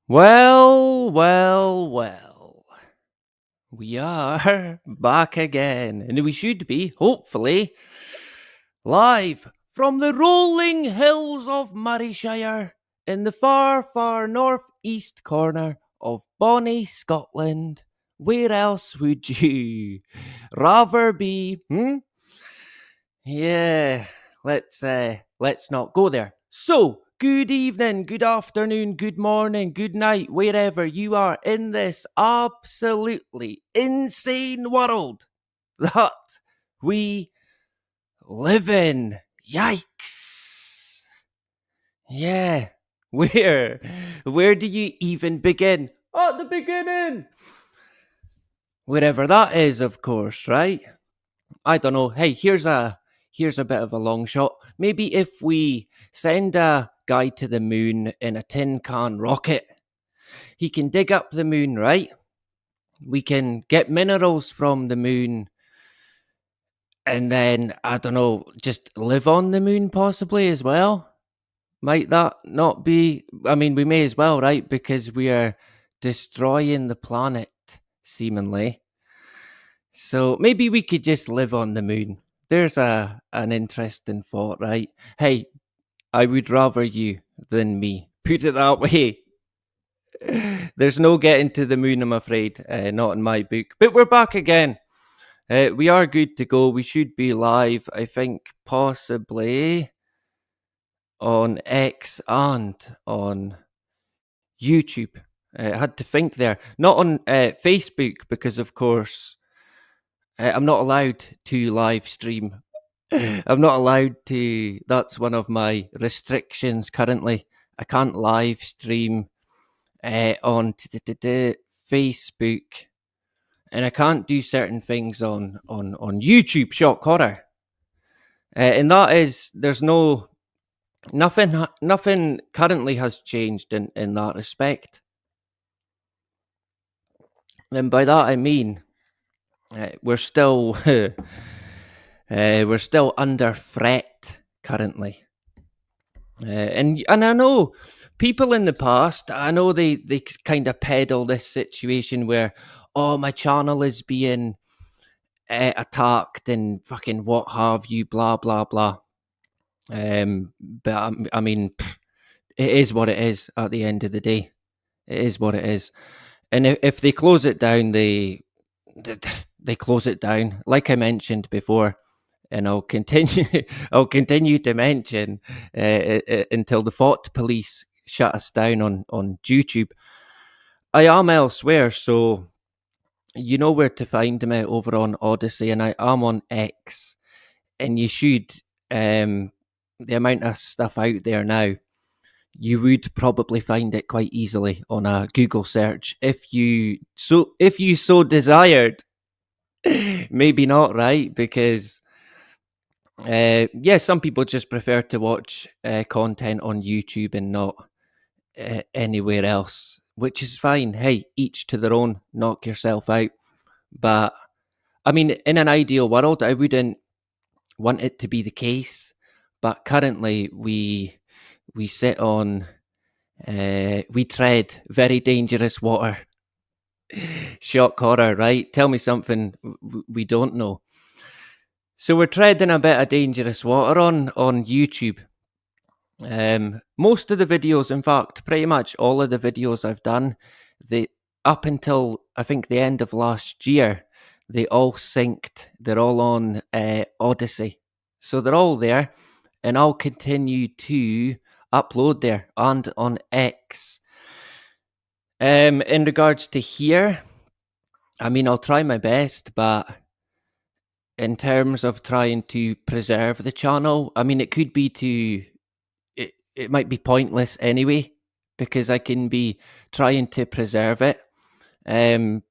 Well, well, well. We are back again, and we should be, hopefully, live from the rolling hills of Murrayshire in the far, far northeast corner of bonny Scotland. Where else would you rather be? Yeah, let's not go there. So, good evening, good afternoon, good morning, good night, wherever you are in this absolutely insane world that we live in. Yikes. Yeah. Where do you even begin? At the beginning. Wherever that is, of course, right? I don't know. Hey, here's a bit of a long shot. Maybe if we send a guy to the moon in a tin can rocket, he can dig up the moon, right? We can get minerals from the moon and then I don't know, just live on the moon possibly as well. Might that not be I mean we may as well, right? Because we are destroying the planet seemingly. So maybe we could just live on the moon. There's an interesting thought, right? Hey, I would rather you than me. Put it that way. There's no getting to the moon, I'm afraid. Not in my book. But we're back again. We are good to go. We should be live, I think, possibly on X and on YouTube. I had to think there. Not on Facebook, because, of course, I'm not allowed to live stream. I'm not allowed to. That's one of my restrictions currently. I can't live stream on Facebook, and I can't do certain things on YouTube. Shock horror, and that is there's nothing currently has changed in that respect. And by that I mean we're still we're still under threat currently. And I know people in the past, I know they kind of peddle this situation where, oh, my channel is being attacked and fucking what have you, blah blah blah. But I mean, it is what it is. At the end of the day, it is what it is. And if they close it down, they close it down. Like I mentioned before, and I'll continue. I'll continue to mention until the thought police shut us down on YouTube. I am elsewhere, so you know where to find me over on Odyssey, and I am on X. And you should. The amount of stuff out there now, you would probably find it quite easily on a Google search if you so desired. Maybe not, right? Because yeah, some people just prefer to watch content on YouTube and not anywhere else, which is fine. Hey, each to their own. Knock yourself out. But I mean, in an ideal world, I wouldn't want it to be the case. But currently, we sit on we tread very dangerous water. Shock horror, right? Tell me something we don't know. So we're treading a bit of dangerous water on YouTube. Most of the videos, in fact, pretty much all of the videos I've done, they up until I think the end of last year, they all synced. They're all on Odyssey, so they're all there, and I'll continue to upload there and on X. In regards to here, I mean, I'll try my best, but in terms of trying to preserve the channel, I mean, it could be it might be pointless anyway, because I can be trying to preserve it and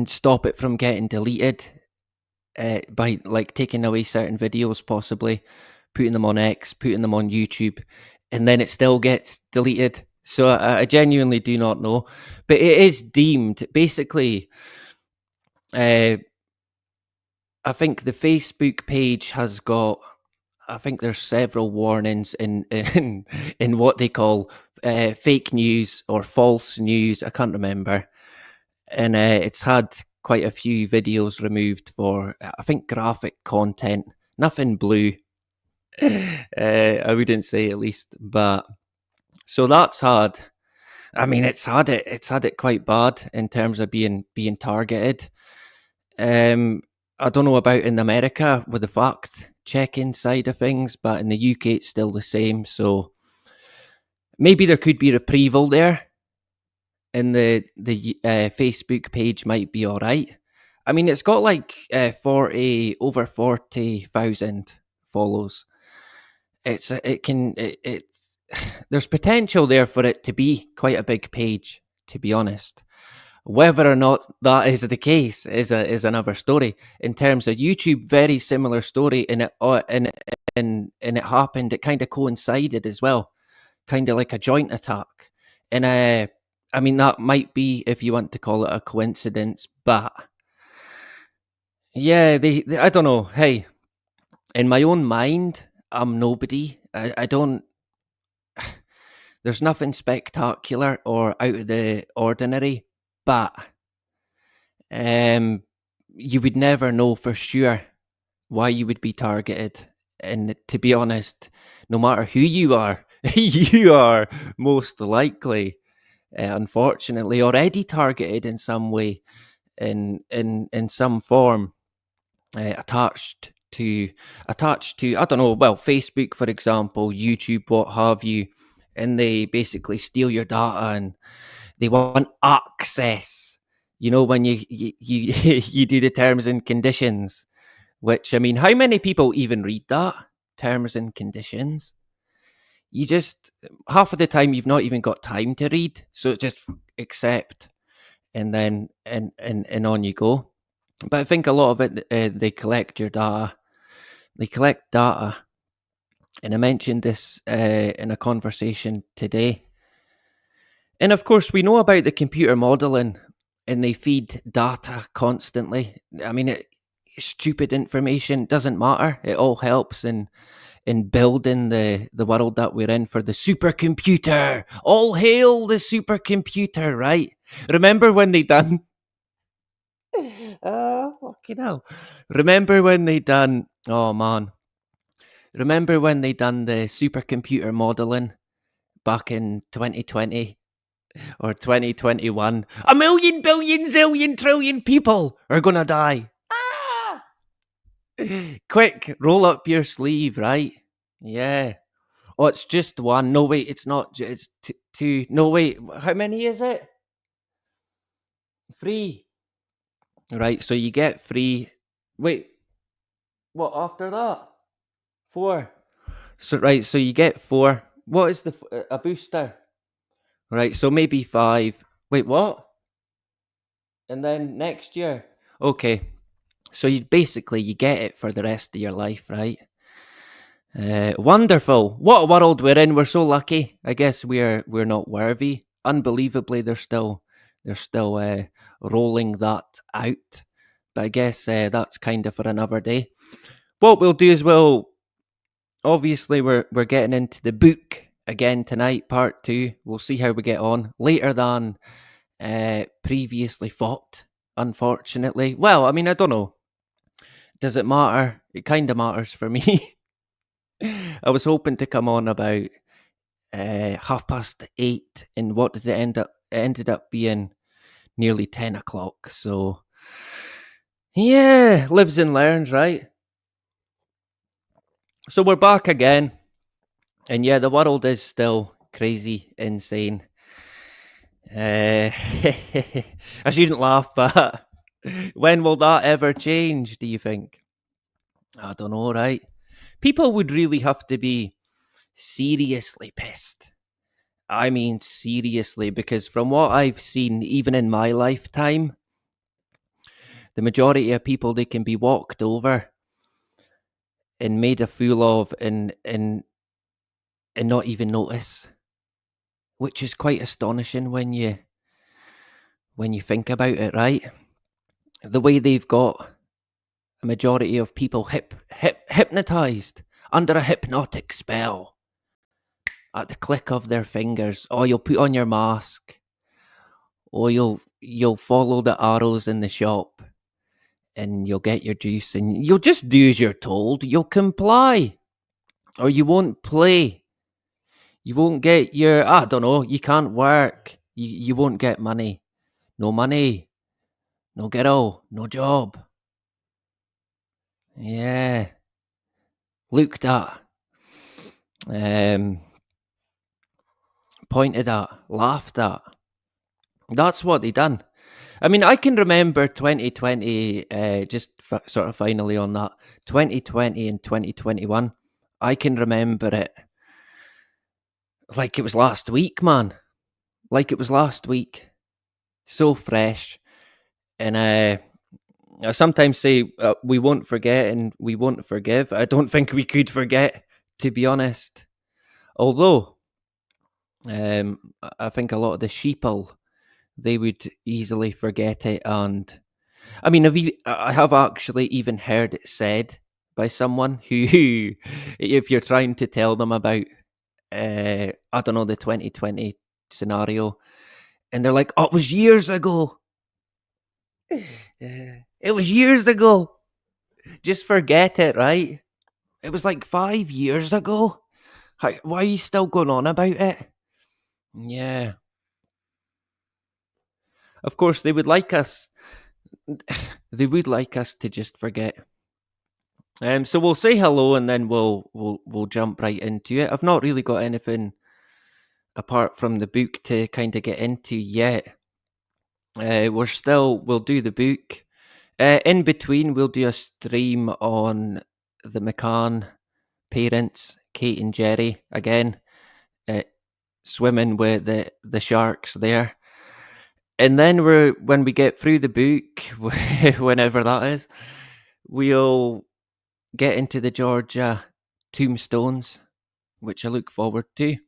stop it from getting deleted by like taking away certain videos, possibly putting them on X, putting them on YouTube, and then it still gets deleted. So I genuinely do not know, but it is deemed basically. I think the Facebook page has got I think there's several warnings in what they call fake news or false news. I can't remember, and it's had quite a few videos removed for I think graphic content. Nothing blue. I wouldn't say at least, but so that's hard. I mean, it's had it quite bad in terms of being targeted. Um, I don't know about in America with the fact checking side of things, but in the UK it's still the same. So maybe there could be reprieval there, and the Facebook page might be all right. I mean, it's got like 40,000 follows. It there's potential there for it to be quite a big page. To be honest, whether or not that is the case is another story. In terms of YouTube, very similar story, and it happened. It kind of coincided as well, kind of like a joint attack. And I mean that might be if you want to call it a coincidence, but yeah, they I don't know. Hey, in my own mind, I'm nobody. I don't. There's nothing spectacular or out of the ordinary, but um, you would never know for sure why you would be targeted. And to be honest, no matter who you are, you are most likely, unfortunately, already targeted in some way, in some form, attached to I don't know. Well, Facebook, for example, YouTube, what have you, and they basically steal your data and they want access. You know, when you you do the terms and conditions, which I mean, how many people even read that terms and conditions? You just half of the time you've not even got time to read, so just accept and then and on you go. But I think a lot of it they collect your data. They collect data, and I mentioned this in a conversation today. And of course, we know about the computer modeling, and they feed data constantly. I mean, stupid information doesn't matter. It all helps in building the world that we're in for the supercomputer. All hail the supercomputer, right? Remember when they done? Fucking hell! Remember when they done? Oh man! Remember when they done the supercomputer modeling back in 2020 or 2021? A million, billion, zillion, trillion people are gonna die. Quick, roll up your sleeve, right? Yeah. Oh, it's just one. No, wait, it's not. It's two. No, wait, how many is it? Three. Right, so you get three. Wait, what after that? Four. So, right, so you get four. What is a booster? Right, so maybe five. Wait, what? And then next year. Okay, so you basically you get it for the rest of your life, right? Wonderful. What a world we're in. We're so lucky. I guess we're not worthy. Unbelievably, they're still rolling that out. But I guess that's kind of for another day. What we'll do is obviously we're getting into the book again tonight, part two. We'll see how we get on later than previously thought. Unfortunately, well, I mean, I don't know. Does it matter? It kind of matters for me. I was hoping to come on about 8:30, and what did it end up? It ended up being nearly 10 o'clock. So yeah, lives and learns, right? So we're back again, and yeah, the world is still crazy, insane. I shouldn't laugh, but when will that ever change? Do you think? I don't know, right? People would really have to be seriously pissed. I mean, seriously, because from what I've seen, even in my lifetime, the majority of people they can be walked over and made a fool of and not even notice, which is quite astonishing when you think about it, right? The way they've got a majority of people hypnotized. under a hypnotic spell at the click of their fingers. Or you'll put on your mask, or you'll follow the arrows in the shop, and you'll get your juice, and you'll just do as you're told. You'll comply, or you won't play. You won't get your, I don't know, you can't work. You won't get money. No money, no girl, no job. Yeah. Looked at, um, pointed at, laughed at. That's what they done. I mean, I can remember 2020, sort of finally on that, 2020 and 2021. I can remember it like it was last week, man. Like it was last week. So fresh. And I sometimes say we won't forget and we won't forgive. I don't think we could forget, to be honest. Although, I think a lot of the sheeple, they would easily forget it. And I mean, I have actually even heard it said by someone who, if you're trying to tell them about, I don't know, the 2020 scenario, and they're like, "Oh, it was years ago. It was years ago. Just forget it, right? It was like 5 years ago. Why are you still going on about it?" Yeah. Of course, they would like us. They would like us to just forget. So we'll say hello and then we'll jump right into it. I've not really got anything apart from the book to kind of get into yet. We'll do the book. In between, we'll do a stream on the McCann parents, Kate and Jerry, again, swimming with the sharks there. And then when we get through the book, whenever that is, we'll get into the Georgia tombstones, which I look forward to.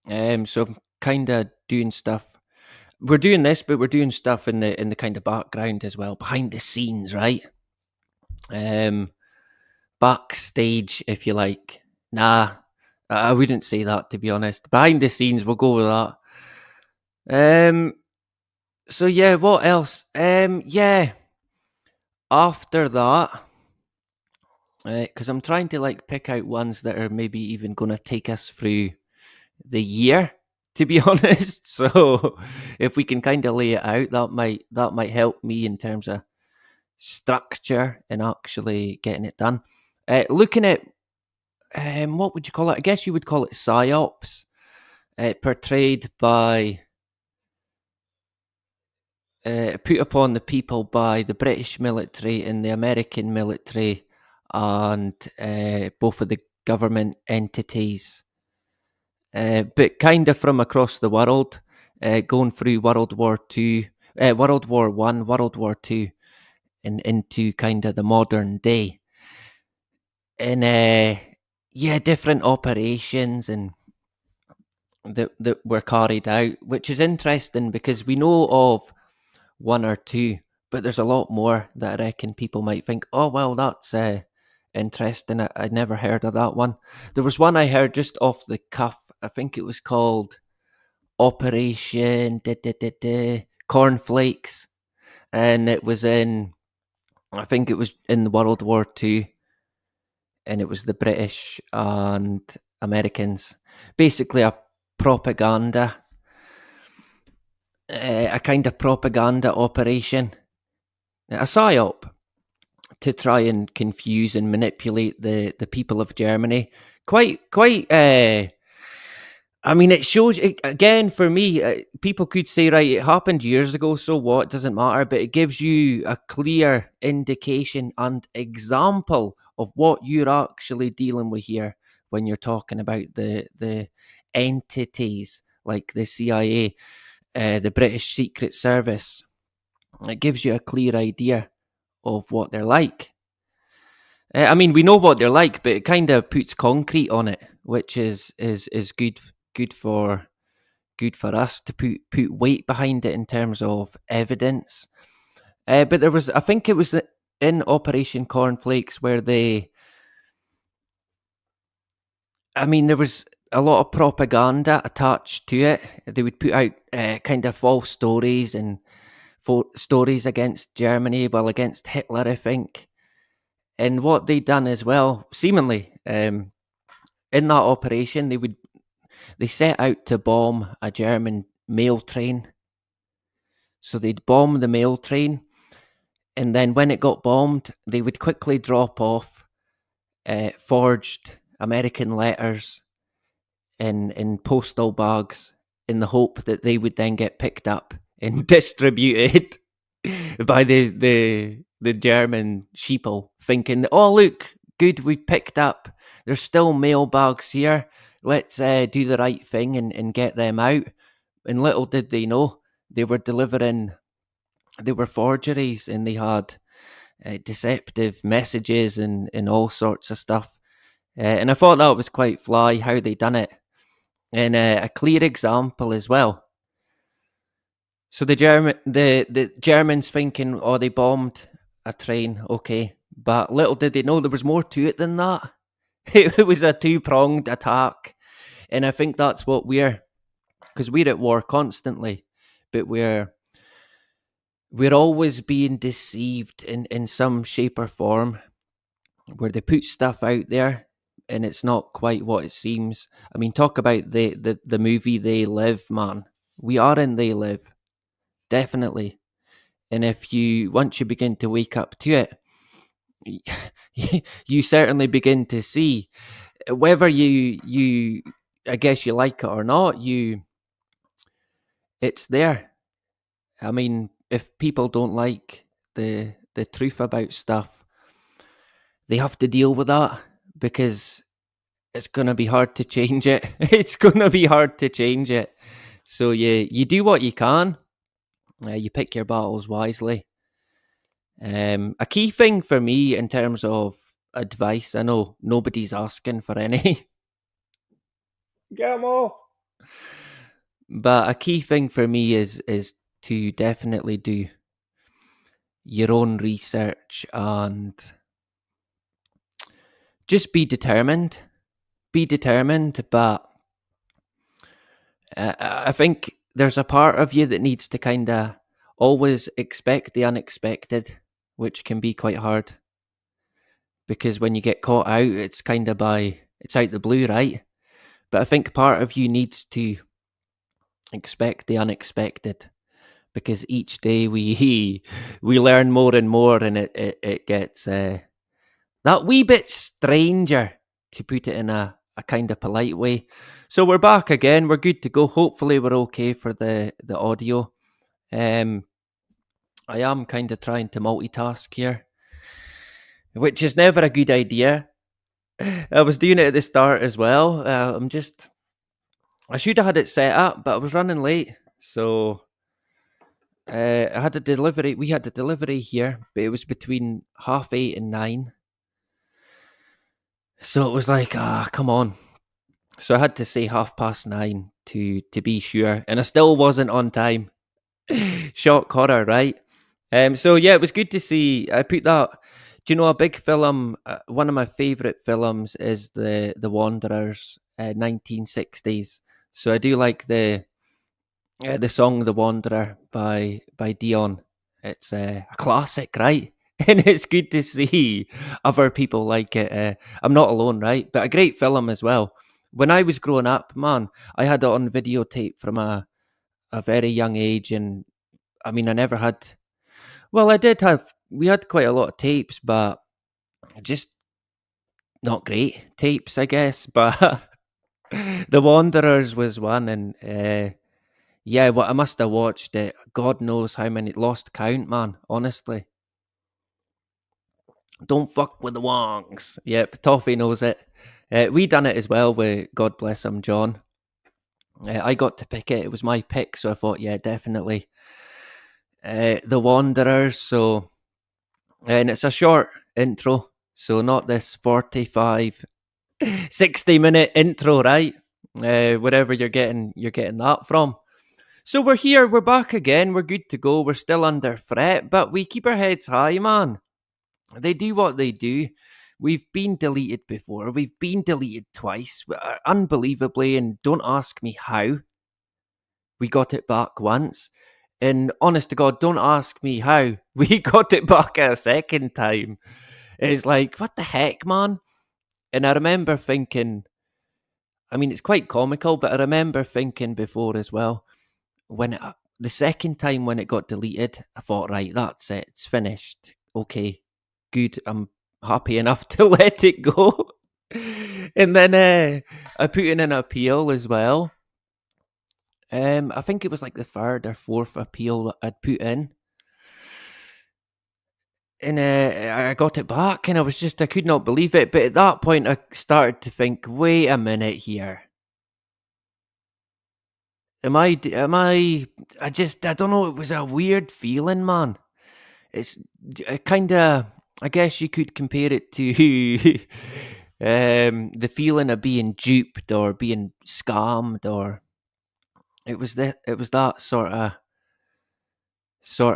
So I'm kind of doing stuff. We're doing this, but we're doing stuff in the kind of background as well, behind the scenes, right? Backstage, if you like. Nah, I wouldn't say that, to be honest. Behind the scenes, we'll go with that. So yeah, what else? Yeah. After that, because I'm trying to like pick out ones that are maybe even going to take us through the year, to be honest. So if we can kind of lay it out, that might help me in terms of structure and actually getting it done. Looking at what would you call it? I guess you would call it psyops, portrayed by put upon the people by the British military and the American military, and both of the government entities, but kind of from across the world, going through World War Two, World War One, World War Two, and into kind of the modern day. And yeah, different operations and that were carried out, which is interesting because we know of one or two, but there's a lot more that I reckon people might think, oh, well, that's interesting. I never heard of that one. There was one I heard just off the cuff. I think it was called Operation Cornflakes. And it was I think it was in World War Two. And it was the British and Americans. Basically a propaganda, a kind of propaganda operation, a psyop, to try and confuse and manipulate the people of Germany. Quite. I mean, it shows again for me. People could say, right, it happened years ago, so what? It doesn't matter, but it gives you a clear indication and example of what you're actually dealing with here when you're talking about the entities like the CIA, the British Secret Service. It gives you a clear idea of what they're like. I mean, we know what they're like, but it kind of puts concrete on it, which is good for us to put weight behind it in terms of evidence. But there was, I think it was in Operation Cornflakes where they I mean, there was a lot of propaganda attached to it. They would put out kind of false stories and stories against Germany, well, against Hitler, I think. And what they'd done as well, seemingly, in that operation, they set out to bomb a German mail train. So they'd bomb the mail train, and then when it got bombed, they would quickly drop off forged American letters in postal bags in the hope that they would then get picked up and distributed by the German sheeple, thinking, "Oh look, good, we've picked up. There's still mailbags here. Let's do the right thing and get them out." And little did they know, they were delivering. They were forgeries, and they had deceptive messages and all sorts of stuff. And I thought that was quite fly how they done it, and a clear example as well. So the Germans thinking, oh, they bombed a train, okay, but little did they know there was more to it than that. It was a two-pronged attack, and I think that's what because we're at war constantly, but we're always being deceived in some shape or form, where they put stuff out there and it's not quite what it seems. I mean, talk about the movie They Live, man. We are in They Live, definitely. And if you once you begin to wake up to it, you certainly begin to see whether you I guess you like it or not, it's there. I mean, if people don't like the truth about stuff, they have to deal with that, because it's gonna be hard to change it. It's gonna be hard to change it. So you do what you can. You pick your battles wisely. A key thing for me in terms of advice, I know nobody's asking for any. Get 'em off. But a key thing for me is to definitely do your own research and just be determined. Be determined, but I think there's a part of you that needs to kind of always expect the unexpected, which can be quite hard, because when you get caught out, it's out the blue, right? But I think part of you needs to expect the unexpected, because each day we learn more and more, and it gets that wee bit stranger, to put it in a kind of polite way. So we're back again. We're good to go. Hopefully we're okay for the audio. I am kind of trying to multitask here, which is never a good idea. I was doing it at the start as well. I should have had it set up, but I was running late. So I had a delivery. We had a delivery here, but it was between 8:30 and 9. So it was like, come on. So I had to say 9:30 to be sure, and I still wasn't on time. Shock horror, right? So yeah, it was good to see. I put that. Do you know a big film? One of my favorite films is the Wanderers, 1960s. So I do like the song "The Wanderer" by Dion. It's a classic, right? And it's good to see other people like it. I'm not alone, right? But a great film as well. When I was growing up, man, I had it on videotape from a very young age, and I mean, I never had. Well, I did have. We had quite a lot of tapes, but just not great tapes, I guess. But The Wanderers was one, and yeah, well, I must have watched it. God knows how many. Lost count, man. Honestly, don't fuck with the Wongs. Yep, Toffee knows it. We done it as well with God bless him, John. I got to pick it. It was my pick, so I thought, yeah, definitely The Wanderers. So, and it's a short intro, so not this 45, 60-minute intro, right? Wherever you're getting that from. So we're here, we're back again, we're good to go, we're still under threat, but we keep our heads high, man. They do what they do. We've been deleted before. We've been deleted twice, unbelievably, and don't ask me how. We got it back once. And honest to God, don't ask me how we got it back a second time. It's like, what the heck, man? And I remember thinking, I mean, it's quite comical, but I remember thinking before as well, the second time when it got deleted, I thought, right, that's it, it's finished. Okay, good, I'm happy enough to let it go. And then I put in an appeal as well. I think it was like the third or fourth appeal that I'd put in. And I got it back, and I could not believe it. But at that point, I started to think, wait a minute here. I don't know, it was a weird feeling, man. It's kind of, I guess you could compare it to the feeling of being duped or being scammed, or it was that sort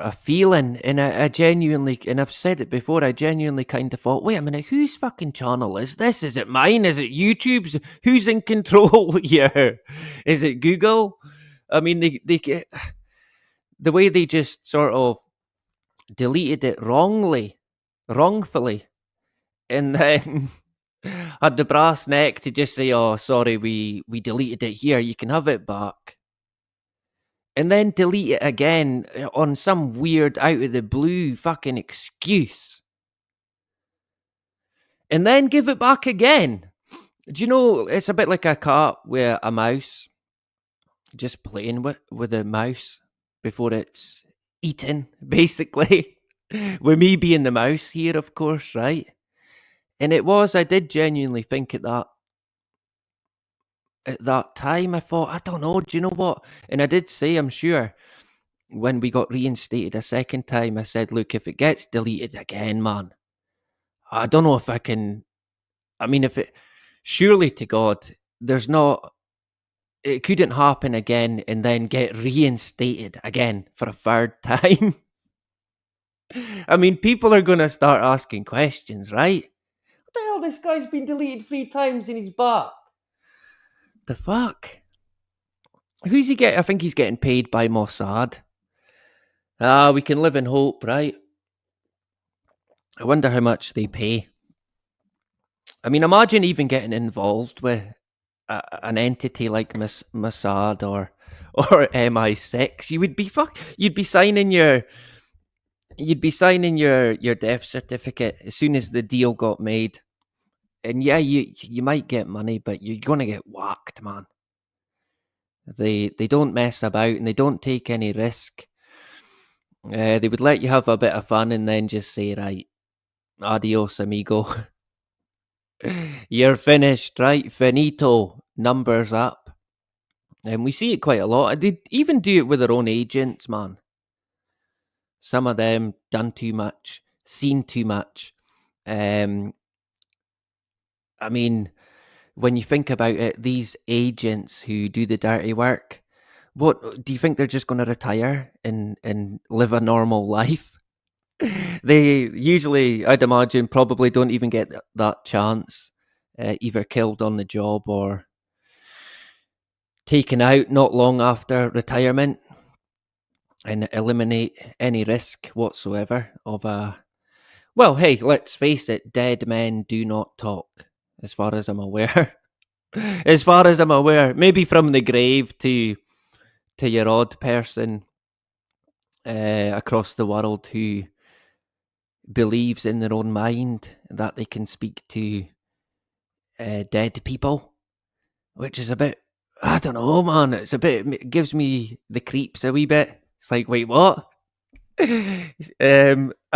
of feeling. And I genuinely, and I've said it before, I genuinely kind of thought, wait a minute, whose fucking channel is this? Is it mine? Is it YouTube's? Who's in control here? Is it Google? I mean, they get the way they just sort of deleted it wrongfully, and then had the brass neck to just say, "Oh, sorry, we deleted it here. You can have it back." And then delete it again on some weird out of the blue fucking excuse. And then give it back again. Do you know, it's a bit like a cat with a mouse, just playing with a mouse before it's eaten, basically. With me being the mouse here, of course, right? And I did genuinely think at that time, I thought, I don't know, do you know what? And I did say, I'm sure, when we got reinstated a second time, I said, look, if it gets deleted again, man, I don't know if I can. I mean, surely to God, it couldn't happen again and then get reinstated again for a third time. I mean, people are going to start asking questions, right? What the hell? This guy's been deleted 3 times and he's back. The fuck? Who's he get? I think he's getting paid by Mossad. We can live in hope, right? I wonder how much they pay. I mean, imagine even getting involved with an entity like Mossad or MI6. You'd be signing your death certificate as soon as the deal got made. And yeah, you might get money, but you're gonna get whacked, man. They don't mess about and they don't take any risk. They would let you have a bit of fun and then just say, right, adios, amigo. You're finished, right? Finito. Numbers up. And we see it quite a lot. They even do it with their own agents, man. Some of them done too much, seen too much. I mean, when you think about it, these agents who do the dirty work, what do you think they're just going to retire and live a normal life? They usually, I'd imagine, probably don't even get that chance, either killed on the job or taken out not long after retirement, and eliminate any risk whatsoever of a. Well, hey, let's face it, dead men do not talk, as far as I'm aware. As far as I'm aware, maybe from the grave to your odd person across the world who believes in their own mind that they can speak to dead people, which is a bit, I don't know, man. It gives me the creeps a wee bit. It's like, wait, what? I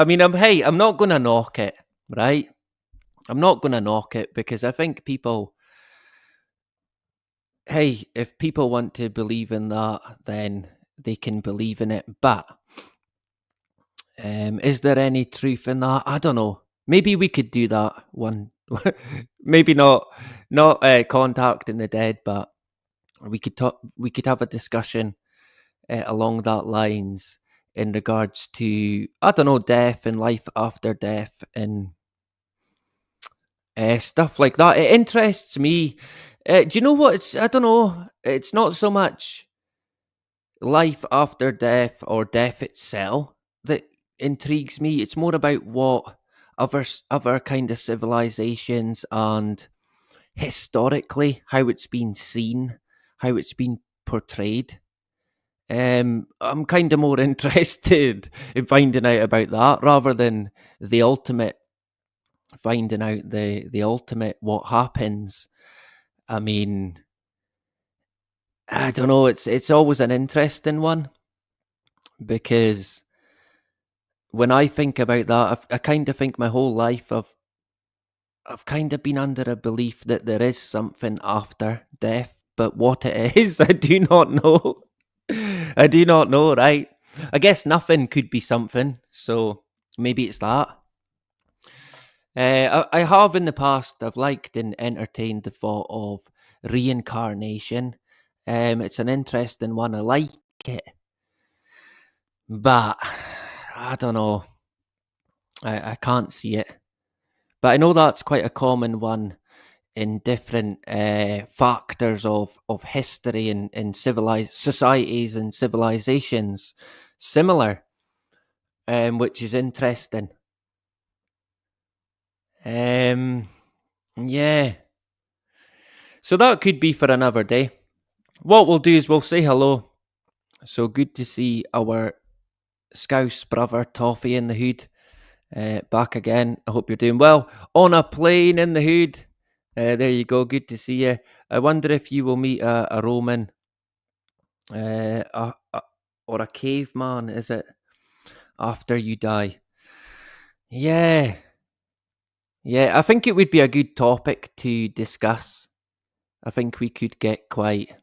mean, I'm not going to knock it, right? I'm not going to knock it because I think if people want to believe in that, then they can believe in it. But is there any truth in that? I don't know. Maybe we could do that one. Maybe not contacting the dead, but we could talk. We could have a discussion along that lines in regards to, I don't know, death and life after death, and stuff like that. It interests me. Do you know what? I don't know. It's not so much life after death or death itself that intrigues me. It's more about what other kind of civilizations and historically how it's been seen, how it's been portrayed. I'm kind of more interested in finding out about that rather than the ultimate finding out the ultimate what happens. I mean, I don't know. It's always an interesting one because when I think about that, I kind of think my whole life I've kind of been under a belief that there is something after death, but what it is, I do not know. I do not know, right? I guess nothing could be something, so maybe it's that. I have in the past, I've liked and entertained the thought of reincarnation. It's an interesting one. I like it, but I don't know. I can't see it. But I know that's quite a common one in different factors of history and civilized societies and civilizations similar, which is interesting. Um, yeah. So that could be for another day. What we'll do is we'll say hello. So good to see our Scouse brother Toffee in the hood back again. I hope you're doing well. On a plane in the hood. There you go. Good to see you. I wonder if you will meet a Roman or a caveman, is it, after you die? Yeah. Yeah, I think it would be a good topic to discuss. I think we could get quite,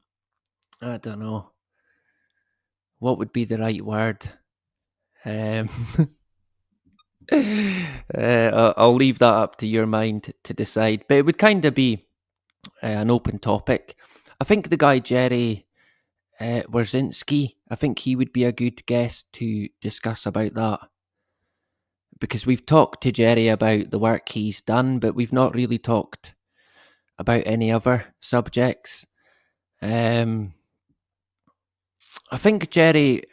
I don't know, what would be the right word? Um, I'll leave that up to your mind to decide, but it would kind of be an open topic. I think the guy Jerry Wierzinski, I think he would be a good guest to discuss about that because we've talked to Jerry about the work he's done, but we've not really talked about any other subjects. Um, I think Jerry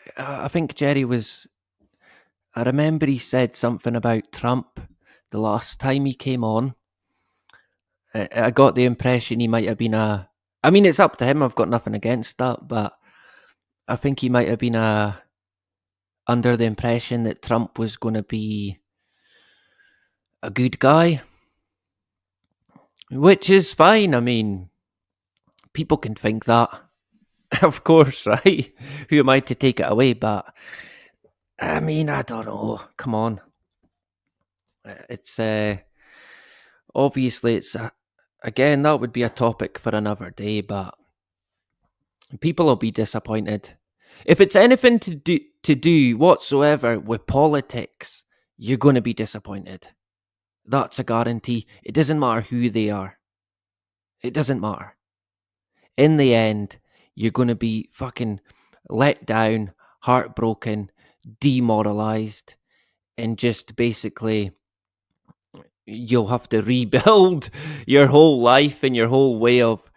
was. I remember he said something about Trump the last time he came on. I got the impression he might have been a. I mean, it's up to him. I've got nothing against that, but I think he might have been under the impression that Trump was going to be a good guy, which is fine. I mean, people can think that, of course, right? Who am I to take it away? But I mean, I don't know. Come on, it's obviously it's again that would be a topic for another day, but people will be disappointed if it's anything to do whatsoever with politics. You're going to be disappointed. That's a guarantee. It doesn't matter who they are. It doesn't matter. In the end, you're going to be fucking let down, heartbroken, demoralized, and just basically you'll have to rebuild your whole life and your whole way of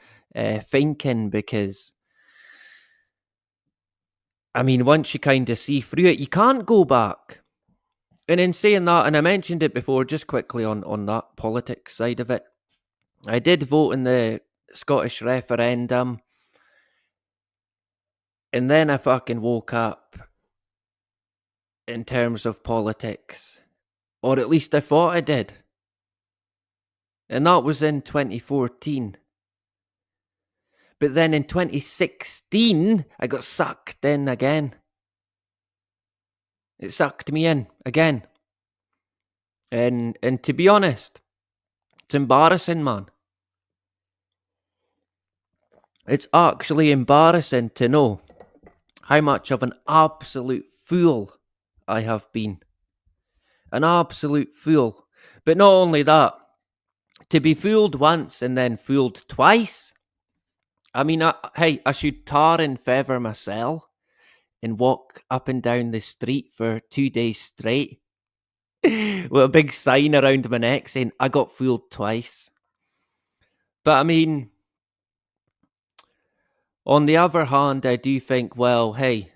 thinking because, I mean, once you kind of see through it, you can't go back. And in saying that, and I mentioned it before, just quickly on that politics side of it, I did vote in the Scottish referendum, and then I fucking woke up in terms of politics, or at least I thought I did. And that was in 2014. But then in 2016, I got sucked in again. It sucked me in again. And to be honest, it's embarrassing, man. It's actually embarrassing to know how much of an absolute fool I have been. An absolute fool. But not only that, to be fooled once and then fooled twice. I mean, I should tar and feather myself and walk up and down the street for 2 days straight with a big sign around my neck saying, I got fooled twice. But I mean, on the other hand, I do think, well, hey,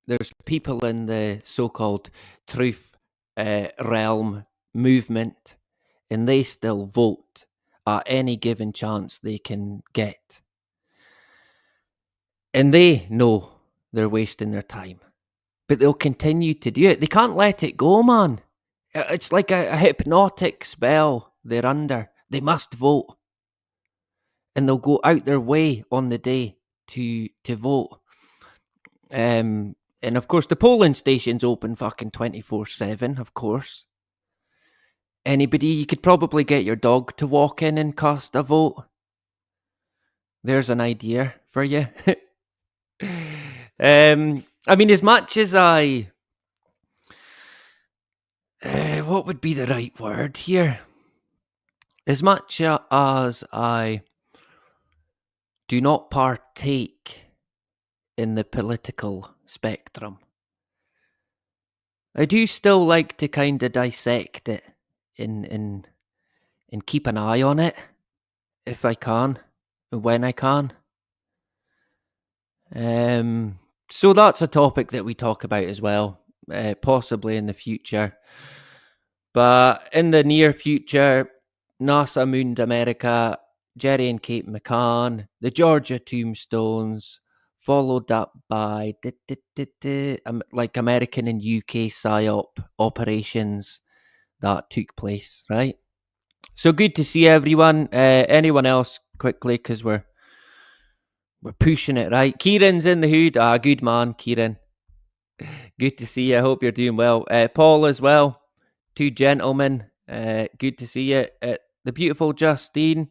there's people in the so-called truth realm movement, and they still vote at any given chance they can get. And they know they're wasting their time, but they'll continue to do it. They can't let it go, man. It's like a hypnotic spell they're under. They must vote, and they'll go out their way on the day to vote. And of course, the polling station's open fucking 24/7. Of course, anybody, you could probably get your dog to walk in and cast a vote. There's an idea for you. I mean, as much as I, what would be the right word here? As much as I do not partake in the political spectrum, I do still like to kind of dissect it and keep an eye on it if I can and when I can. So that's a topic that we talk about as well, possibly in the future. But in the near future, NASA mooned America, Jerry and Kate McCann, the Georgia Tombstones, followed up by like American and UK PSYOP operations that took place, right? So good to see everyone. Anyone else quickly, because we're pushing it, right? Kieran's in the hood. Good man, Kieran. Good to see you. I hope you're doing well. Paul as well. Two gentlemen. Good to see you. The beautiful Justine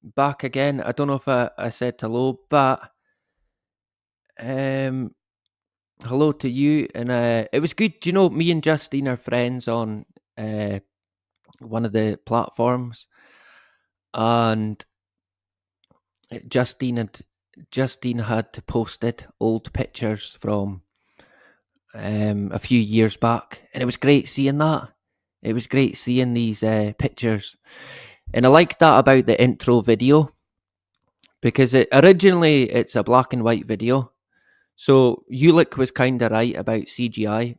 back again. I don't know if I said hello, but hello to you. And it was good. Do you know, me and Justine are friends on one of the platforms, and Justine had posted old pictures from a few years back, and it was great seeing that. It was great seeing these pictures, and I like that about the intro video, because originally it's a black and white video. So Ulick was kind of right about CGI,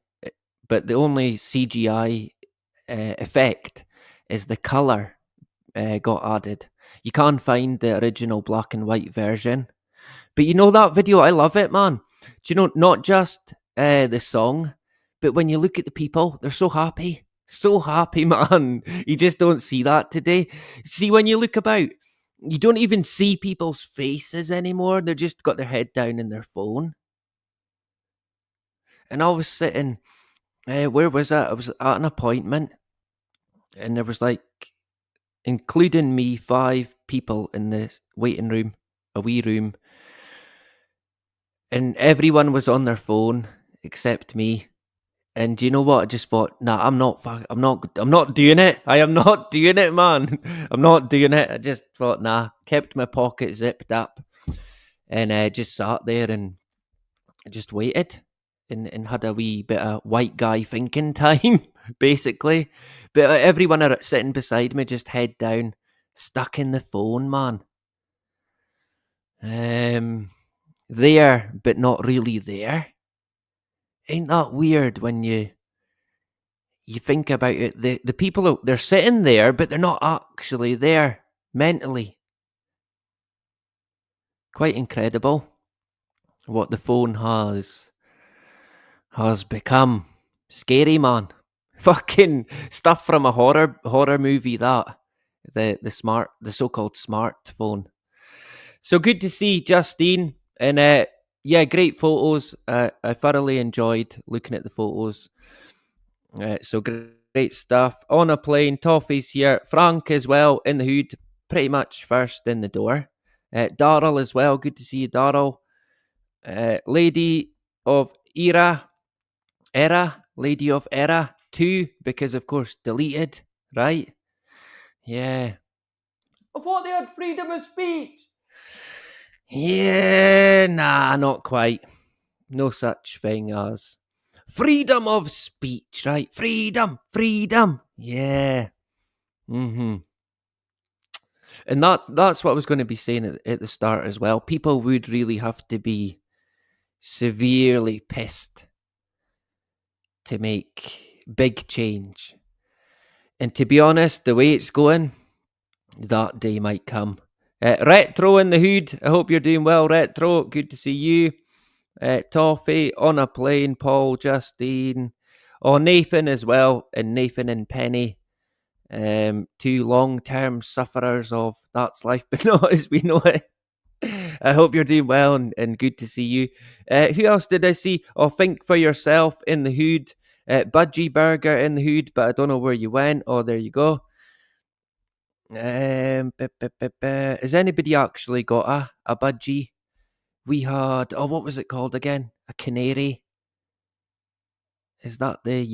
but the only CGI effect is the color got added. You can't find the original black and white version. But you know that video, I love it, man. Do you know, not just the song, but when you look at the people, they're so happy. So happy, man. You just don't see that today. See, when you look about, you don't even see people's faces anymore. They're just got their head down in their phone. And I was sitting, where was I? I was at an appointment, and there was like, including me, 5 people in the waiting room, a wee room. And everyone was on their phone except me. And do you know what? I just thought, nah, I'm not doing it. I am not doing it, man. I'm not doing it. I just thought, nah, kept my pocket zipped up, and just sat there and just waited and had a wee bit of white guy thinking time, basically. But everyone sitting beside me, just head down, stuck in the phone, man. There, but not really there. Ain't that weird when you think about it? The people, they're sitting there, but they're not actually there mentally. Quite incredible what the phone has become. Scary, man. Fucking stuff from a horror movie, that. The so-called smartphone. So good to see Justine, and yeah, great photos. I thoroughly enjoyed looking at the photos. So great stuff. On a plane, Toffee's here. Frank as well in the hood, pretty much first in the door. Darryl as well. Good to see you, Darryl. Lady of Lady of Era 2, because of course deleted, right? Yeah. I thought they had freedom of speech. Yeah, nah, not quite. No such thing as freedom of speech, right? Freedom, freedom. Yeah. Mm-hmm. And that's what I was going to be saying at the start as well. People would really have to be severely pissed to make big change. And to be honest, the way it's going, that day might come. Retro in the hood, I hope you're doing well, Retro. Good to see you. Toffee, on a plane, Paul, Justine. Oh, Nathan as well, and Nathan and Penny. Two long-term sufferers of That's Life But Not As We Know It. I hope you're doing well and good to see you. Who else did I see? Oh, Think For Yourself in the hood. Budgie Burger in the hood, but I don't know where you went. Oh, there you go. Has anybody actually got a budgie? We had, what was it called again? A canary. Is that the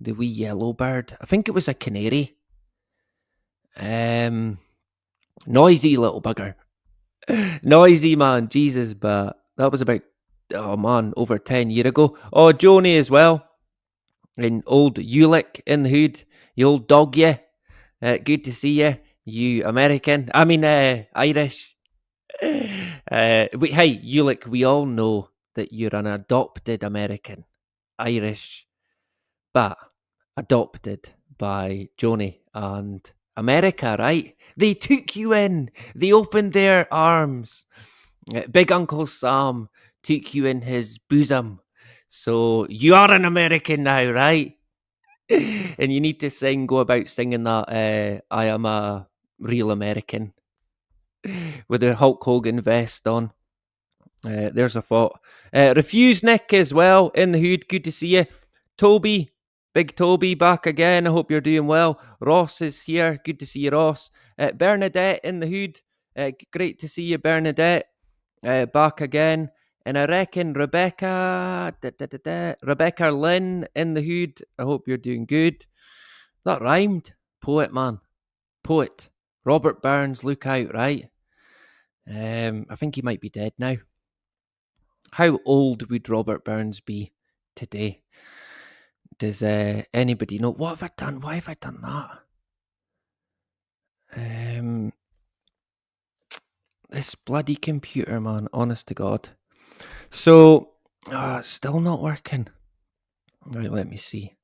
wee yellow bird? I think it was a canary. Noisy little bugger. Noisy man, Jesus, but that was about, over 10 years ago. Oh, Joni as well. And old Ulick in the hood. You old dog, yeah. Good to see you. You American. Irish. Hey, Ulick, we all know that you're an adopted American. Irish, but adopted by Joni and America, right? They took you in. They opened their arms. Big Uncle Sam took you in his bosom. So you are an American now, right? And you need to go about singing that I am a real American with the Hulk Hogan vest on. There's a thought. Refuse Nick as well in the hood. Good to see you. Toby, Big Toby back again. I hope you're doing well. Ross is here. Good to see you, Ross. Bernadette in the hood. Great to see you, Bernadette. Back again. And I reckon Rebecca Lynn in the hood. I hope you're doing good. That rhymed. Poet, man. Poet. Robert Burns, look out, right? I think he might be dead now. How old would Robert Burns be today? Does anybody know? What have I done? Why have I done that? This bloody computer, man. Honest to God. So, it's still not working. Right, let me see.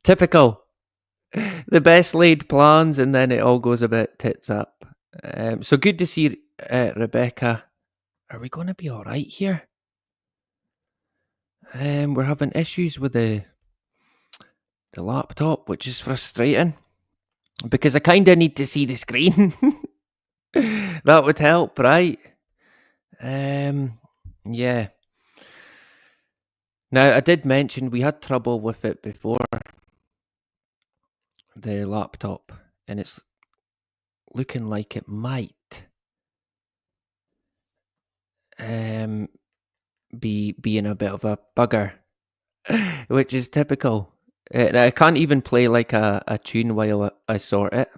Typical. The best laid plans, and then it all goes a bit tits up. So good to see Rebecca. Are we going to be all right here? We're having issues with the laptop, which is frustrating because I kind of need to see the screen. That would help, right? Yeah. Now, I did mention we had trouble with it before, the laptop, and it's looking like it might be being a bit of a bugger, which is typical. I can't even play like a tune while I sort it.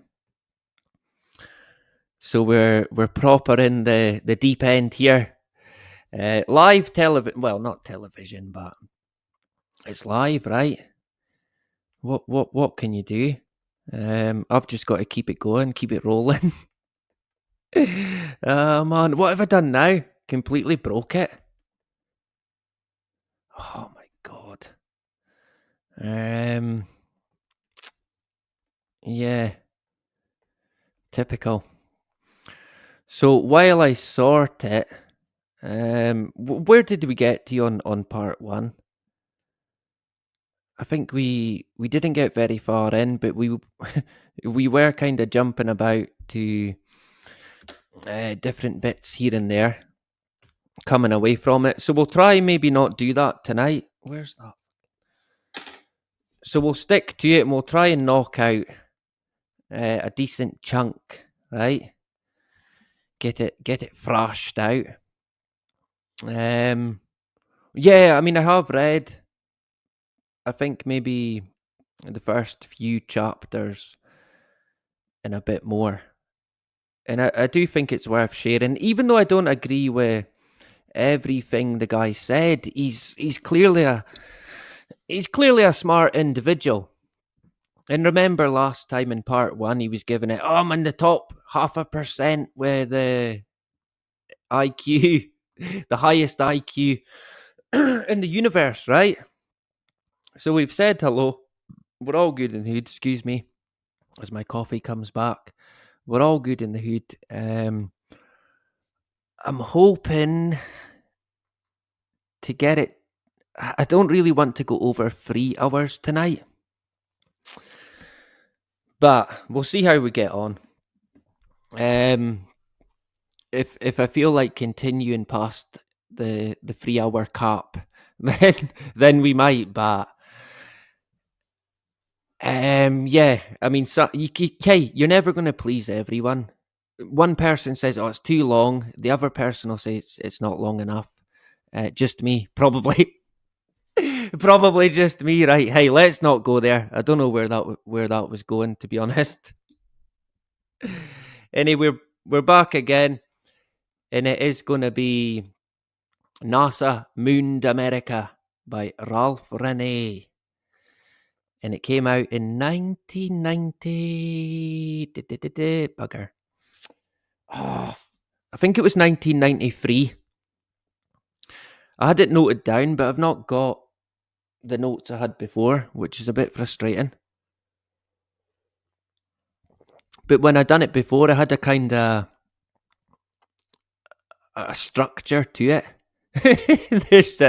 So we're proper in the deep end here. Live television, well, not television, but it's live, right? What can you do? I've just got to keep it going, keep it rolling. Man, what have I done now? Completely broke it. Oh my God. Yeah. Typical. So while I sort it, where did we get to on part one? I think we didn't get very far in, but we we were kind of jumping about to different bits here and there, coming away from it. So we'll try maybe not do that tonight. Where's that? So we'll stick to it and we'll try and knock out a decent chunk, right? Get it thrashed out. Yeah, I mean, I have read, I think maybe the first few chapters and a bit more. And I do think it's worth sharing, even though I don't agree with everything the guy said. He's clearly a smart individual. And remember last time in part 1, he was giving it, I'm in the top 0.5% with the IQ, the highest IQ in the universe, right? So we've said hello. We're all good in the hood, excuse me, as my coffee comes back. We're all good in the hood. I'm hoping to get it. I don't really want to go over 3 hours tonight, but we'll see how we get on. If I feel like continuing past the 3 hour cap, then we might. But yeah, I mean, so you're never going to please everyone. One person says, "Oh, it's too long." The other person will say, "It's not long enough." Just me, probably. Probably just me, right? Hey, let's not go there. I don't know where that was going, to be honest. Anyway, we're back again, and it is going to be NASA Mooned America by Ralph Rene, and it came out in 1990. Bugger. Oh, I think it was 1993. I had it noted down, but I've not got the notes I had before, which is a bit frustrating. But when I done it before, I had a kind of a structure to it. There's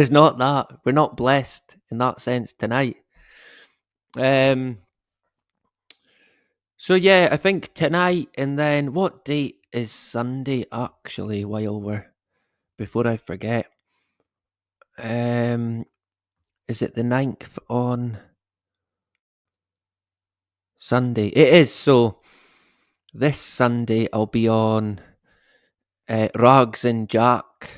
not that. We're not blessed in that sense tonight. So yeah, I think tonight, and then what date is Sunday actually? Before I forget, is it the 9th on Sunday? It is. So this Sunday I'll be on Rags and Jack's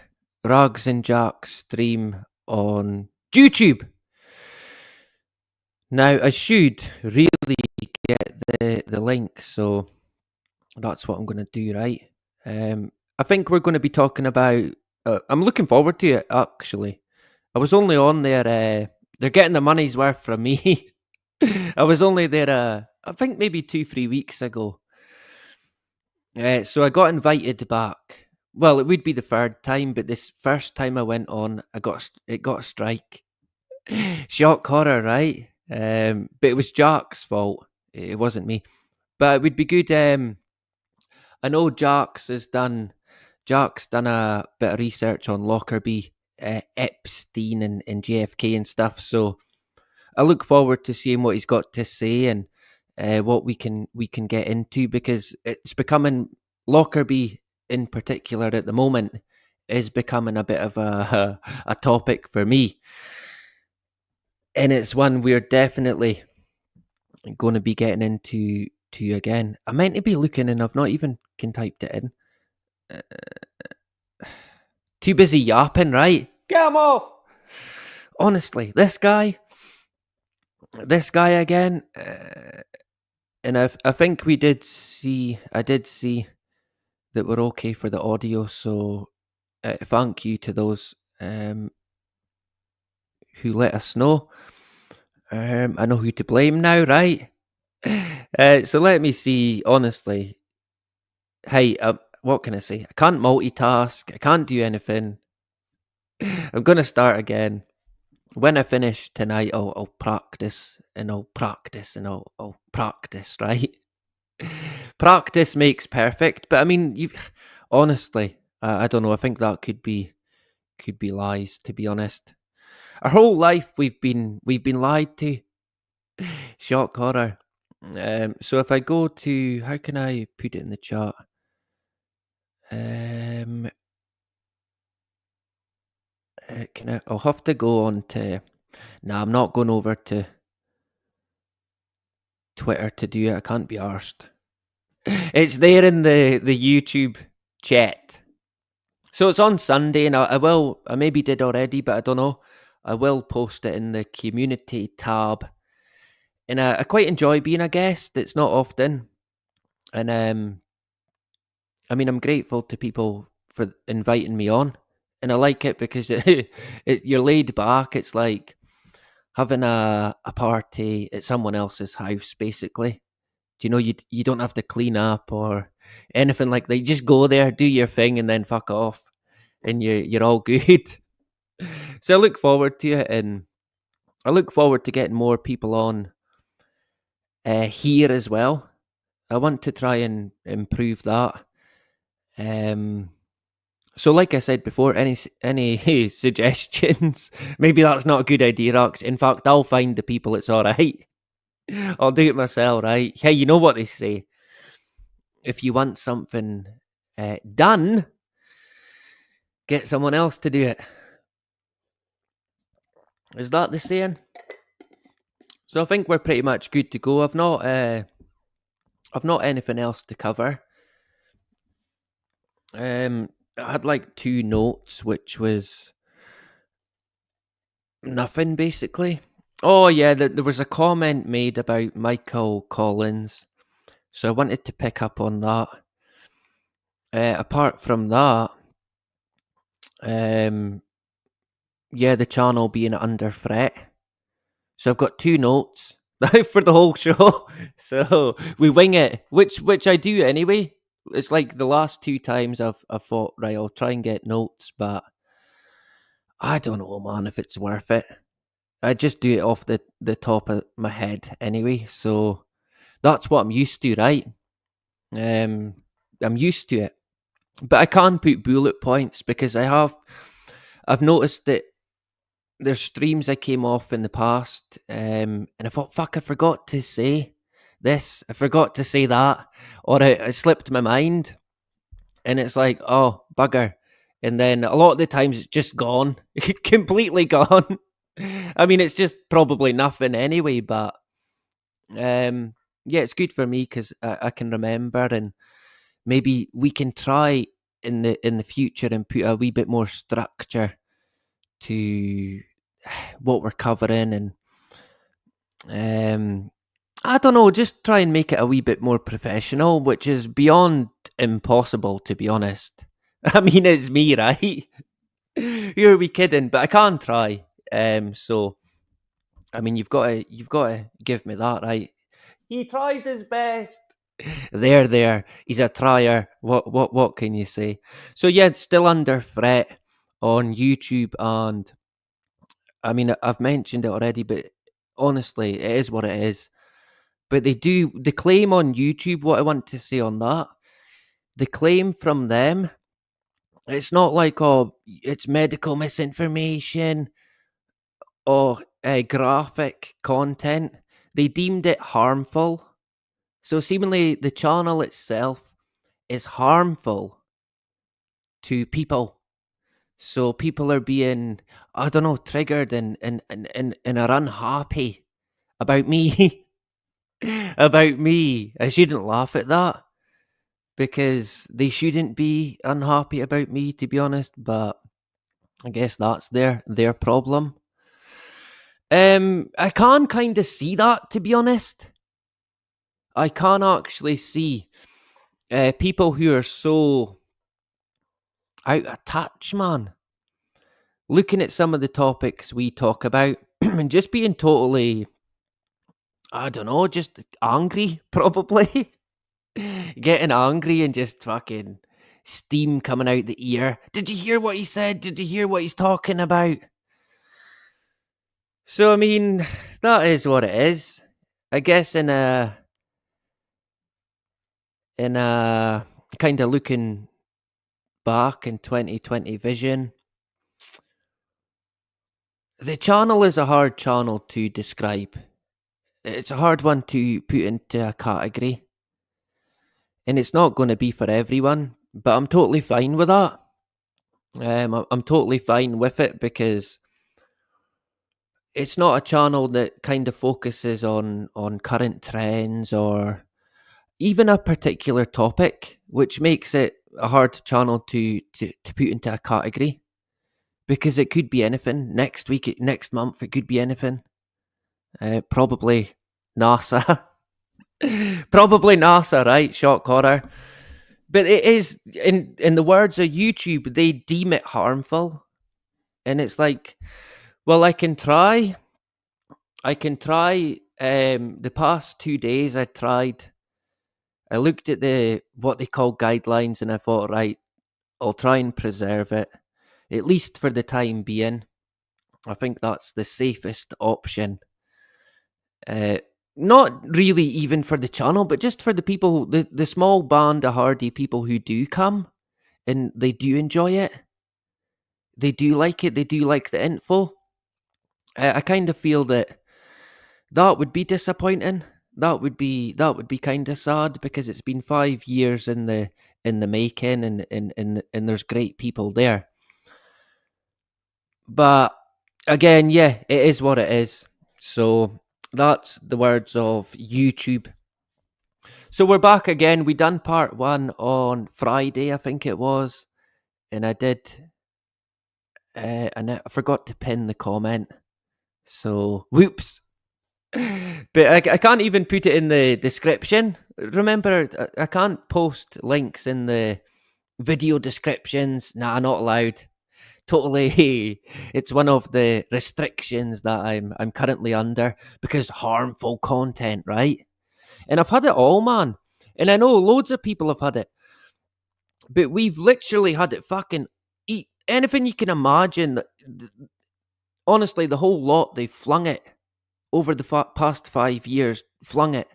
stream on YouTube. Now I should really get the link, so that's what I'm going to do, right? I think we're going to be talking about. I'm looking forward to it. Actually, I was only on there. They're getting the money's worth from me. I was only there. I think maybe 2-3 weeks ago. So I got invited back. Well, it would be the third time, but this first time I went on, it got a strike. Shock horror, right? But it was Jack's fault. It wasn't me. But it would be good. I know Jack's done a bit of research on Lockerbie, Epstein, and JFK and stuff. So I look forward to seeing what he's got to say and what we can get into, because it's becoming, Lockerbie in particular at the moment is becoming a bit of a topic for me, and it's one we're definitely going to be getting into again. I meant to be looking, and I've not even typed it in. Too busy yapping, right? Get him off! Honestly, this guy again, and I think I did see that we're okay for the audio, so thank you to those who let us know. I know who to blame now, right? So let me see, honestly. Hey, what can I say? I can't multitask. I can't do anything. I'm going to start again. When I finish tonight, I'll practice, and I'll practice, and I'll practice, right? Practice makes perfect, but I mean, honestly, I don't know. I think that could be lies, to be honest. Our whole life we've been lied to. Shock horror. So if I go to, how can I put it in the chat? I'll have to go on to. Nah, I'm not going over to Twitter to do it. I can't be arsed. It's there in the YouTube chat. So it's on Sunday, and I maybe did already, but I don't know. I will post it in the community tab. And I quite enjoy being a guest. It's not often. And I mean, I'm grateful to people for inviting me on. And I like it because you're laid back. It's like having a party at someone else's house, basically. Do you know, you don't have to clean up or anything like that. You just go there, do your thing, and then fuck off, and you're all good. So I look forward to it, and I look forward to getting more people on here as well. I want to try and improve that. Um, so, like I said before, any suggestions? Maybe that's not a good idea, Rox. In fact, I'll find the people. It's all right. I'll do it myself, right? Hey, you know what they say? If you want something done, get someone else to do it. Is that the saying? So I think we're pretty much good to go. I've not anything else to cover. I had like 2 notes, which was nothing basically. Oh yeah, there was a comment made about Michael Collins, so I wanted to pick up on that. Apart from that, yeah, the channel being under threat. So I've got 2 notes for the whole show. So we wing it, which I do anyway. It's like the last 2 times I've thought, right, I'll try and get notes, but I don't know, man, if it's worth it. I just do it off the top of my head anyway. So that's what I'm used to, right? I'm used to it. But I can put bullet points because I've noticed that there's streams I came off in the past, and I thought, fuck, I forgot to say this, I forgot to say that, or it slipped my mind, and it's like, oh, bugger. And then a lot of the times it's just gone, completely gone. I mean, it's just probably nothing anyway, but yeah, it's good for me because I can remember, and maybe we can try in the future and put a wee bit more structure to what we're covering, and I don't know, just try and make it a wee bit more professional, which is beyond impossible, to be honest. I mean, it's me, right? You're we kidding, but I can try. So I mean, you've got to give me that, right? He tries his best. There. He's a trier. What can you say? So yeah, it's still under threat on YouTube, and I mean, I've mentioned it already, but honestly, it is what it is. But they claim on YouTube. What I want to say on that, the claim from them, it's not like, oh, it's medical misinformation or graphic content. They deemed it harmful. So seemingly the channel itself is harmful to people. So people are being, I don't know, triggered and are unhappy about me. About me. I shouldn't laugh at that because they shouldn't be unhappy about me, to be honest, but I guess that's their problem. I can kind of see that, to be honest. I can actually see people who are so out of touch, man. Looking at some of the topics we talk about and just being totally, I don't know, just angry, probably. Getting angry and just fucking steam coming out the ear. Did you hear what he said? Did you hear what he's talking about? So, I mean, that is what it is. I guess in a kind of looking back in 2020 vision, the channel is a hard channel to describe. It's a hard one to put into a category. And it's not going to be for everyone, but I'm totally fine with that. I'm totally fine with it because it's not a channel that kind of focuses on current trends or even a particular topic, which makes it a hard channel to put into a category because it could be anything. Next week, next month, it could be anything. Probably NASA. Probably NASA, right? Shock horror. But it is, in the words of YouTube, they deem it harmful. And it's like, well, I can try. The past 2 days I looked at the what they call guidelines, and I thought, right, I'll try and preserve it, at least for the time being. I think that's the safest option. Uh, Not really even for the channel, but just for the people, the small band of hardy people who do come and they do enjoy it. They do like it. They do like the info. I kind of feel that would be disappointing. That would be kind of sad because it's been 5 years in the making, and there's great people there. But again, yeah, it is what it is. So that's the words of YouTube. So we're back again. We done part one on Friday, I think it was, and I did, and I forgot to pin the comment. So whoops. But I can't even put it in the description. Remember, I can't post links in the video descriptions. Nah, not allowed. Totally, it's one of the restrictions that I'm currently under because harmful content, right? And I've had it all, man. And I know loads of people have had it, but we've literally had it fucking eat anything you can imagine. Honestly, the whole lot, they flung it over the past 5 years, flung it.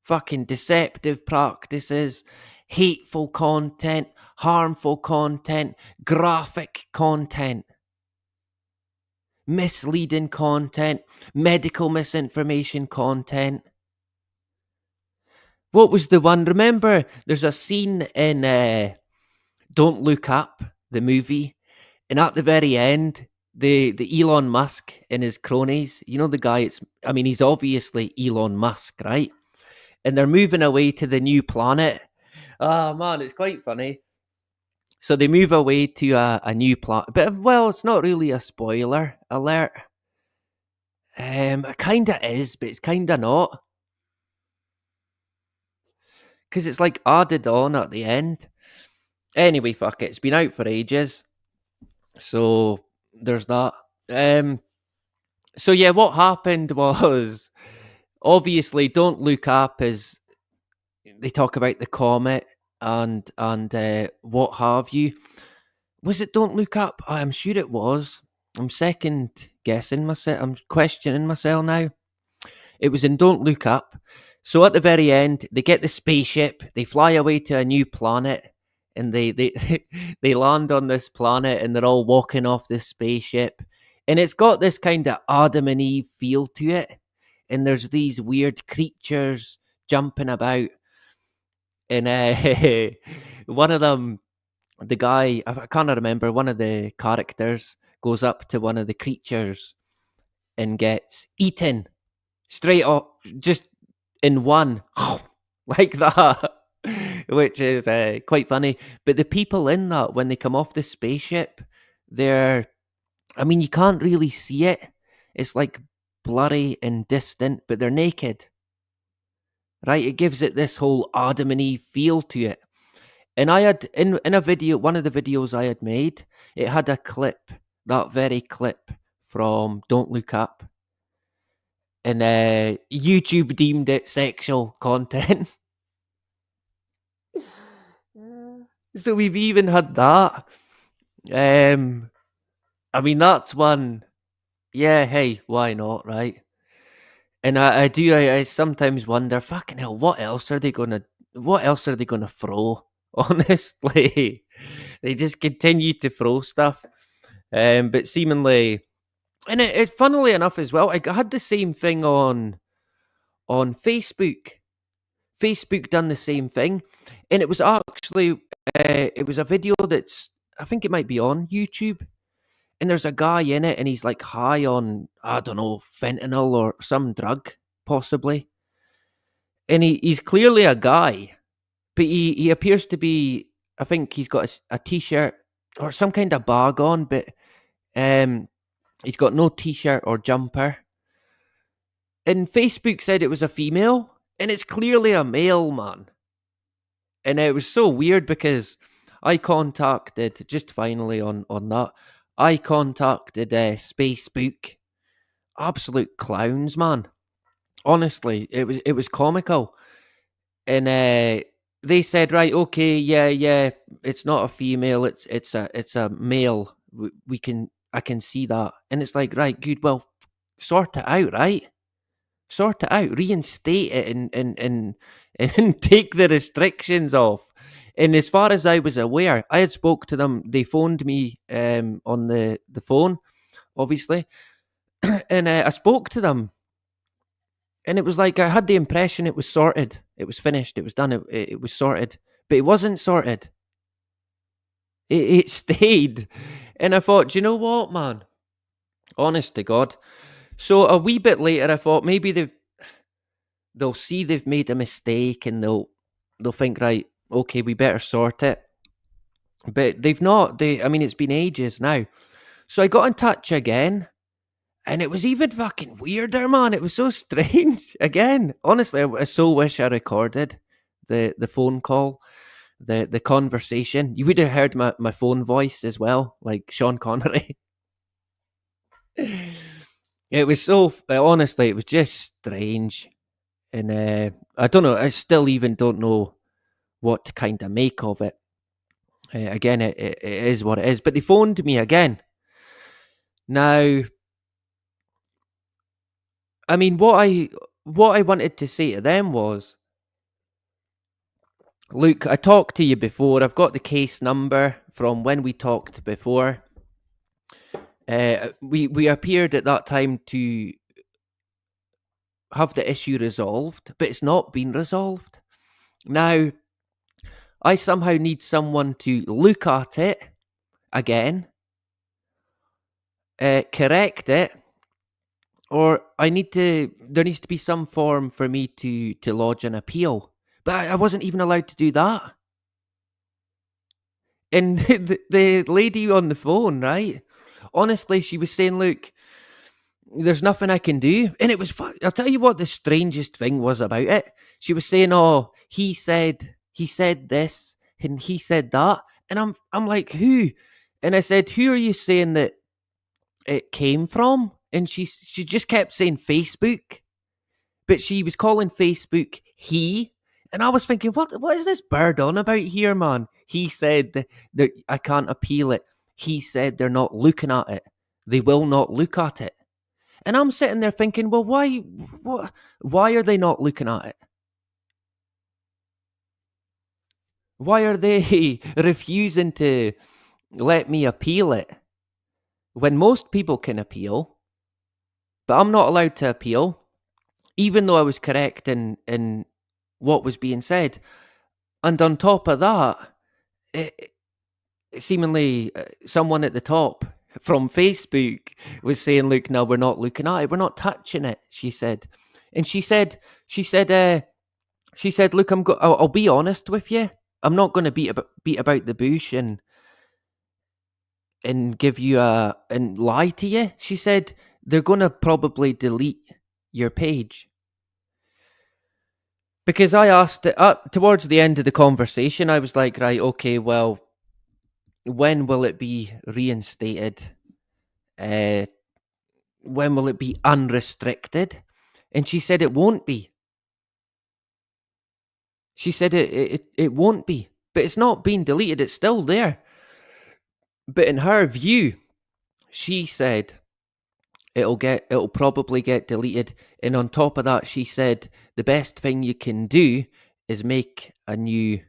Fucking deceptive practices, hateful content, harmful content, graphic content, misleading content, medical misinformation content. What was the one? Remember, there's a scene in Don't Look Up, the movie, and at the very end, the Elon Musk and his cronies, you know the guy, he's obviously Elon Musk, right? And they're moving away to the new planet. Oh man, it's quite funny. So they move away to a new planet, but well, it's not really a spoiler alert. It kind of is, but it's kind of not, because it's like added on at the end. Anyway, fuck it. It's been out for ages, so there's that. Um, so yeah, what happened was obviously Don't Look Up is they talk about the comet and what have you. Was it Don't Look Up? I'm sure it was. I'm second guessing myself. I'm questioning myself now. It was in Don't Look Up. So at the very end, they get the spaceship, they fly away to a new planet, and they they land on this planet, and they're all walking off this spaceship, and it's got this kind of Adam and Eve feel to it, and there's these weird creatures jumping about, and one of them, the guy, I can't remember, one of the characters goes up to one of the creatures and gets eaten straight up, just in one, like that, which is quite funny. But the people in that, when they come off the spaceship, they're, you can't really see it. It's like blurry and distant, but they're naked, right? It gives it this whole Adam and Eve feel to it. And I had, in a video, one of the videos I had made, it had a clip, that very clip from Don't Look Up. And YouTube deemed it sexual content. So we've even had that. That's one. Yeah, hey, why not, right? And I sometimes wonder, fucking hell, what else are they gonna throw? Honestly, they just continue to throw stuff. But seemingly, and it funnily enough as well, I had the same thing on Facebook. Facebook done the same thing, and it was actually it was a video that's, I think it might be on YouTube, and there's a guy in it, and he's like high on, I don't know, fentanyl or some drug possibly, and he's clearly a guy, but he appears to be, I think he's got a t-shirt or some kind of bag on, but he's got no t-shirt or jumper, and Facebook said it was a female, and it's clearly a male, man. And it was so weird because I contacted, just finally on that, I contacted Spacebook. Absolute clowns, man. Honestly, it was comical. And they said, right, okay, yeah, yeah, it's not a female, it's a male. We can I can see that, and it's like, right, good, well, sort it out, right? Sort it out, reinstate it, and take the restrictions off. And as far as I was aware, I had spoke to them. They phoned me on the phone, obviously, and I spoke to them, and it was like I had the impression it was sorted, it was finished, it was done, it was sorted, but it wasn't sorted. It stayed, and I thought, do you know what, man? Honest to God. So a wee bit later, I thought maybe they'll see they've made a mistake, and they'll think, right, okay, we better sort it. But they've not. I mean, it's been ages now. So I got in touch again, and it was even fucking weirder, man. It was so strange. Again, honestly, I so wish I recorded the phone call, the conversation. You would have heard my phone voice as well, like Sean Connery. It was so honestly, it was just strange, and I don't know. I still even don't know what to kind of make of it. Again, it is what it is. But they phoned me again. Now, I mean, what I wanted to say to them was, look, I talked to you before. I've got the case number from when we talked before. We appeared at that time to have the issue resolved, but it's not been resolved. Now, I somehow need someone to look at it again, correct it, or there needs to be some form for me to lodge an appeal. But I wasn't even allowed to do that. And the lady on the phone, right? Honestly, she was saying, look, there's nothing I can do. And it was, I'll tell you what the strangest thing was about it. She was saying, oh, he said this and he said that. And I'm like, who? And I said, who are you saying that it came from? And she just kept saying Facebook, but she was calling Facebook he. And I was thinking, what is this bird on about here, man? He said that I can't appeal it. He said they're not looking at it. They will not look at it. And I'm sitting there thinking, well, why are they not looking at it? Why are they refusing to let me appeal it when most people can appeal, but I'm not allowed to appeal, even though I was correct in what was being said. And on top of that, it, seemingly someone at the top from Facebook was saying, look, no, we're not looking at it. We're not touching it, she said. And she said, look, I'll be honest with you. I'm not going to beat about the bush and give you and lie to you. She said, they're going to probably delete your page. Because I asked it towards the end of the conversation, I was like, right, okay, well, when will it be reinstated? When will it be unrestricted? And she said it won't be. She said it won't be. But it's not been deleted, it's still there. But in her view, she said it'll probably get deleted. And on top of that, she said the best thing you can do is make a new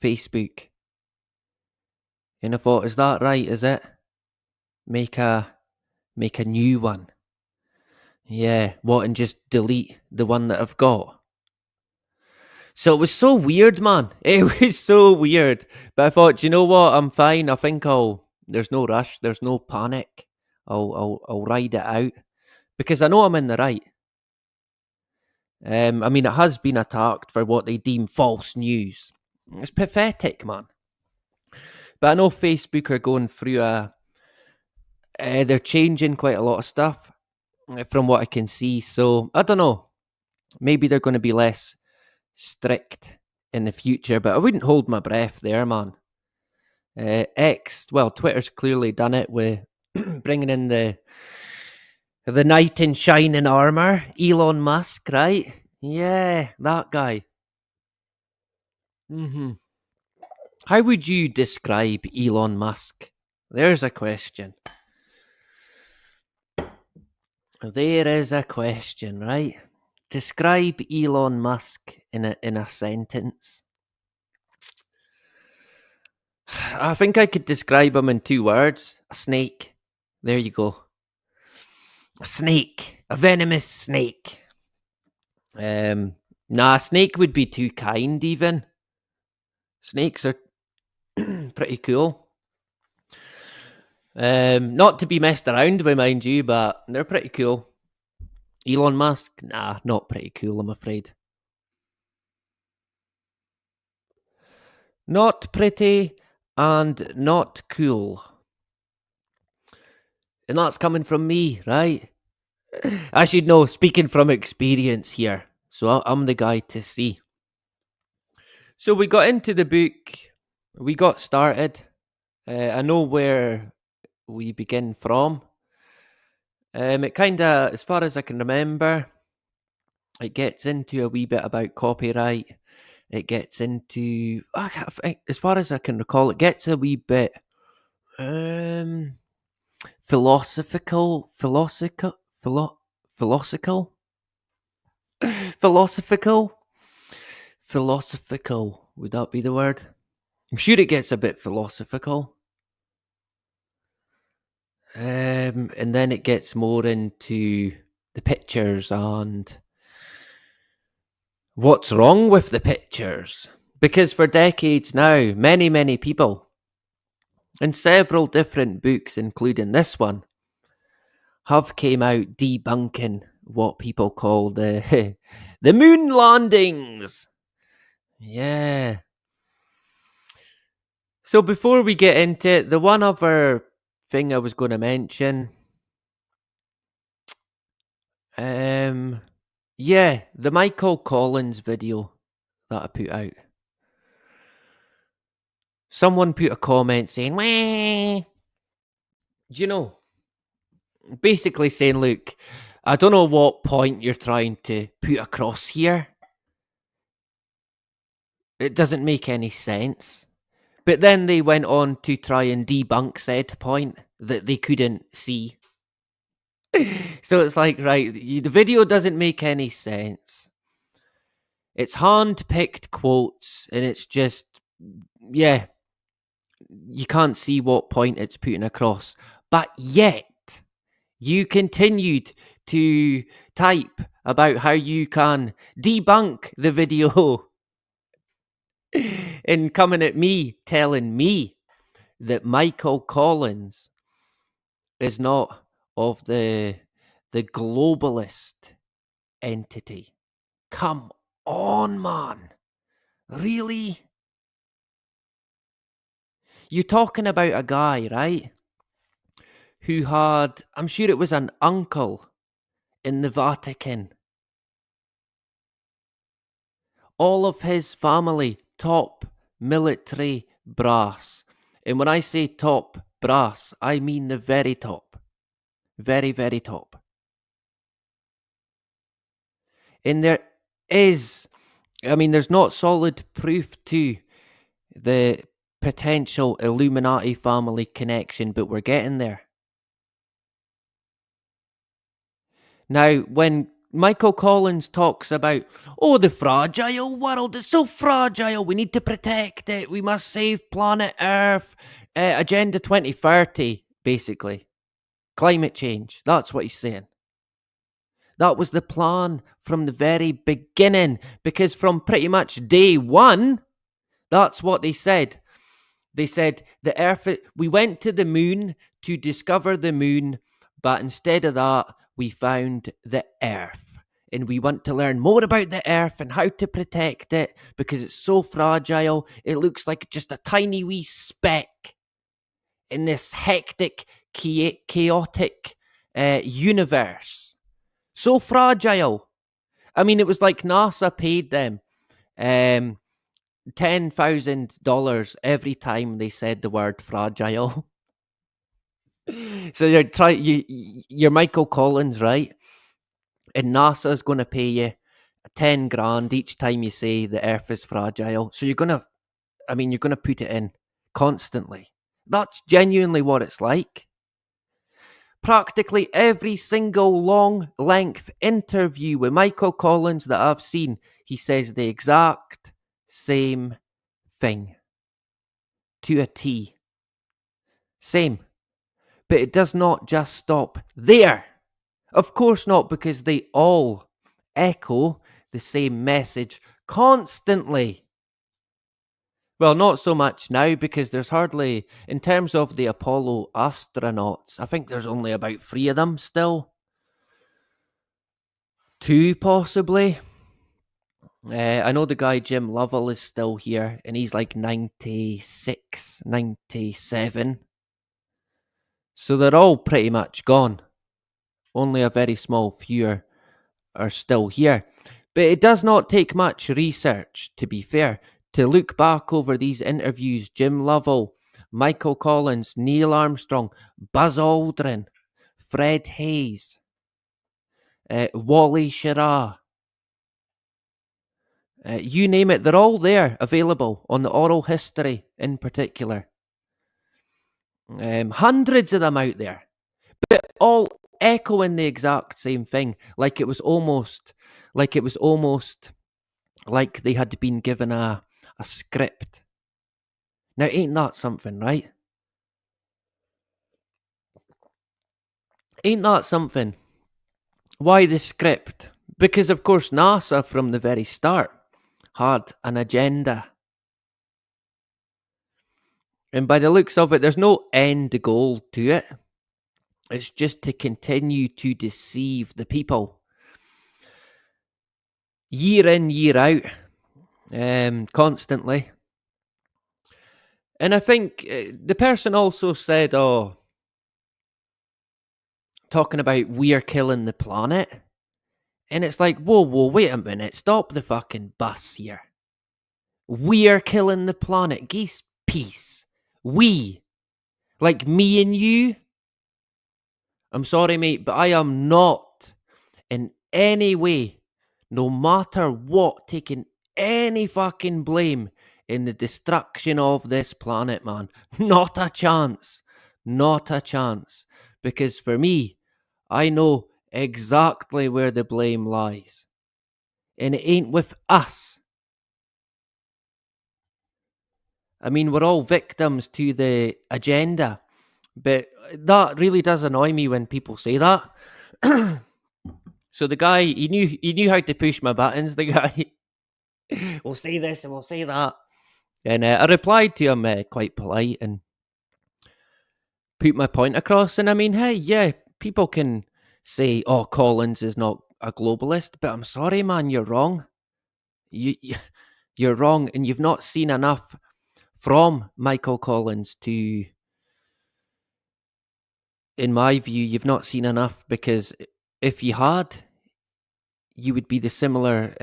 Facebook. And I thought, is that right? Is it? Make a new one. Yeah, what, and just delete the one that I've got. So it was so weird, man. It was so weird. But I thought, you know what? I'm fine. I think there's no rush. There's no panic. I'll ride it out because I know I'm in the right. I mean, it has been attacked for what they deem false news. It's pathetic, man. But I know Facebook are going through they're changing quite a lot of stuff from what I can see. So I don't know. Maybe they're going to be less strict in the future, but I wouldn't hold my breath there, man. Twitter's clearly done it with bringing in the knight in shining armor, Elon Musk, right? Yeah, that guy. How would you describe Elon Musk? There's a question. There is a question, right? Describe Elon Musk in a sentence. I think I could describe him in 2 words. A snake. There you go. A snake. A venomous snake. A snake would be too kind even. Snakes are pretty cool. Not to be messed around with, mind you, but they're pretty cool. Elon Musk? Nah, not pretty cool, I'm afraid. Not pretty and not cool. And that's coming from me, right? I should know, speaking from experience here. So I'm the guy to see. So we got into the book. We got started. I know where we begin from. It kind of, as far as I can remember, it gets into a wee bit about copyright. It gets into, as far as I can recall, it gets a wee bit philosophical. Would that be the word? I'm sure it gets a bit philosophical. And then it gets more into the pictures and what's wrong with the pictures. Because for decades now, many people, in several different books, including this one, have came out debunking what people call the the moon landings. Yeah. So before we get into it, the one other thing I was going to mention, the Michael Collins video that I put out. Someone put a comment saying, "Wah." Do you know? Basically saying, look, I don't know what point you're trying to put across here. It doesn't make any sense. But then they went on to try and debunk said point that they couldn't see. So it's like, right, the video doesn't make any sense. It's hand-picked quotes, and it's just, yeah, you can't see what point it's putting across. But yet, you continued to type about how you can debunk the video and coming at me, telling me that Michael Collins is not of the globalist entity. Come on, man. Really? You're talking about a guy, right, who had, I'm sure it was an uncle in the Vatican. All of his family, top military brass. And when I say top brass, I mean the very top. Very, very top. And there is, there's not solid proof to the potential Illuminati family connection, but we're getting there. Now, when Michael Collins talks about, the fragile world is so fragile, we need to protect it, we must save planet Earth, Agenda 2030, basically. Climate change, that's what he's saying. That was the plan from the very beginning, because from pretty much day one, that's what they said. They said the Earth, we went to the moon to discover the moon, but instead of that, we found the Earth. And we want to learn more about the Earth and how to protect it because it's so fragile. It looks like just a tiny wee speck in this hectic, chaotic universe. So fragile. It was like NASA paid them $10,000 every time they said the word fragile. So you're Michael Collins, right? And NASA's going to pay you 10 grand each time you say the Earth is fragile. So you're going to put it in constantly. That's genuinely what it's like. Practically every single long length interview with Michael Collins that I've seen, he says the exact same thing to a T. Same. But it does not just stop there. Of course not, because they all echo the same message constantly. Well, not so much now, because there's hardly, in terms of the Apollo astronauts, I think there's only about 3 of them still. 2 possibly. I know the guy Jim Lovell is still here, and he's like 96, 97. So they're all pretty much gone. Only a very small few are still here. But it does not take much research, to be fair, to look back over these interviews. Jim Lovell, Michael Collins, Neil Armstrong, Buzz Aldrin, Fred Hayes, Wally Schirra. You name it, they're all there, available on the oral history in particular. Hundreds of them out there, but all echoing the exact same thing, like it was almost like they had been given a script. Now, ain't that something, right? Ain't that something? Why the script? Because, of course, NASA from the very start had an agenda. And by the looks of it, there's no end goal to it. It's just to continue to deceive the people. Year in, year out, constantly. And I think the person also said, talking about we're killing the planet. And it's like, whoa, wait a minute, stop the fucking bus here. We're killing the planet. Geese, peace. We. Like me and you. I'm sorry, mate, but I am not in any way, no matter what, taking any fucking blame in the destruction of this planet, man. Not a chance. Not a chance. Because for me, I know exactly where the blame lies. And it ain't with us. I mean, we're all victims to the agenda. But that really does annoy me when people say that. So the guy, he knew how to push my buttons, the guy. We'll say this and we'll say that. And I replied to him quite polite and put my point across. And I mean, hey, yeah, people can say, Collins is not a globalist, but I'm sorry, man, you're wrong. You're wrong, and you've not seen enough from Michael Collins to, in my view, you've not seen enough, because if you had, you would be the similar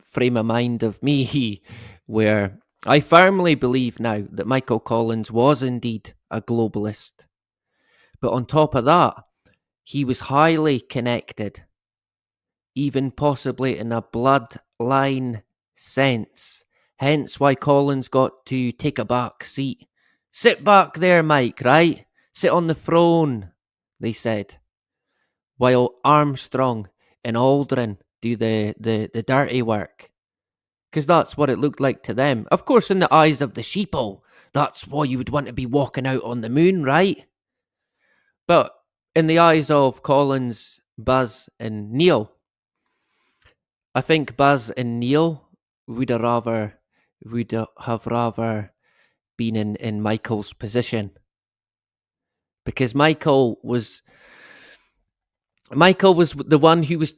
frame of mind of me, where I firmly believe now that Michael Collins was indeed a globalist. But on top of that, he was highly connected, even possibly in a bloodline sense. Hence why Collins got to take a back seat. Sit back there, Mike, right? Sit on the throne, they said. While Armstrong and Aldrin do the dirty work. Because that's what it looked like to them. Of course, in the eyes of the sheeple, that's why you would want to be walking out on the moon, right? But in the eyes of Collins, Buzz, and Neil, I think Buzz and Neil would have rather been in Michael's position. Because Michael was the one who was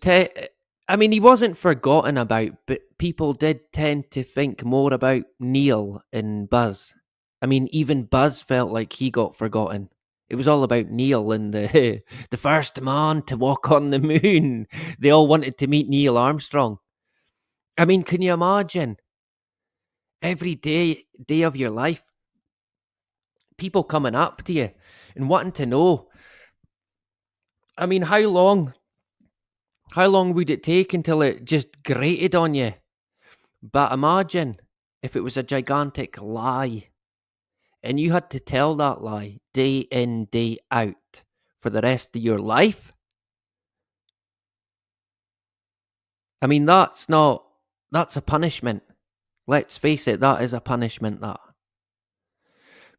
I mean, he wasn't forgotten about, but people did tend to think more about Neil and Buzz. I mean, even Buzz felt like he got forgotten. It was all about Neil and the first man to walk on the moon. They all wanted to meet Neil Armstrong. I mean, can you imagine every day of your life. People coming up to you and wanting to know. I mean, how long would it take until it just grated on you? But imagine if it was a gigantic lie and you had to tell that lie day in, day out for the rest of your life. I mean, that's a punishment. Let's face it, that is a punishment, that.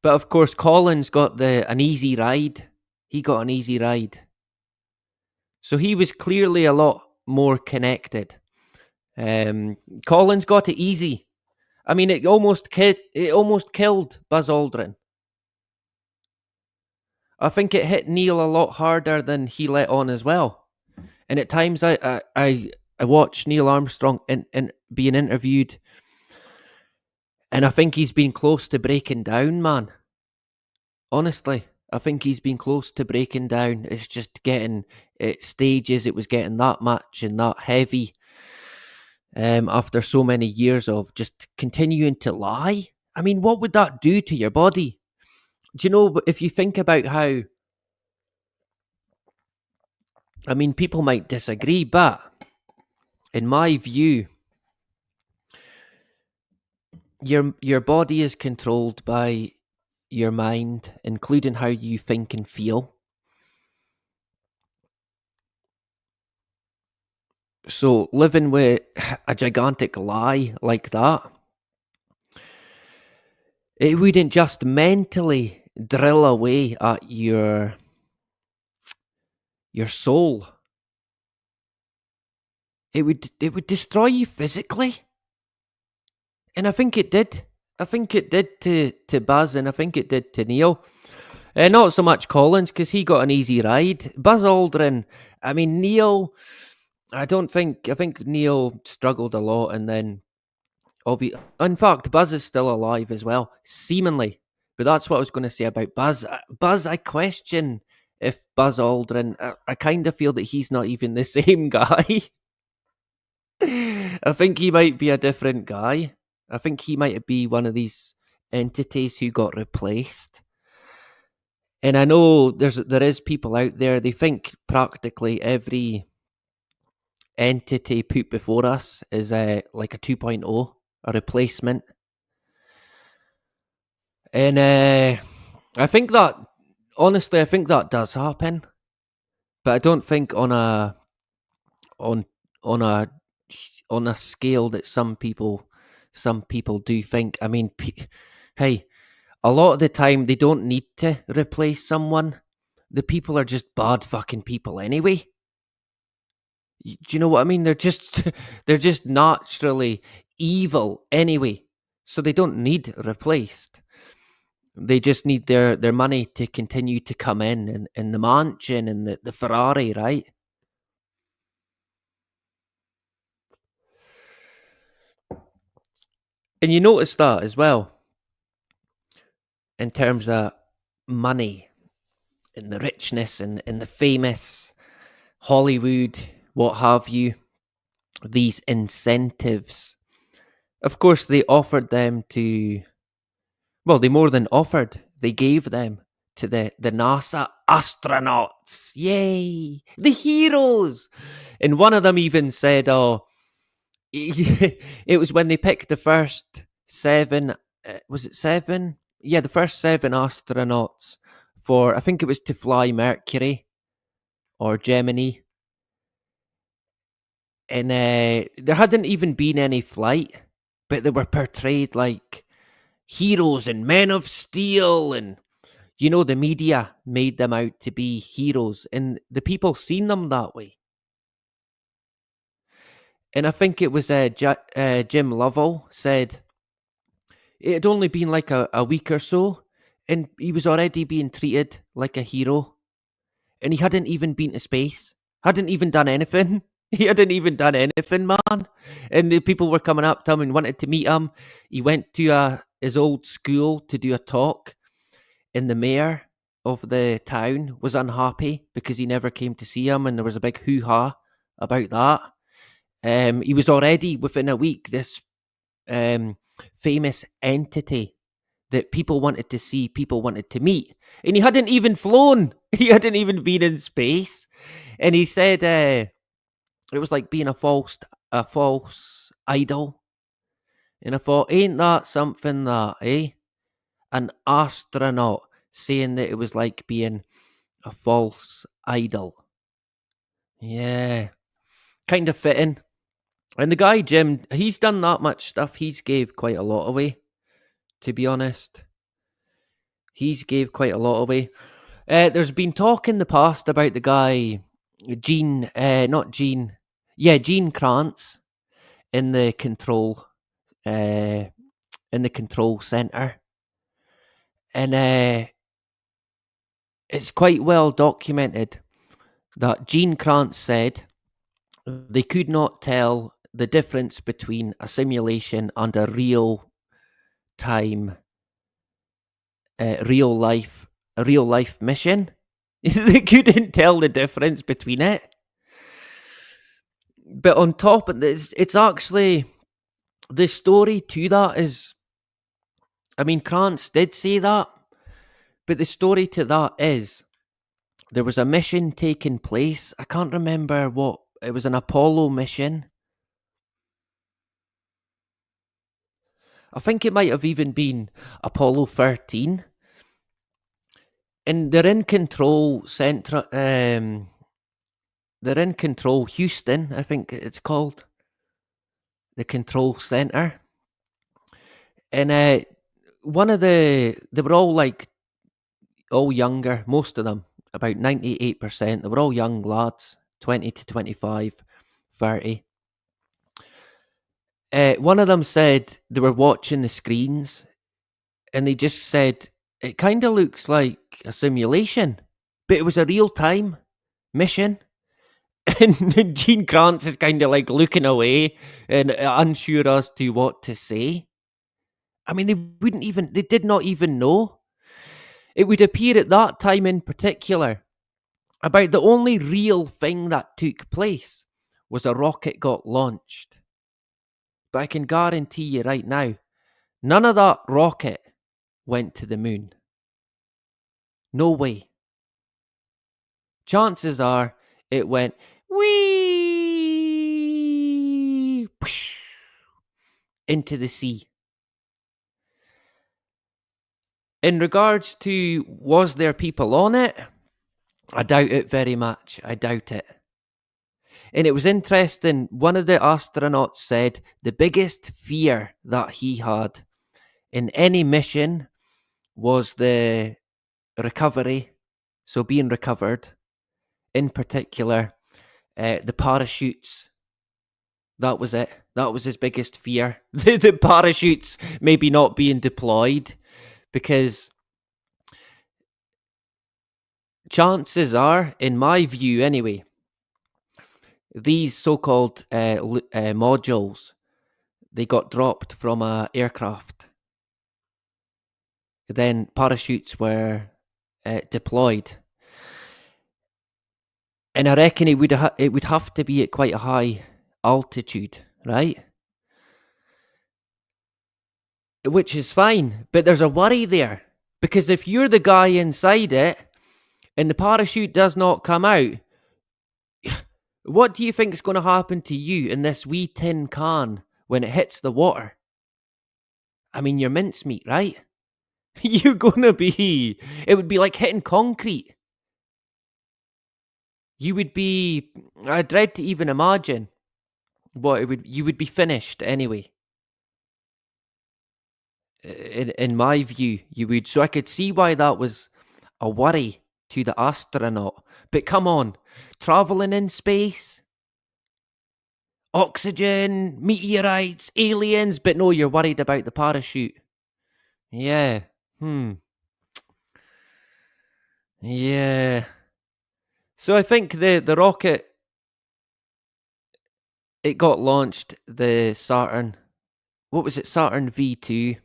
But of course, Colin's got an easy ride. He got an easy ride. So he was clearly a lot more connected. Colin's got it easy. I mean, it almost killed Buzz Aldrin. I think it hit Neil a lot harder than he let on as well. And at times, I watch Neil Armstrong in being interviewed, and I think he's been close to breaking down, man. Honestly, I think he's been close to breaking down. It's just getting stages. It was getting that much and that heavy. After so many years of just continuing to lie. I mean, what would that do to your body? Do you know, if you think about how, I mean, people might disagree, but in my view, your body is controlled by your mind, including how you think and feel. So living with a gigantic lie like that, it wouldn't just mentally drill away at your soul. It would destroy you physically. And I think it did. I think it did to Buzz, and I think it did to Neil. Not so much Collins, because he got an easy ride. Buzz Aldrin, I mean, Neil, I think Neil struggled a lot, and then, in fact, Buzz is still alive as well, seemingly. But that's what I was going to say about Buzz. Buzz, I question if Buzz Aldrin, I kind of feel that he's not even the same guy. I think he might be a different guy. I think he might be one of these entities who got replaced. And I know there is people out there, they think practically every entity put before us is like a 2.0, a replacement. And I think that, honestly, I think that does happen. But I don't think on a scale that some people do think. I mean, hey, a lot of the time they don't need to replace someone. The people are just bad fucking people anyway. Do you know what I mean? They're just naturally evil anyway. So they don't need replaced. They just need their money to continue to come in, and the mansion and the Ferrari, right? And you notice that as well in terms of money and the richness and the famous Hollywood, what have you, these incentives. Of course, they offered them to, well, they more than offered, they gave them to the NASA astronauts. Yay! The heroes! And one of them even said, oh, it was when they picked the first seven, was it seven? Yeah, the first seven astronauts for, I think it was to fly Mercury or Gemini. And there hadn't even been any flight, but they were portrayed like heroes and men of steel, and the media made them out to be heroes, and the people seen them that way. And I think it was Jim Lovell said it had only been like a week or so, and he was already being treated like a hero, and he hadn't even been to space, hadn't even done anything. He hadn't even done anything, man. And the people were coming up to him and wanted to meet him. He went to his old school to do a talk, and the mayor of the town was unhappy because he never came to see him, and there was a big hoo-ha about that. He was already, within a week, this um, famous entity that people wanted to see, people wanted to meet. And he hadn't even flown. He hadn't even been in space. And he said it was like being a false idol. And I thought, ain't that something that, eh? An astronaut saying that it was like being a false idol. Yeah. Kind of fitting. And the guy, Jim, he's done that much stuff. He's gave quite a lot away, to be honest. He's gave quite a lot away. There's been talk in the past about the guy, Gene Kranz in the control center. And it's quite well documented that Gene Kranz said they could not tell the difference between a simulation and a real life mission. They couldn't tell the difference between it. But on top of this, it's actually the story to that is, I mean, Krantz did say that, but the story to that is there was a mission taking place. I can't remember what it was, an Apollo mission. I think it might have even been Apollo 13. And they're in control center. They're in control Houston, I think it's called, the control center. And they were all younger, most of them, about 98%. They were all young lads, 20 to 25, 30. One of them said they were watching the screens and they just said, it kind of looks like a simulation, but it was a real-time mission. And Gene Kranz is kind of like looking away and unsure as to what to say. I mean, they did not even know. It would appear at that time in particular, about the only real thing that took place was a rocket got launched. But I can guarantee you right now, none of that rocket went to the moon. No way. Chances are it went whee into the sea. In regards to was there people on it, I doubt it very much. I doubt it. And it was interesting, one of the astronauts said the biggest fear that he had in any mission was the recovery, so being recovered. In particular, the parachutes. That was it. That was his biggest fear. The parachutes maybe not being deployed, because chances are, in my view anyway, these so-called modules, they got dropped from an aircraft. Then parachutes were deployed. And I reckon it would have to be at quite a high altitude, right? Which is fine, but there's a worry there. Because if you're the guy inside it and the parachute does not come out, what do you think is going to happen to you in this wee tin can when it hits the water? I mean, you're mincemeat, right? It would be like hitting concrete. I dread to even imagine you would be finished anyway. In my view, you would. So I could see why that was a worry to the astronaut. But come on, traveling in space, oxygen, meteorites, aliens, but no, you're worried about the parachute. Yeah. Yeah. So I think the rocket, it got launched, the Saturn. What was it? Saturn V2.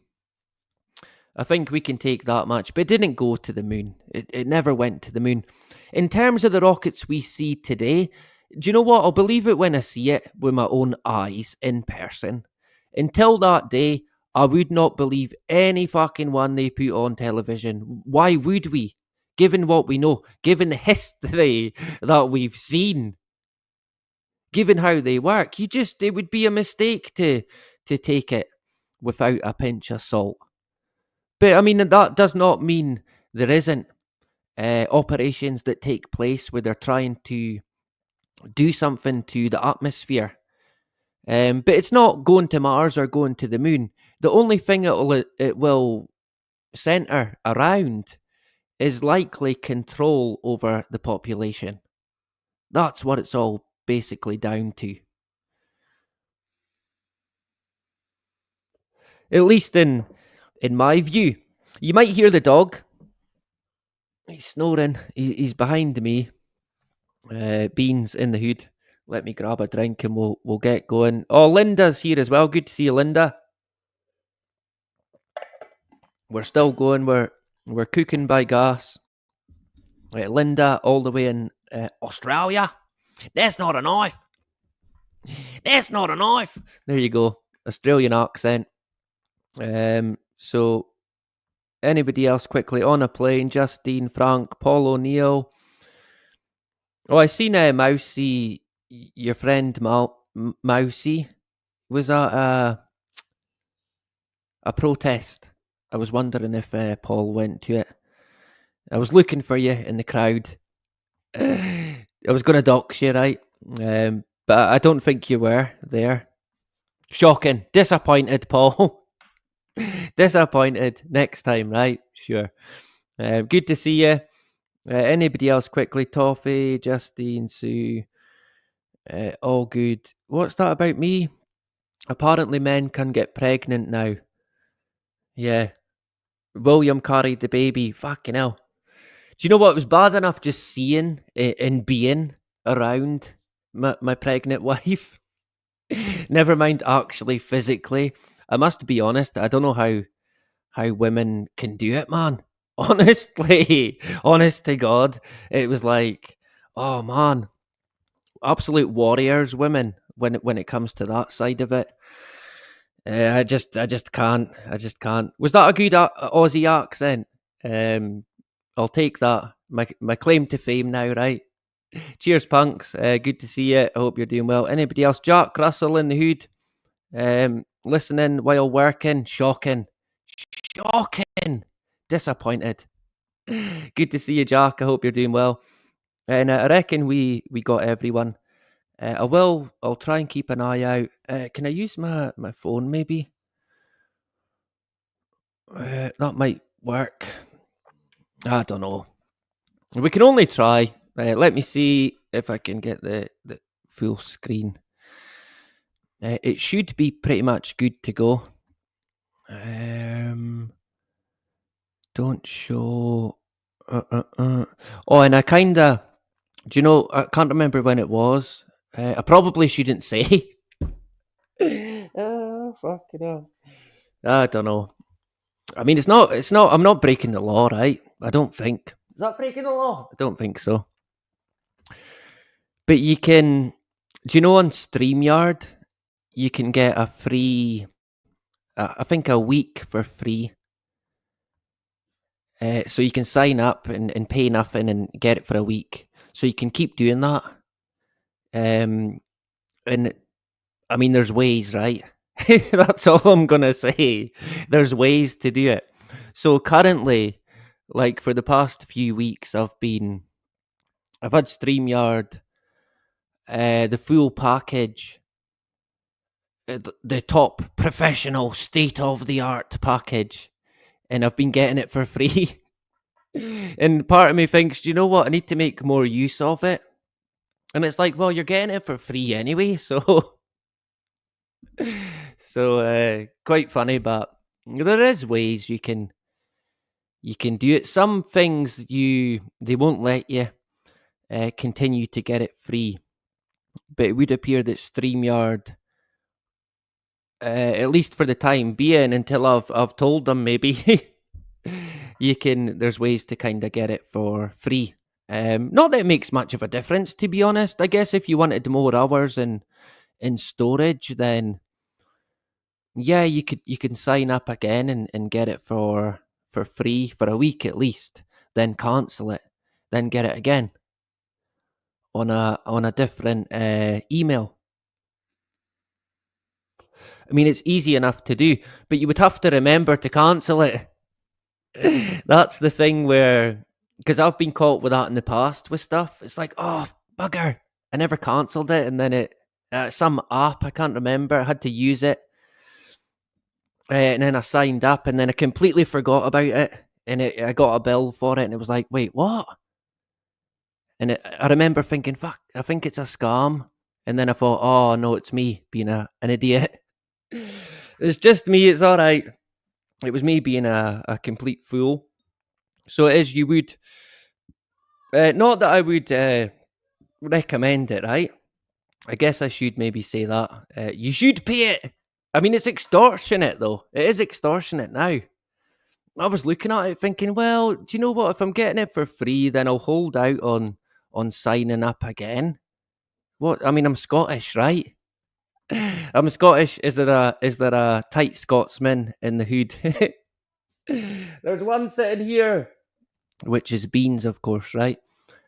I think we can take that much, but it didn't go to the moon. It never went to the moon. In terms of the rockets we see today, do you know what? I'll believe it when I see it with my own eyes in person. Until that day, I would not believe any fucking one they put on television. Why would we? Given what we know, given the history that we've seen, given how they work, it would be a mistake to take it without a pinch of salt. But I mean, that does not mean there isn't operations that take place where they're trying to do something to the atmosphere. But it's not going to Mars or going to the moon. The only thing it will center around is likely control over the population. That's what it's all basically down to. At least in my view. You might hear the dog. He's snoring. He's behind me. Beans in the hood. Let me grab a drink and we'll get going. Oh, Linda's here as well. Good to see you, Linda. We're still going. We're cooking by gas. Linda, all the way in Australia. That's not a knife. That's not a knife. There you go. Australian accent. So anybody else quickly on a plane? Justine, Frank, Paul O'Neill. Oh, I seen Mousy, your friend Mousy, was at a protest. I was wondering if Paul went to it. I was looking for you in the crowd. I was going to dox you, right? But I don't think you were there. Shocking. Disappointed, Paul. Disappointed. Next time, right? Sure. Good to see you. Anybody else quickly? Toffee, Justine, Sue. All good. What's that about me? Apparently men can get pregnant now. Yeah. William carried the baby. Fucking hell. Do you know what? It was bad enough just seeing and being around my pregnant wife. Never mind actually physically. I must be honest, I don't know how women can do it, man. Honestly, honest to God, it was like, oh man, absolute warriors, women. When it comes to that side of it, I just can't. I just can't. Was that a good Aussie accent? I'll take that. My claim to fame now, right? Cheers, punks. Good to see you. I hope you're doing well. Anybody else? Jack Russell in the hood. Listening while working. Shocking. Disappointed. Good to see you, Jack. I hope you're doing well. And I reckon we got everyone. I'll try and keep an eye out. Can I use my phone maybe? That might work. I don't know. We can only try. Let me see if I can get the full screen. It should be pretty much good to go. Don't show. Oh, and I kinda. Do you know? I can't remember when it was. I probably shouldn't say. Oh, fucking hell. I don't know. I mean, it's not. I'm not breaking the law, right? I don't think. Is that breaking the law? I don't think so. But you can. Do you know on StreamYard, you can get a free. I think a week for free. So you can sign up and pay nothing and get it for a week. So you can keep doing that. And I mean, there's ways, right? That's all I'm gonna say. There's ways to do it. So currently, like for the past few weeks, I've had StreamYard, the full package, the top professional state of the art package, and I've been getting it for free. And part of me thinks, do you know what? I need to make more use of it. And it's like, well, you're getting it for free anyway, so quite funny, but there is ways you can do it. Some things they won't let you continue to get it free, but it would appear that StreamYard, at least for the time being, until I've told them maybe, there's ways to kind of get it for free. Not that it makes much of a difference, to be honest. I guess if you wanted more hours in storage, then Yeah, you can sign up again and get it for free for a week at least, then cancel it, then get it again on a different email. I mean, it's easy enough to do, but you would have to remember to cancel it. That's the thing where, because I've been caught with that in the past with stuff. It's like, oh, bugger, I never cancelled it. And then some app, I can't remember, I had to use it. And then I signed up and then I completely forgot about it. And I got a bill for it and it was like, wait, what? And I remember thinking, fuck, I think it's a scam. And then I thought, oh, no, it's me being an idiot. It's just me, it's all right. It was me being a complete fool. So it is, you would, not that I would recommend it, right? I guess I should maybe say that. You should pay it. I mean, it's extortionate, though. It is extortionate now. I was looking at it thinking, well, do you know what? If I'm getting it for free, then I'll hold out on signing up again. What? I mean, I'm Scottish, right? I'm Scottish. Is there a tight Scotsman in the hood? There's one sitting here, which is Beans, of course, right?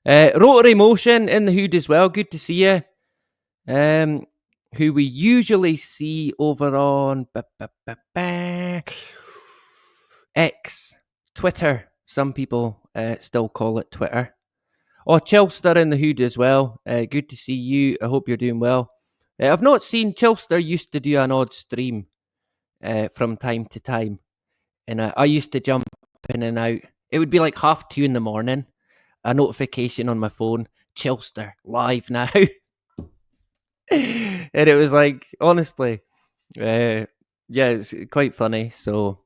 Rotary Motion in the hood as well. Good to see you. Who we usually see over on X, Twitter. Some people still call it Twitter. Oh, Chelster in the hood as well. Good to see you. I hope you're doing well. I've not seen Chelster used to do an odd stream from time to time. And I used to jump in and out. It would be like 2:30 in the morning. A notification on my phone. Chelster live now. And it was like, honestly, yeah, it's quite funny. So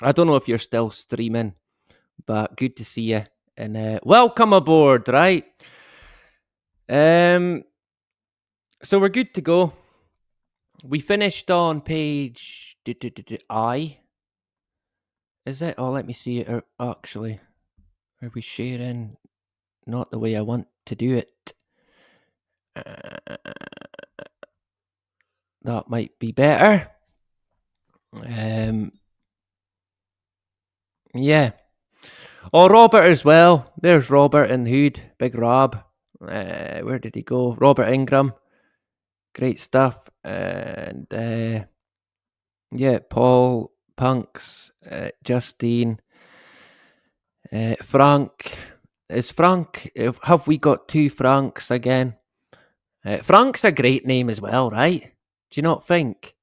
I don't know if you're still streaming, but good to see you and welcome aboard, right? So we're good to go. We finished on page I. Is it? Oh, let me see it. Actually, are we sharing? Not the way I want to do it. That might be better. Yeah. Oh, Robert as well. There's Robert in the hood. Big Rob. Where did he go? Robert Ingram. Great stuff. And yeah, Paul, Punks, Justine, Frank. Is Frank? Have we got two Franks again? Frank's a great name as well, right? Do you not think?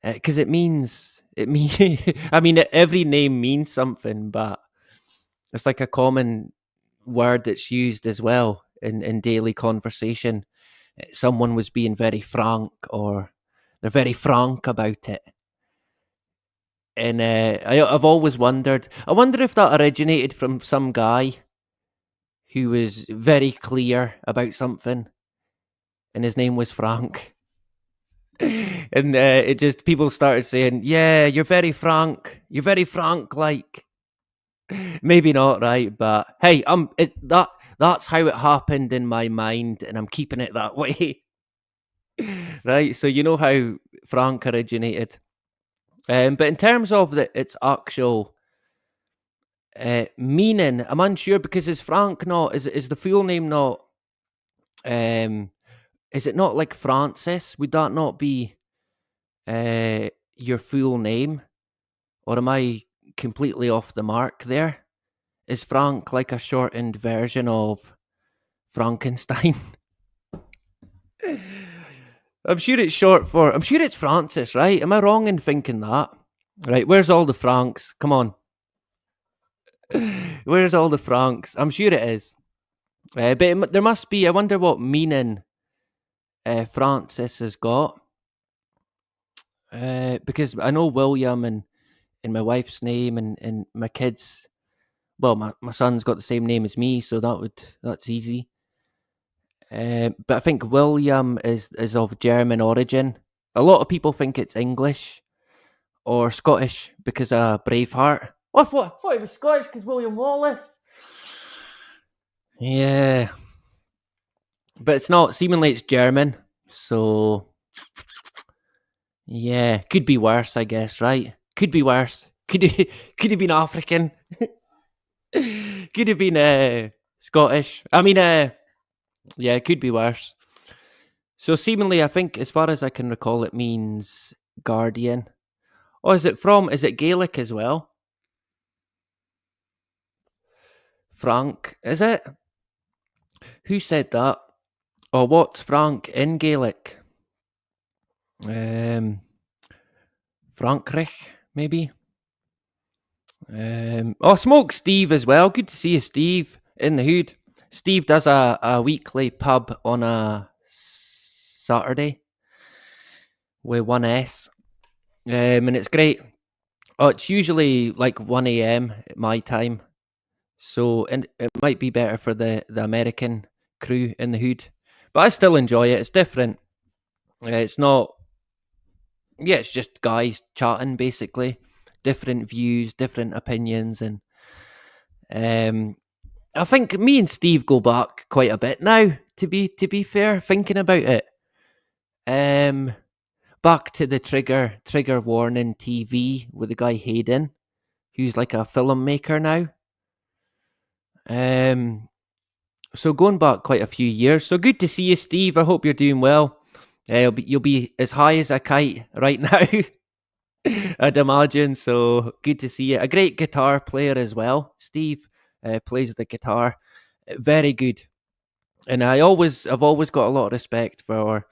Because it means I mean, every name means something, but it's like a common word that's used as well in daily conversation. Someone was being very frank, or they're very frank about it. And I've always wondered. I wonder if that originated from some guy who was very clear about something, and his name was Frank. And it just people started saying, "Yeah, you're very frank. You're very frank." Like, maybe not, right? But hey, that's how it happened in my mind, and I'm keeping it that way. Right? So you know how Frank originated. But in terms of its actual meaning, I'm unsure because is Frank not is the full name not is it not like Francis? Would that not be your full name? Or am I completely off the mark there? Is Frank like a shortened version of Frankenstein? I'm sure it's short for. I'm sure it's Francis, right? Am I wrong in thinking that? Right, where's all the Franks? Come on. Where's all the Franks? I'm sure it is. But there must be. I wonder what meaning Francis has got. Because I know William and my wife's name and my kids. Well, my son's got the same name as me, so that's easy. But I think William is of German origin. A lot of people think it's English or Scottish because of Braveheart. Oh, I thought it was Scottish because William Wallace. Yeah, but it's not. Seemingly, it's German. So Yeah, could be worse, I guess, right? Could be worse. Could have been African. Could have been Scottish. I mean, yeah, it could be worse. So seemingly, I think, as far as I can recall, it means guardian. Oh, is it Gaelic as well? Frank, is it? Who said that? Oh, what's Frank in Gaelic? Um, Frankreich, maybe? Oh, Smoke Steve as well. Good to see you, Steve, in the hood. Steve does a weekly pub on a Saturday with one S, and it's great. Oh, it's usually like 1 a.m. at my time, so and it might be better for the American crew in the hood, but I still enjoy it. It's different. It's not. Yeah, it's just guys chatting basically, different views, different opinions, and um, I think me and Steve go back quite a bit now. To be fair, thinking about it, um, back to the trigger warning TV with the guy Hayden, who's like a filmmaker now. Um, so going back quite a few years. So good to see you, Steve. I hope you're doing well. You'll be as high as a kite right now, I'd imagine. So good to see you. A great guitar player as well. Steve plays the guitar, very good. And I've always got a lot of respect for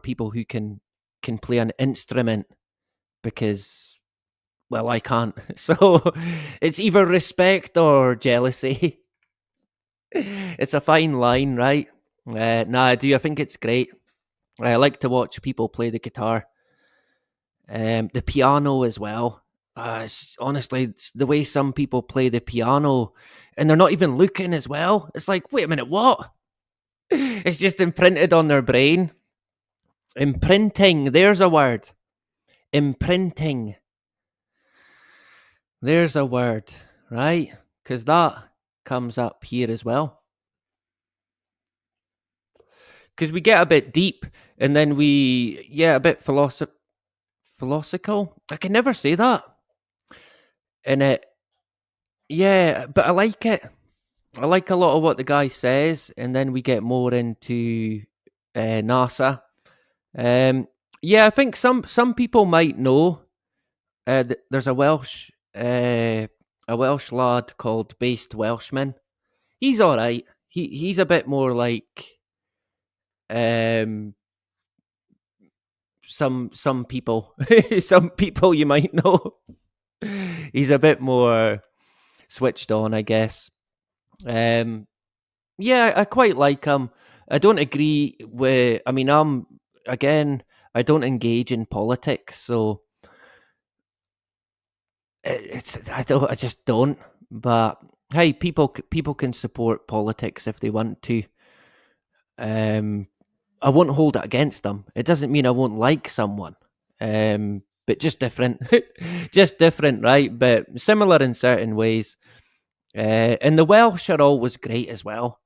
people who can play an instrument because well I can't. So it's either respect or jealousy. It's a fine line, right? Nah, I do. I think it's great. I like to watch people play the guitar, the piano as well. Honestly, it's the way some people play the piano, and they're not even looking as well. It's like, wait a minute, what? It's just imprinted on their brain. Imprinting. There's a word. Imprinting. There's a word, right? Because that comes up here as well. Because we get a bit deep, and then a bit philosophical. I can never say that. And yeah, but I like it. I like a lot of what the guy says, and then we get more into NASA. Um, yeah, I think some people might know. There's a Welsh lad called Based Welshman. He's all right. He's a bit more like um some people. Some people you might know. He's a bit more switched on, I guess. Um, yeah, I quite like him. I don't agree with. I mean, again. I don't engage in politics, so it's. I don't. I just don't. But hey, people can support politics if they want to. Um, I won't hold it against them. It doesn't mean I won't like someone. But just different, just different, right? But similar in certain ways. And the Welsh are always great as well.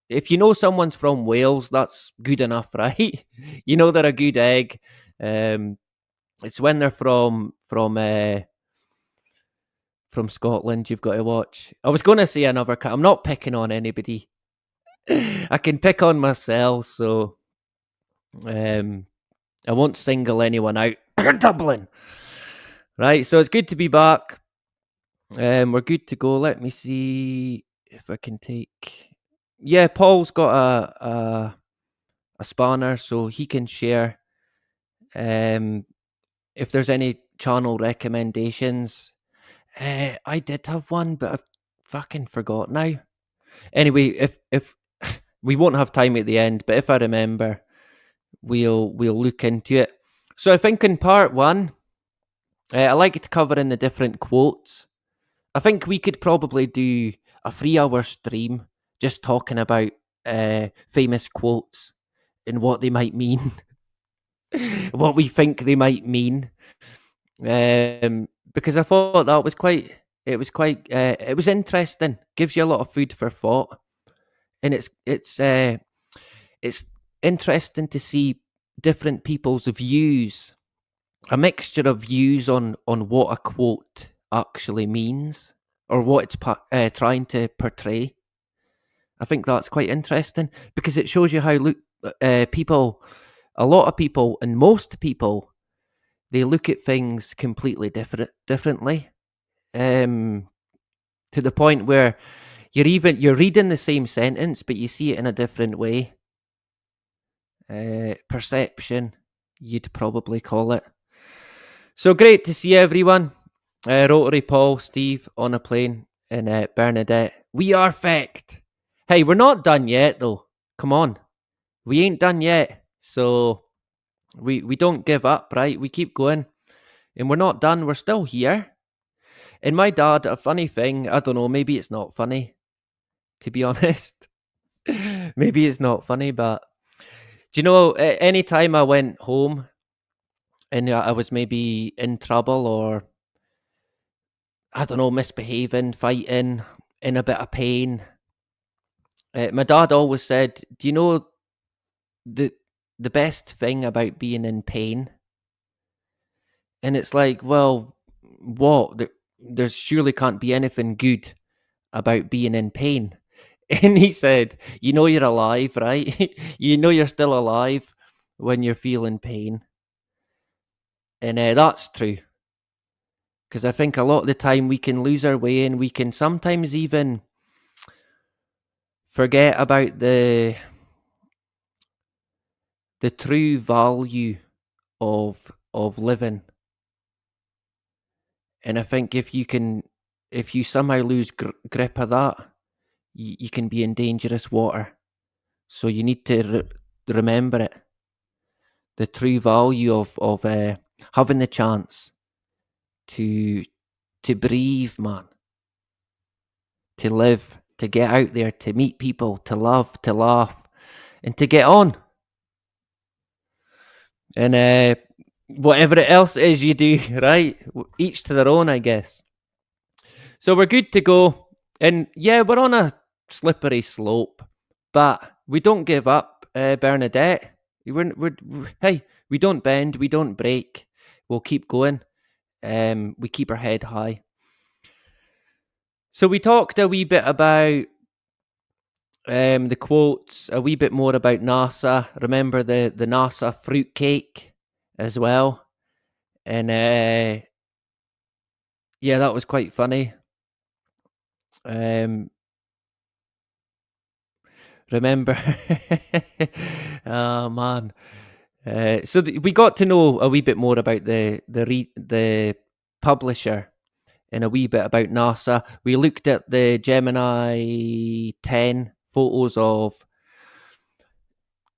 If you know someone's from Wales, that's good enough, right? You know they're a good egg. Um, it's when they're from Scotland you've got to watch. I was going to say another. I'm not picking on anybody. I can pick on myself, so um, I won't single anyone out. Dublin, right? So it's good to be back. We're good to go. Let me see if I can take. Yeah, Paul's got a spanner, so he can share. If there's any channel recommendations, I did have one, but I've fucking forgot now. Anyway, if we won't have time at the end, but if I remember, we'll look into it. So I think in part one, I like to cover in the different quotes. I think we could probably do a 3 hour stream just talking about famous quotes and what they might mean, what we think they might mean. Because I thought that was it was interesting. Gives you a lot of food for thought, and it's interesting to see different people's views a mixture of views on what a quote actually means or what it's trying to portray. I think that's quite interesting because it shows you how people, a lot of people, and most people, they look at things completely differently. To the point where you're reading the same sentence, but you see it in a different way. Perception, you'd probably call it. So great to see everyone. Rotary Paul, Steve on a plane, and Bernadette. We are fecked. Hey, we're not done yet, though. Come on, we ain't done yet. So we don't give up, right? We keep going, and we're not done. We're still here. And my dad, a funny thing, I don't know, maybe it's not funny, to be honest. Maybe it's not funny, but do you know, any time I went home and I was maybe in trouble or, I don't know, misbehaving, fighting, in a bit of pain, my dad always said, "Do you know the the best thing about being in pain?" And it's like, well, what? There surely can't be anything good about being in pain. And he said, "You know you're alive, right? You know you're still alive when you're feeling pain." And that's true. Because I think a lot of the time we can lose our way and we can sometimes even forget about the true value of living. And I think if you somehow lose grip of that, you can be in dangerous water. So you need to remember it. The true value of having the chance to breathe, man, to live, to get out there, to meet people, to love, to laugh, and to get on. And whatever else it is you do, right? Each to their own, I guess. So we're good to go. And yeah, we're on a slippery slope, but we don't give up, Bernadette. Hey, we don't bend, we don't break. We'll keep going. We keep our head high. So we talked a wee bit about the quotes, a wee bit more about NASA. Remember the NASA fruitcake as well. And yeah, that was quite funny. Remember, oh man. So we got to know a wee bit more about the publisher and a wee bit about NASA. We looked at the Gemini 10 photos of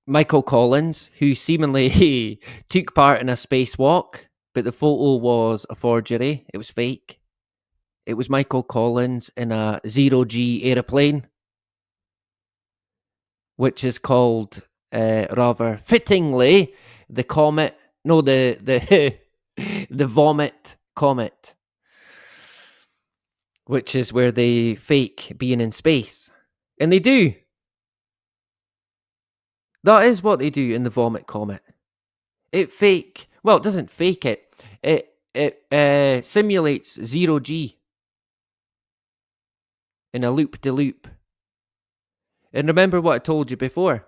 Michael Collins, who seemingly took part in a spacewalk, but the photo was a forgery. It was fake. It was Michael Collins in a zero-G aeroplane, which is called, rather fittingly, the comet. No, the the vomit comet, which is where they fake being in space, and they do. That is what they do in the vomit comet. It fake. Well, it doesn't fake it. It simulates zero-G in a loop de loop. And remember what I told you before.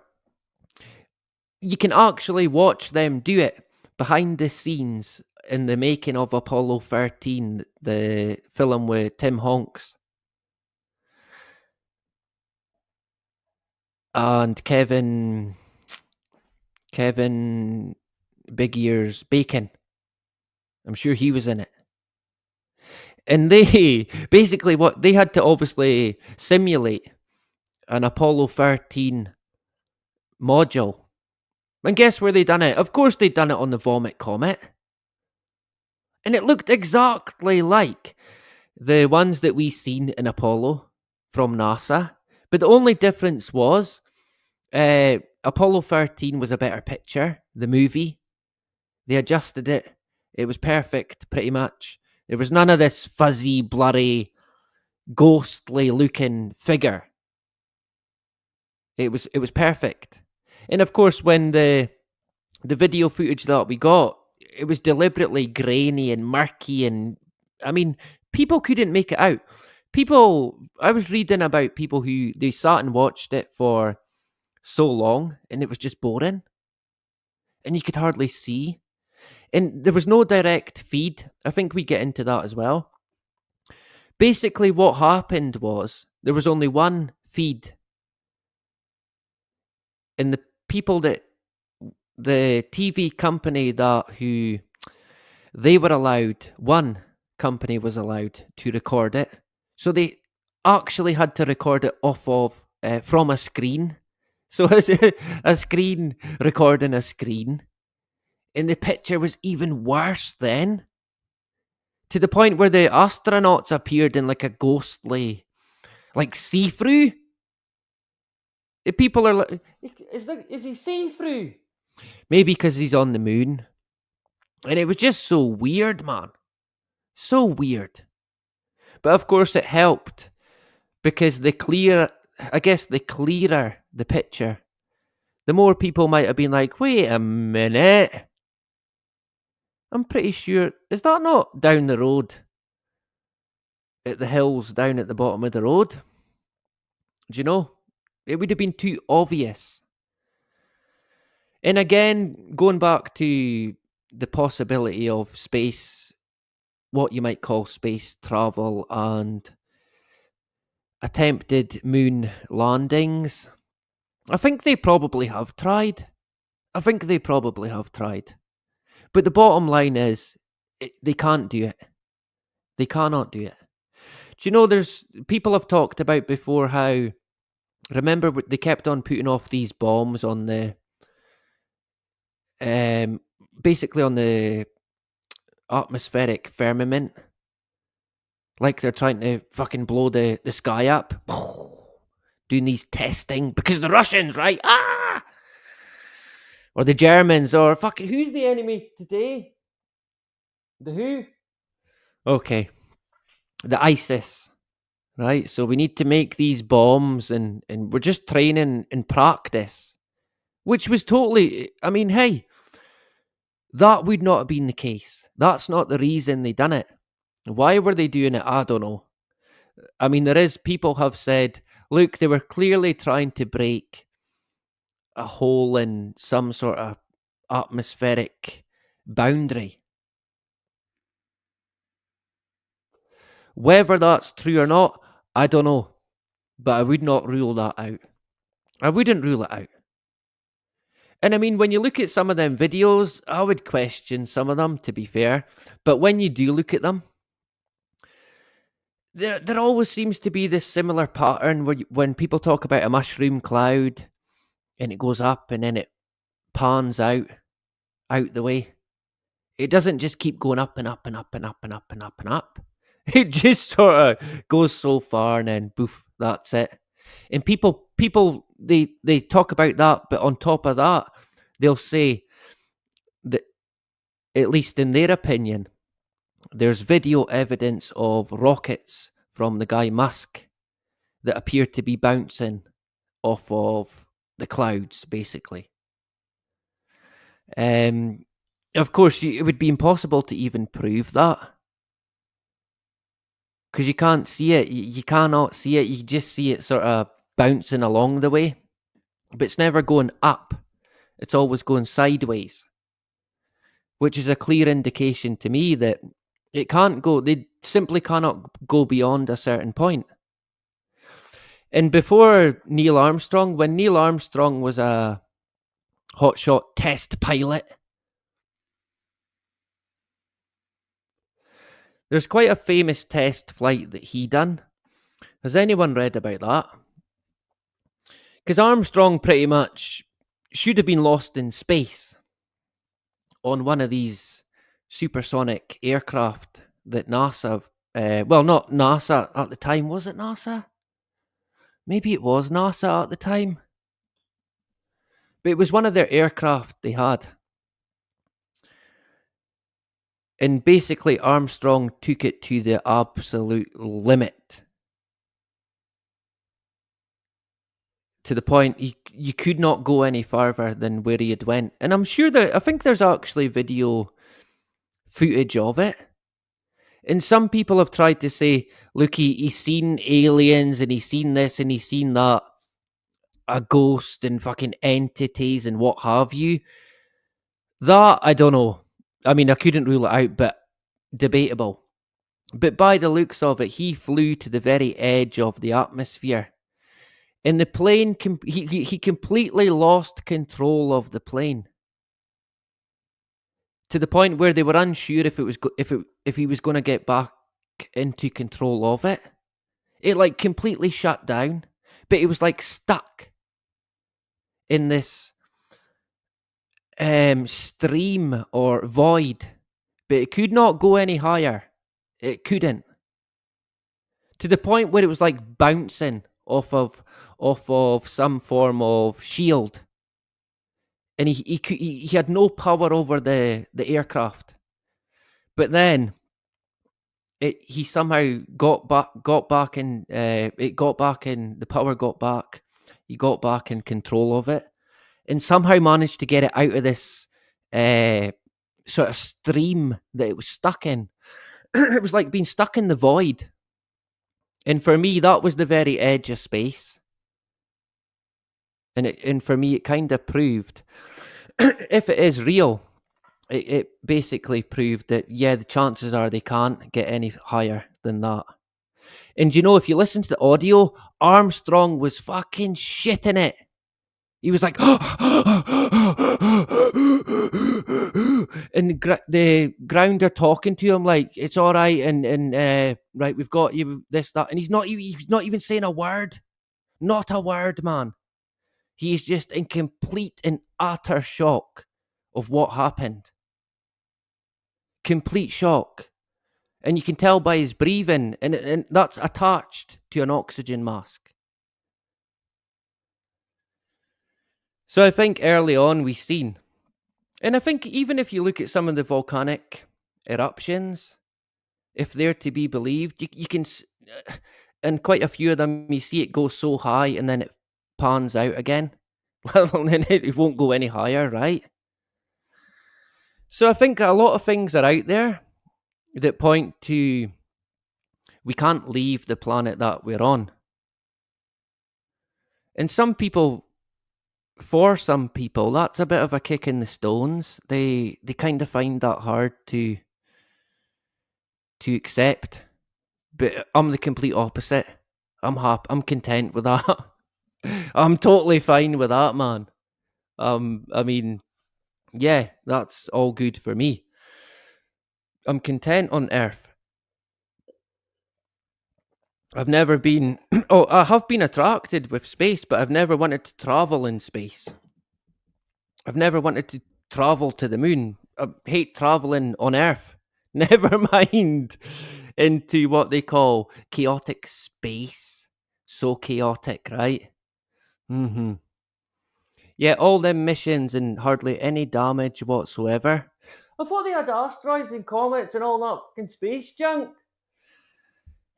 You can actually watch them do it behind the scenes in the making of Apollo 13, the film with Tim Hanks and Kevin Big Ears Bacon. I'm sure he was in it. And they basically what they had to obviously simulate an Apollo 13 module. And guess where they done it? Of course they done it on the Vomit Comet. And it looked exactly like the ones that we seen in Apollo from NASA. But the only difference was Apollo 13 was a better picture, the movie. They adjusted it. It was perfect, pretty much. There was none of this fuzzy, blurry, ghostly looking figure. It was perfect. And of course, when the video footage that we got, it was deliberately grainy and murky, and I mean, people couldn't make it out. I was reading about people who they sat and watched it for so long, and it was just boring, and you could hardly see, and there was no direct feed. I think we get into that as well. Basically, what happened was there was only one feed, and people that the TV company they were allowed, one company was allowed to record it. So they actually had to record it off of from a screen. So as a screen recording a screen, and the picture was even worse then, to the point where the astronauts appeared in like a ghostly, like see-through. The people are like, is he see-through? Maybe because he's on the moon. And it was just so weird, man. So weird. But of course it helped because the clearer the picture, the more people might have been like, wait a minute. I'm pretty sure, is that not down the road? At the hills down at the bottom of the road? Do you know? It would have been too obvious. And again, going back to the possibility of space, what you might call space travel and attempted moon landings, I think they probably have tried. But the bottom line is, they can't do it. They cannot do it. Do you know, there's people have talked about before how, remember they kept on putting off these bombs on the, basically on the atmospheric firmament, like they're trying to fucking blow the sky up, doing these testing because the Russians, right? Or the Germans, or fucking who's the enemy today? The who? Okay, the ISIS, right? So we need to make these bombs, and we're just training in practice, which was totally. I mean, hey, that would not have been the case. That's not the reason they done it. Why were they doing it? I don't know. I mean, people have said, look, they were clearly trying to break a hole in some sort of atmospheric boundary. Whether that's true or not, I don't know. But I would not rule that out. I wouldn't rule it out. And I mean, when you look at some of them videos, I would question some of them, to be fair. But when you do look at them, there always seems to be this similar pattern where when people talk about a mushroom cloud and it goes up and then it pans out the way. It doesn't just keep going up and up and up and up and up and up and up. It just sort of goes so far and then boof, that's it. And people they talk about that, but on top of that, they'll say that, at least in their opinion, there's video evidence of rockets from the guy Musk that appear to be bouncing off of the clouds, basically. Of course, it would be impossible to even prove that because you can't see it. You cannot see it. You just see it sort of bouncing along the way, but it's never going up. It's always going sideways, which is a clear indication to me that it can't go. They simply cannot go beyond a certain point. And before Neil Armstrong, when Neil Armstrong was a hotshot test pilot, there's quite a famous test flight that he done. Has anyone read about that? Because Armstrong pretty much should have been lost in space on one of these supersonic aircraft that NASA, well, not NASA at the time, was it NASA? Maybe it was NASA at the time. But it was one of their aircraft they had. And basically, Armstrong took it to the absolute limit. To the point you could not go any further than where he had went. And I'm sure I think there's actually video footage of it. And some people have tried to say, look, he's seen aliens and he's seen this and he's seen that, a ghost and fucking entities and what have you. That, I don't know. I mean, I couldn't rule it out, but debatable. But by the looks of it, he flew to the very edge of the atmosphere. And the plane, he completely lost control of the plane to the point where they were unsure if he was going to get back into control of it. It like completely shut down, but it was like stuck in this stream or void, but it could not go any higher. It couldn't. To the point where it was like bouncing off of some form of shield, and he had no power over the aircraft. But then he somehow got back in. It got back in. The power got back. He got back in control of it, and somehow managed to get it out of this sort of stream that it was stuck in. It was like being stuck in the void. And for me, that was the very edge of space. And for me, it kind of proved, if it is real, it basically proved that, yeah, the chances are they can't get any higher than that. And you know, if you listen to the audio, Armstrong was fucking shitting it. He was like, and the grounder talking to him like, it's all right, and right, we've got you this, that, and he's not even saying a word, not a word, man. He's just in complete and utter shock of what happened. Complete shock. And you can tell by his breathing, and that's attached to an oxygen mask. So I think early on we've seen, and I think even if you look at some of the volcanic eruptions, if they're to be believed, you can, and quite a few of them, you see it go so high and then it pans out again. Well, then it won't go any higher, right? So I think a lot of things are out there that point to we can't leave the planet that we're on. And for some people, that's a bit of a kick in the stones. They kind of find that hard to accept. But I'm the complete opposite. I'm happy. I'm content with that. I'm totally fine with that, man. I mean, yeah, that's all good for me. I'm content on Earth. I've never been. Oh, I have been attracted with space, but I've never wanted to travel in space. I've never wanted to travel to the moon. I hate traveling on Earth. Never mind into what they call chaotic space. So chaotic, right? Mm-hmm. Yeah, all them missions and hardly any damage whatsoever. I thought they had asteroids and comets and all that fucking space junk.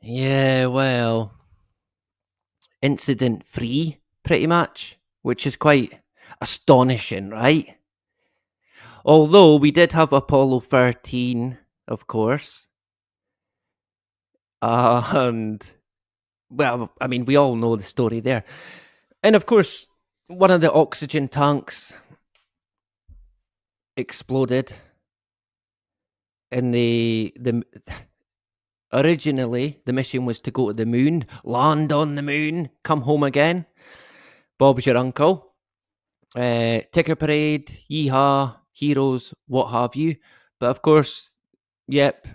Yeah, well, incident free, pretty much, which is quite astonishing, right? Although we did have Apollo 13, of course. And, well, I mean, we all know the story there. And of course, one of the oxygen tanks exploded. And originally, the mission was to go to the moon, land on the moon, come home again. Bob's your uncle. Ticker parade, yeehaw, heroes, what have you. But of course, yep,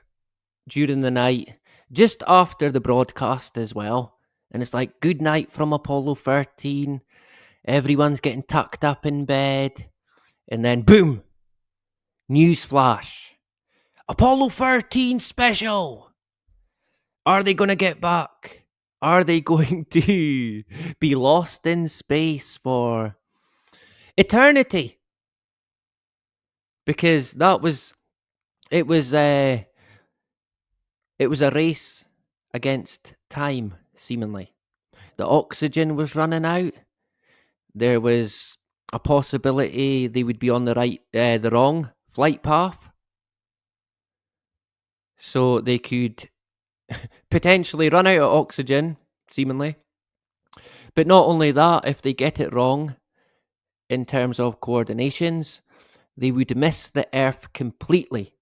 during the night, just after the broadcast as well. And it's like, good night from Apollo 13. Everyone's getting tucked up in bed. And then, boom, news flash. Apollo 13 special. Are they going to get back? Are they going to be lost in space for eternity? Because it was a race against time, seemingly. The oxygen was running out. There was a possibility they would be on the wrong flight path. so they could potentially run out of oxygen, seemingly. But not only that, if they get it wrong in terms of coordinations, they would miss the Earth completely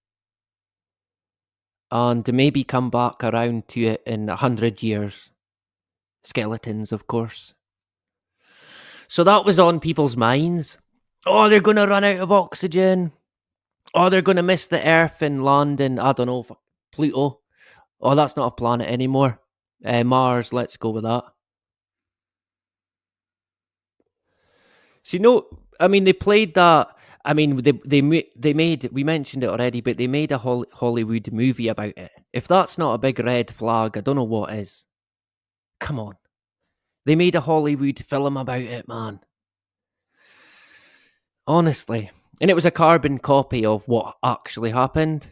and maybe come back around to it in 100 years. Skeletons, of course. So that was on people's minds. Oh, they're going to run out of oxygen. Oh, they're going to miss the Earth and land in, I don't know, Pluto. Oh, that's not a planet anymore. Mars, let's go with that. So, I mean, they played that. I mean, they made, we mentioned it already, but they made a Hollywood movie about it. If that's not a big red flag, I don't know what is. Come on. They made a Hollywood film about it, man. Honestly. And it was a carbon copy of what actually happened.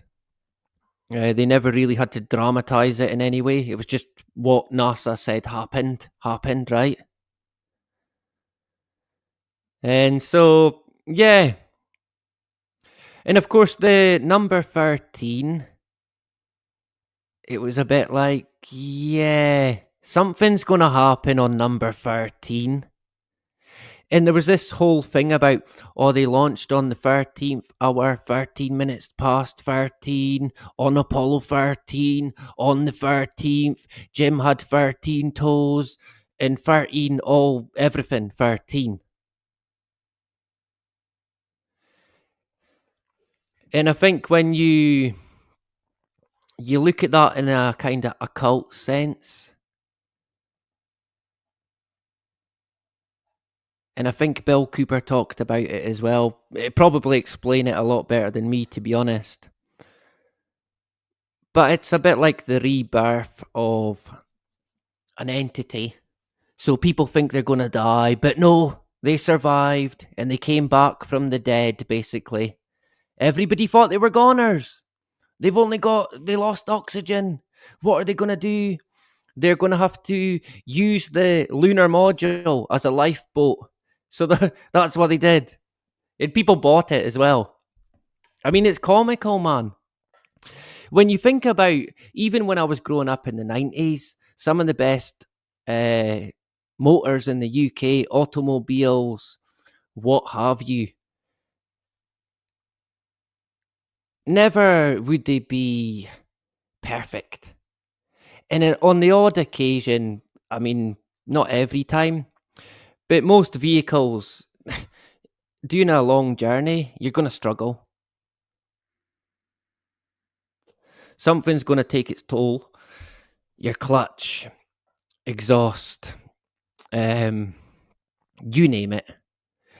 They never really had to dramatize it in any way. It was just what NASA said happened, right? And so, yeah. And of course, the number 13, it was a bit like, yeah, something's going to happen on number 13. And there was this whole thing about, oh, they launched on the 13th hour, 13 minutes past 13, on Apollo 13, on the 13th. Jim had 13 toes, and 13, everything 13. And I think when you look at that in a kind of occult sense, and I think Bill Cooper talked about it as well. It probably explain it a lot better than me, to be honest. But it's a bit like the rebirth of an entity. So people think they're going to die, but no, they survived and they came back from the dead, basically. Everybody thought they were goners. They lost oxygen. What are they going to do? They're going to have to use the lunar module as a lifeboat. So that's what they did. And people bought it as well. I mean, it's comical, man. When you think about, even when I was growing up in the 90s, some of the best motors in the UK, automobiles, what have you, never would they be perfect. And on the odd occasion, I mean, not every time, but most vehicles, doing a long journey, you're going to struggle. Something's going to take its toll. Your clutch, exhaust, you name it.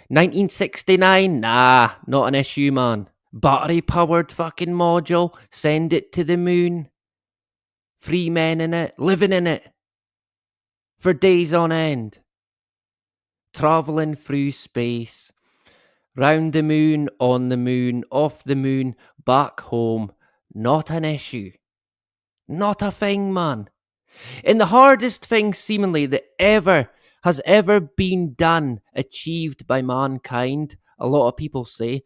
1969? Nah, not an issue, man. Battery powered fucking module, send it to the moon. 3 men in it, living in it. For days on end. Travelling through space. Round the moon, on the moon, off the moon, back home. Not an issue. Not a thing, man. And the hardest thing, seemingly, that has ever been done, achieved by mankind, a lot of people say,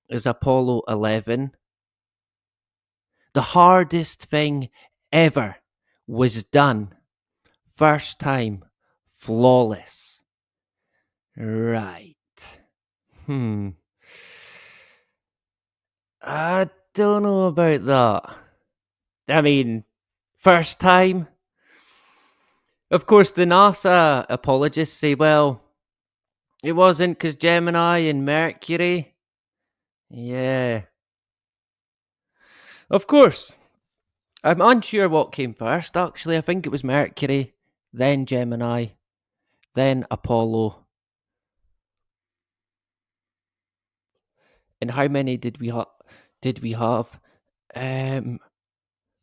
is Apollo 11. The hardest thing ever was done. First time. Flawless. Right. I don't know about that. I mean, first time. Of course, the NASA apologists say, well, it wasn't because Gemini and Mercury. Yeah. Of course. I'm unsure what came first, actually. I think it was Mercury, then Gemini, then Apollo. And how many did we have?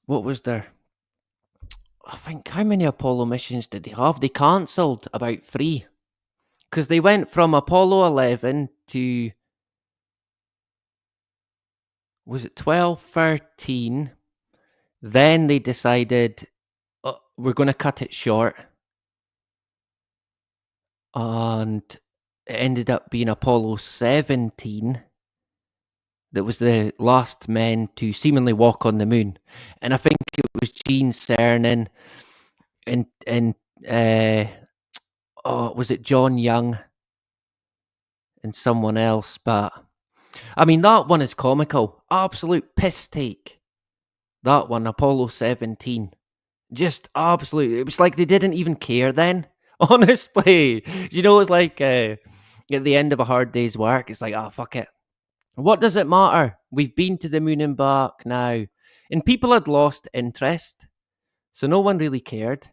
What was there? I think, how many Apollo missions did they have? They cancelled about 3. Because they went from Apollo 11 to, was it 12, 13? Then they decided, we're going to cut it short. And it ended up being Apollo 17. that was the last men to seemingly walk on the moon. And I think it was Gene Cernan and was it John Young and someone else? But I mean, that one is comical. Absolute piss take. That one, Apollo 17. Just absolute. It was like they didn't even care then. Honestly. It's like at the end of a hard day's work, it's like, fuck it. What does it matter? We've been to the moon and back now. And people had lost interest. So no one really cared.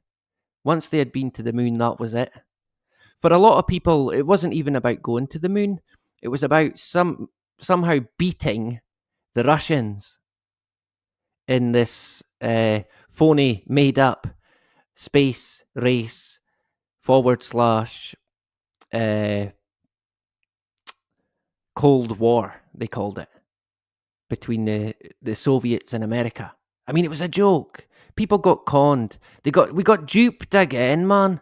Once they had been to the moon, that was it. For a lot of people, it wasn't even about going to the moon. It was about somehow beating the Russians in this phony, made up space race / Cold War, they called it, between the Soviets and America. I mean, it was a joke. People got conned. We got duped again, man.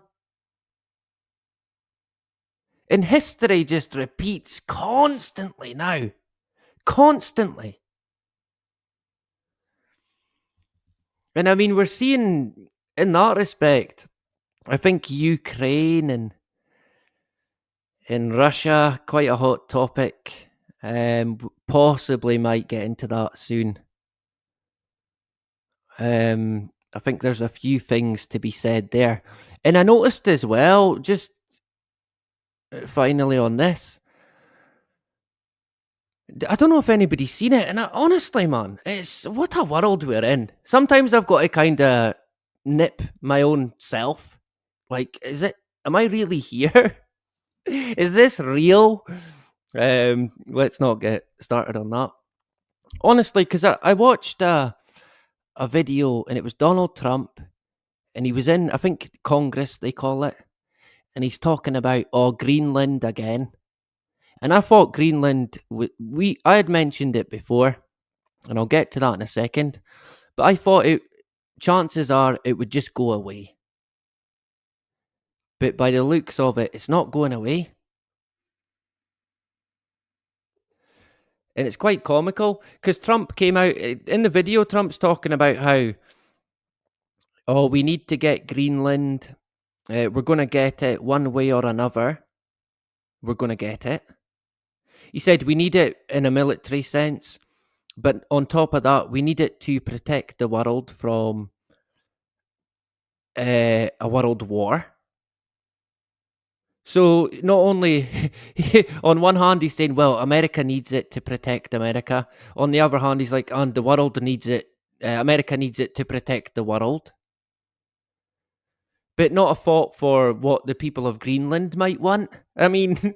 And history just repeats constantly now. Constantly. And I mean, we're seeing, in that respect, I think Ukraine and Russia, quite a hot topic. Possibly might get into that soon. I think there's a few things to be said there. And I noticed as well, just finally on this, I don't know if anybody's seen it, and honestly, man, it's what a world we're in. Sometimes I've got to kind of nip my own self. Like, am I really here? Is this real? Let's not get started on that. Honestly, because I watched a video, and it was Donald Trump, and he was in, I think, Congress, they call it, and he's talking about, Greenland again. And I thought Greenland, I had mentioned it before, and I'll get to that in a second, but I thought chances are it would just go away. But by the looks of it, it's not going away. And it's quite comical, because Trump came out, in the video, Trump's talking about how, we need to get Greenland, we're going to get it one way or another. We're going to get it. He said we need it in a military sense, but on top of that, we need it to protect the world from a world war. So not only, on one hand, he's saying, well, America needs it to protect America. On the other hand, he's like, and the world needs it, America needs it to protect the world. But not a thought for what the people of Greenland might want. I mean,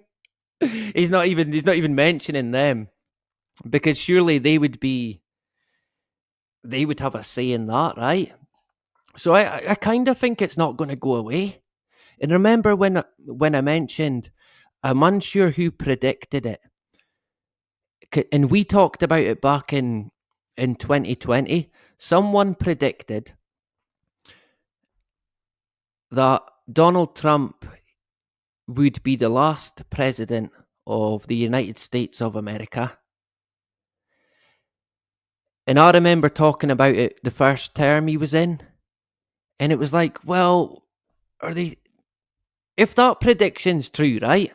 he's not even mentioning them, because surely they would have a say in that, right? So I kind of think it's not going to go away. And remember when I mentioned, I'm unsure who predicted it, and we talked about it back in 2020. Someone predicted that Donald Trump would be the last president of the United States of America. And I remember talking about it the first term he was in, and it was like, well, if that prediction's true, right?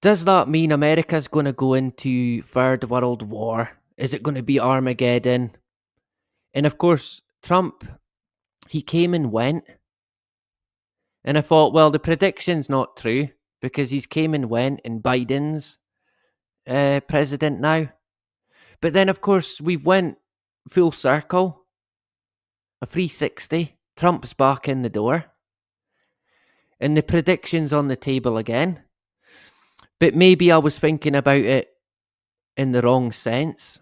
Does that mean America's going to go into Third World War? Is it going to be Armageddon? And of course, Trump, he came and went. And I thought, well, the prediction's not true, because he's came and went, and Biden's president now. But then, of course, we've went full circle, a 360. Trump's back in the door. And the prediction's on the table again. But maybe I was thinking about it in the wrong sense.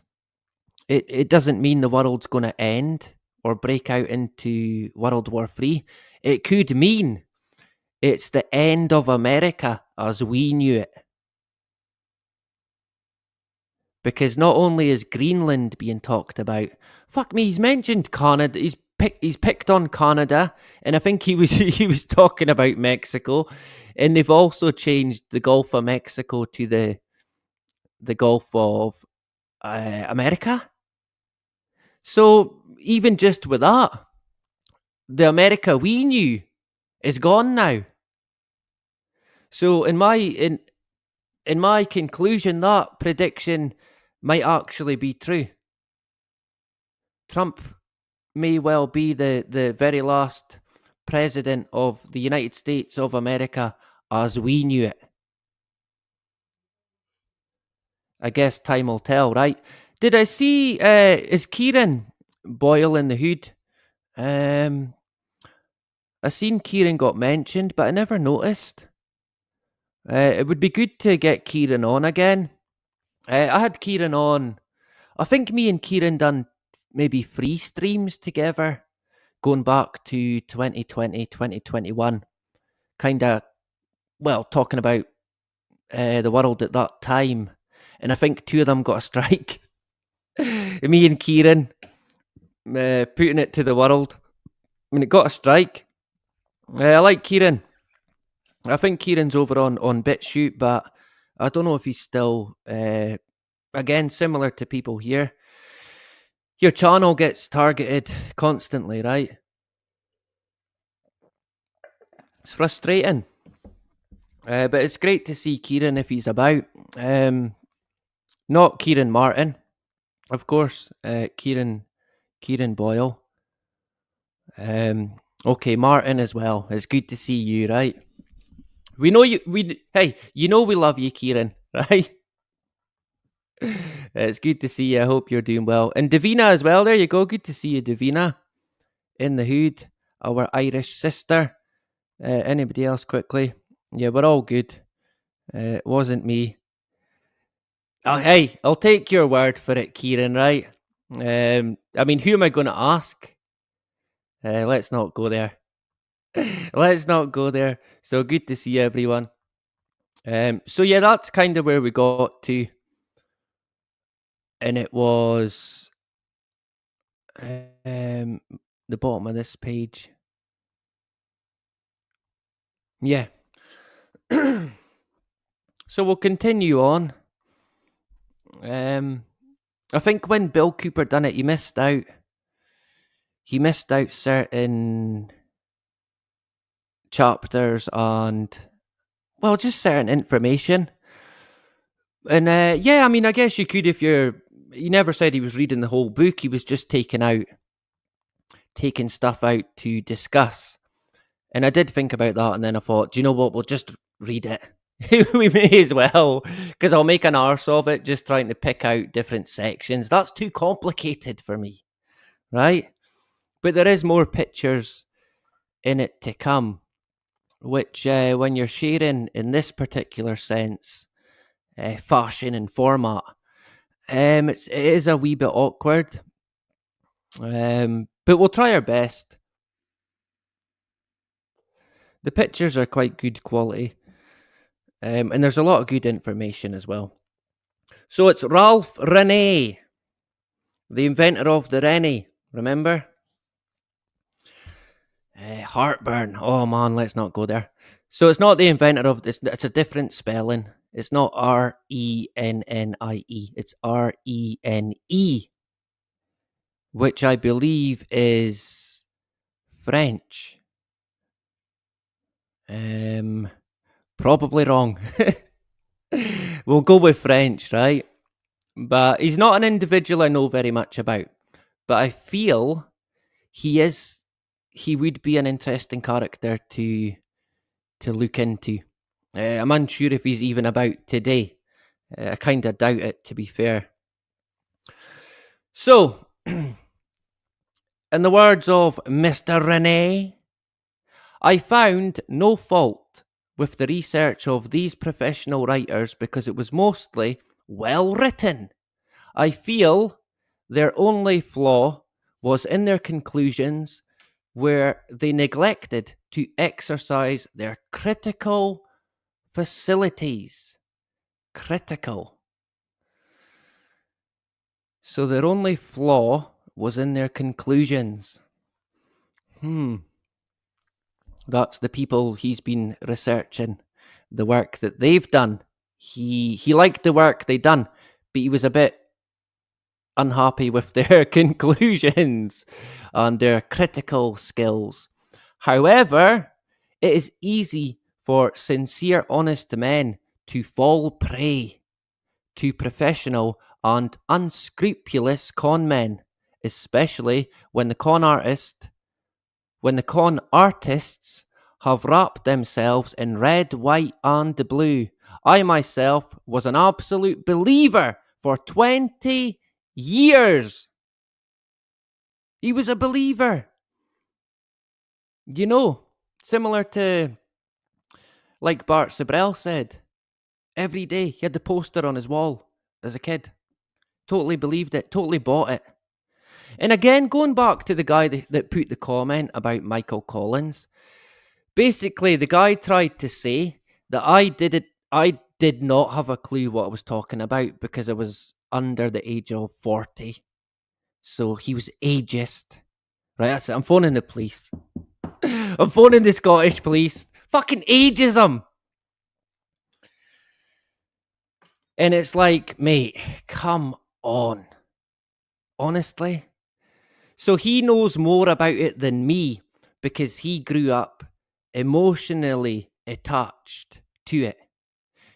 It doesn't mean the world's going to end or break out into World War III. It could mean it's the end of America as we knew it. Because not only is Greenland being talked about, fuck me, he's mentioned Canada. He's picked on Canada, and I think he was talking about Mexico, and they've also changed the Gulf of Mexico to the Gulf of America. So even just with that, the America we knew is gone now. So in my conclusion, that prediction might actually be true. Trump may well be the very last president of the United States of America as we knew it. I guess time will tell, right? Did I see, is Kieran Boyle in the hood? I seen Kieran got mentioned, but I never noticed. It would be good to get Kieran on again. I had Kieran on. I think me and Kieran done maybe 3 streams together, going back to 2020, 2021. Kind of, well, talking about the world at that time. And I think 2 of them got a strike. Me and Kieran putting it to the world. I mean, it got a strike. I like Kieran. I think Kieran's over on BitChute, but I don't know if he's still, again, similar to people here. Your channel gets targeted constantly, right? It's frustrating. But it's great to see Kieran if he's about. Not Kieran Martin, of course. Kieran Boyle. Okay, Martin as well. It's good to see you, right? We know you. Hey, you know we love you, Kieran, right? It's good to see you. I hope you're doing well. And Davina as well. There you go. Good to see you, Davina, in the hood. Our Irish sister. Anybody else quickly? Yeah, we're all good. It wasn't me. Oh, hey, I'll take your word for it, Kieran, right? I mean, who am I going to ask? Let's not go there. Let's not go there. So good to see everyone. So yeah, that's kind of where we got to. And it was the bottom of this page. Yeah. So we'll continue on. I think when Bill Cooper done it, he missed out. He missed out certain chapters and, well, just certain information. And yeah, I mean, I guess you could if you're. He never said he was reading the whole book. He was just taking stuff out to discuss. And I did think about that, and then I thought, do you know what? We'll just read it. We may as well, because I'll make an arse of it, just trying to pick out different sections. That's too complicated for me, right? But there is more pictures in it to come, which when you're sharing in this particular sense, fashion and format, it is a wee bit awkward. But we'll try our best. The pictures are quite good quality. And there's a lot of good information as well. So it's Ralph Rene, the inventor of the Rene, remember? Heartburn. Oh man, let's not go there. So it's not the inventor of this, it's a different spelling. It's not Rennie, it's Rene, which I believe is French. Probably wrong. We'll go with French, right? But he's not an individual I know very much about. But I feel he would be an interesting character to look into. I'm unsure if he's even about today. I kind of doubt it, to be fair. So, in the words of Mr. Rene, I found no fault with the research of these professional writers because it was mostly well written. I feel their only flaw was in their conclusions, where they neglected to exercise their critical facilities. Critical. So their only flaw was in their conclusions. That's the people he's been researching, the work that they've done. he liked the work they done, but he was a bit unhappy with their conclusions and their critical skills. However, it is easy for sincere, honest men to fall prey to professional and unscrupulous con men, especially when the con artists have wrapped themselves in red, white, and blue. I myself was an absolute believer for 20 years. He was a believer. You know, similar to, like Bart Sibrel said, every day he had the poster on his wall as a kid. Totally believed it, totally bought it. And again, going back to the guy that put the comment about Michael Collins, basically the guy tried to say that I did not have a clue what I was talking about because I was under the age of 40. So he was ageist. Right, that's it. I'm phoning the police. I'm phoning the Scottish police. Fucking ageism. And it's like, mate, come on. Honestly. So he knows more about it than me because he grew up emotionally attached to it.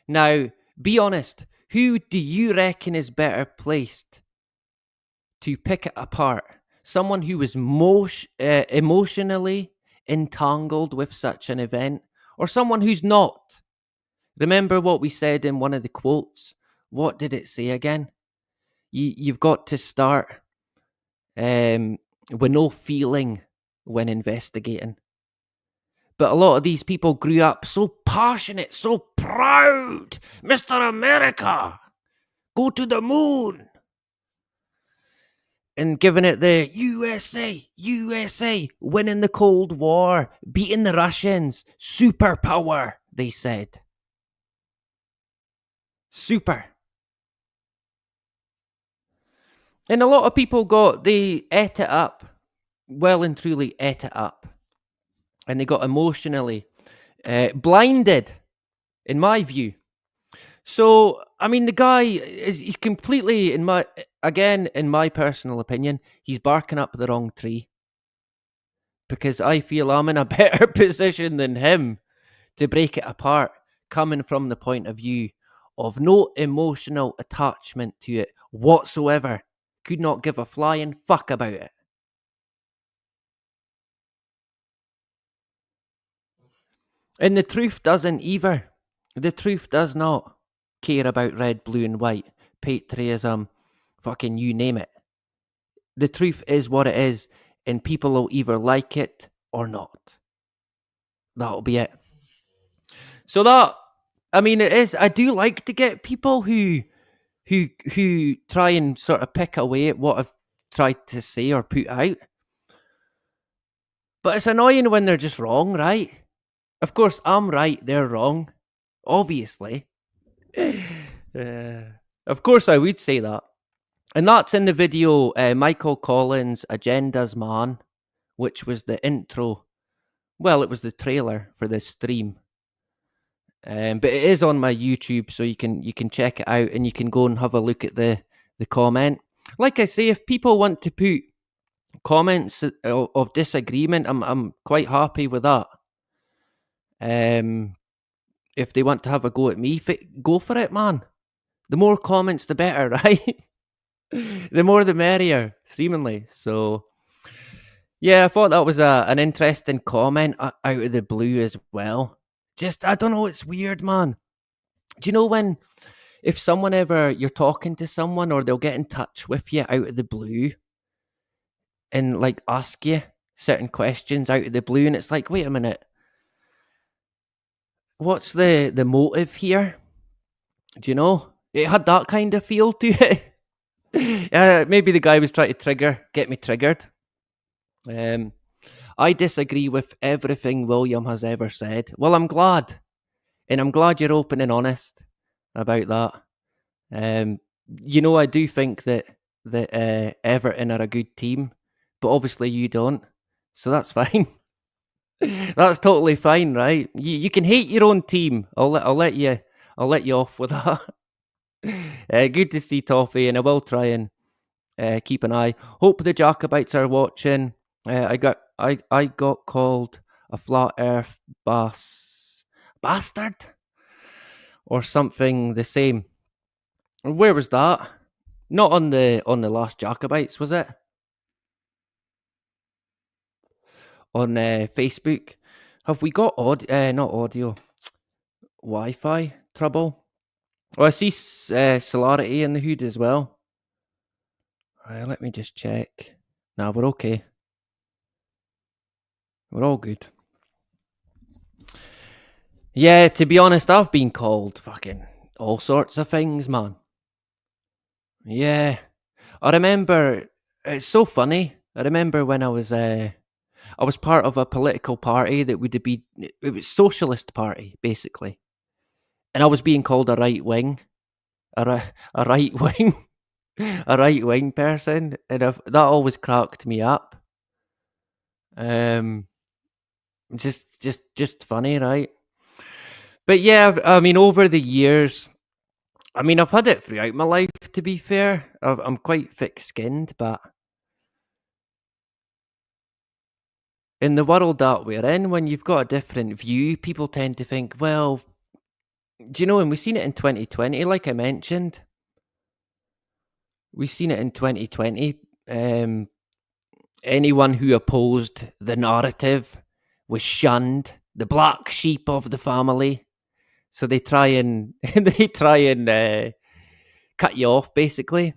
Now, be honest, who do you reckon is better placed to pick it apart? Someone who was emotionally entangled with such an event, or someone who's not? Remember what we said in one of the quotes? What did it say again? You've got to start with no feeling when investigating. But a lot of these people grew up so passionate, so proud. Mr. America, go to the moon. And giving it the USA, USA, winning the Cold War, beating the Russians, superpower, they said. Super. And a lot of people they ate it up, well and truly ate it up. And they got emotionally blinded, in my view. So, I mean, the guy he's completely, in my personal opinion, he's barking up the wrong tree. Because I feel I'm in a better position than him to break it apart, coming from the point of view of no emotional attachment to it whatsoever. Could not give a flying fuck about it. And the truth doesn't either. The truth does not care about red, blue, and white, patriotism, fucking you name it. The truth is what it is, and people will either like it or not. That'll be it. So it is. I do like to get people who try and sort of pick away at what I've tried to say or put out. But it's annoying when they're just wrong, right? Of course, I'm right, they're wrong. Obviously. Of course, I would say that. And that's in the video, Michael Collins' Agendas Man, which was the intro. Well, it was the trailer for this stream. But it is on my YouTube, so you can check it out and you can go and have a look at the comment. Like I say, if people want to put comments of disagreement, I'm quite happy with that. If they want to have a go at me, go for it, man. The more comments, the better, right? The more the merrier, seemingly. So, yeah, I thought that was an interesting comment out of the blue as well. Just, I don't know, it's weird, man. Do you know if someone you're talking to someone or they'll get in touch with you out of the blue and like ask you certain questions out of the blue and it's like, wait a minute, what's the motive here? Do you know? It had that kind of feel to it. Maybe the guy was trying to get me triggered. I disagree with everything William has ever said. Well, I'm glad. And I'm glad you're open and honest about that. I do think that Everton are a good team, but obviously you don't. So that's fine. That's totally fine, right? You can hate your own team. I'll let you I'll let you off with that. Good to see Toffee, and I will try and keep an eye. Hope the Jacobites are watching. I got called a flat Earth bastard or something the same. Where was that? Not on the last Jacobites, was it? On Facebook. Have we got not audio, Wi-Fi trouble? Oh, I see Celerity in the hood as well. Let me just check. Nah, we're okay. We're all good. Yeah, to be honest, I've been called fucking all sorts of things, man. Yeah. I remember, it's so funny. I remember when I was part of a political party that it was socialist party, basically. And I was being called a right wing, a right wing, a right wing person. And that always cracked me up. Just funny, right? But yeah, I mean, over the years, I mean, I've had it throughout my life, to be fair. I'm quite thick-skinned, but in the world that we're in, when you've got a different view, people tend to think, well, do you know, and we've seen it in 2020, like I mentioned. We've seen it in 2020. Anyone who opposed the narrative was shunned, the black sheep of the family. So they try and cut you off, basically,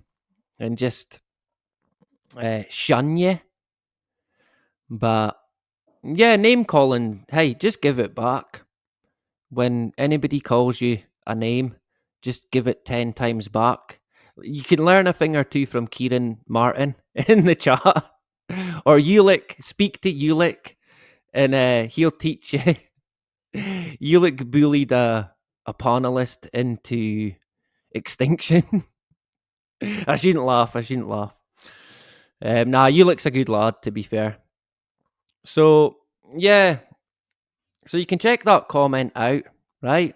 and just shun you. But yeah, name calling, hey, just give it back. When anybody calls you a name, just give it 10 times back. You can learn a thing or two from Kieran Martin in the chat. Or Ulick, speak to Ulick, and he'll teach you. Ulick bullied a panelist into extinction. I shouldn't laugh. Nah, Ulick's a good lad, to be fair. So, yeah. So you can check that comment out, right?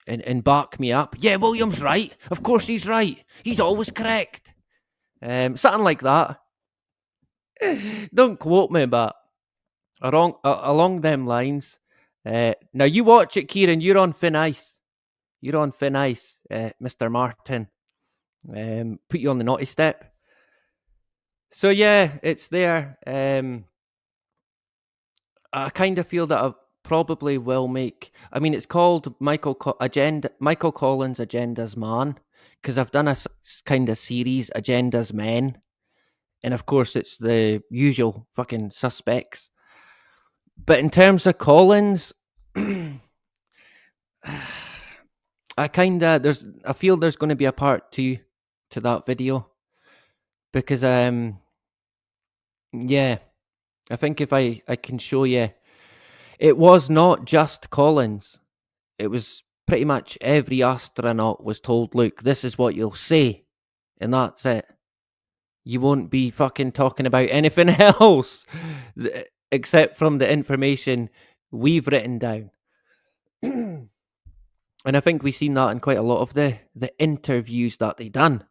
And back me up. Yeah, William's right. Of course he's right. He's always correct. Something like that. Don't quote me, but along them lines. Now you watch it, Kieran. You're on thin ice. Mr. Martin. Put you on the naughty step. So yeah, it's there. I kind of feel that I probably will make. I mean, it's called Michael Collins Agenda's Man, because I've done a kind of series, Agenda's Men, and of course it's the usual fucking suspects. But in terms of Collins, I feel there's going to be a part 2 to that video, because yeah, I think if I can show you, it was not just Collins. It was pretty much every astronaut was told, look, this is what you'll say, and that's it. You won't be fucking talking about anything else except from the information we've written down. And I think we've seen that in quite a lot of the interviews that they done.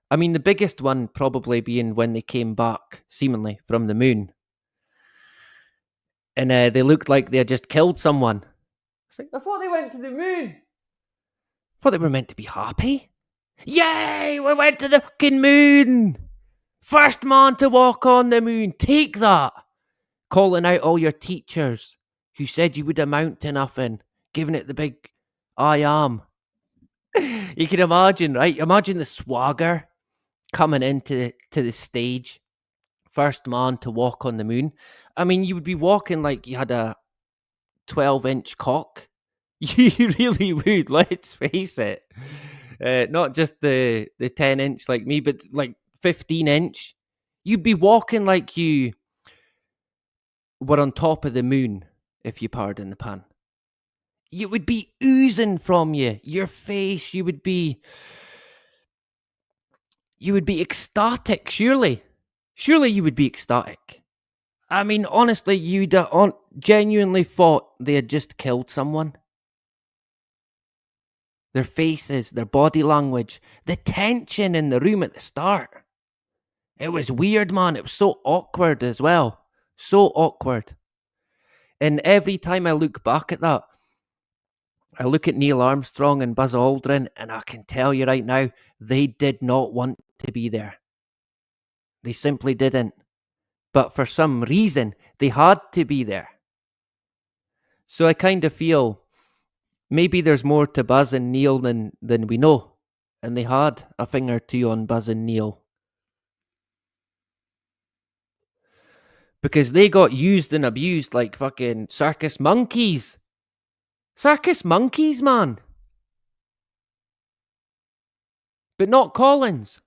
I mean, the biggest one probably being when they came back, seemingly, from the moon. And they looked like they had just killed someone. It's like, I thought they went to the moon. I thought they were meant to be happy. Yay, we went to the fucking moon. First man to walk on the moon. Take that. Calling out all your teachers who said you would amount to nothing. Giving it the big, I am. You can imagine, right? Imagine the swagger coming into the stage. First man to walk on the moon. I mean, you would be walking like you had a 12-inch cock. You really would, let's face it. Not just the 10-inch like me, but like 15-inch. You'd be walking like you were on top of the moon, if you pardon the pun. You would be oozing from you. Your face, you would be ecstatic, surely. Surely you would be ecstatic. I mean, honestly, you'd genuinely thought they had just killed someone. their faces, their body language, the tension in the room at the start. It was weird, man. It was so awkward as well. So awkward. And every time I look back at that, I look at Neil Armstrong and Buzz Aldrin, and I can tell you right now, they did not want to be there. They simply didn't. But for some reason, they had to be there. So I kind of feel maybe there's more to Buzz and Neil than we know. And they had a thing or two on Buzz and Neil. Because they got used and abused like fucking circus monkeys. Circus monkeys, man. But not Collins.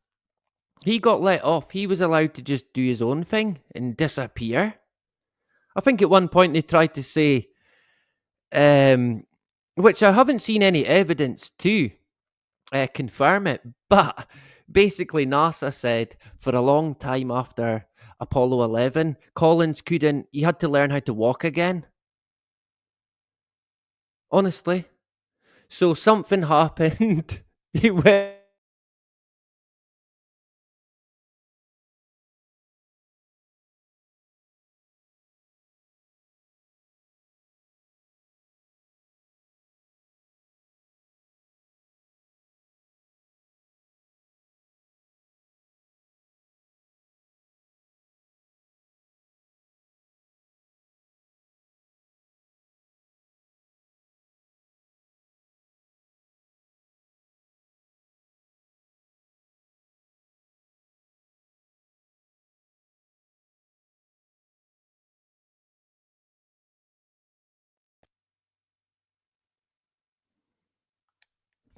He got let off. He was allowed to just do his own thing and disappear. I think at one point they tried to say, which I haven't seen any evidence to confirm it, but basically NASA said for a long time after Apollo 11, Collins he had to learn how to walk again. Honestly. So something happened. He went.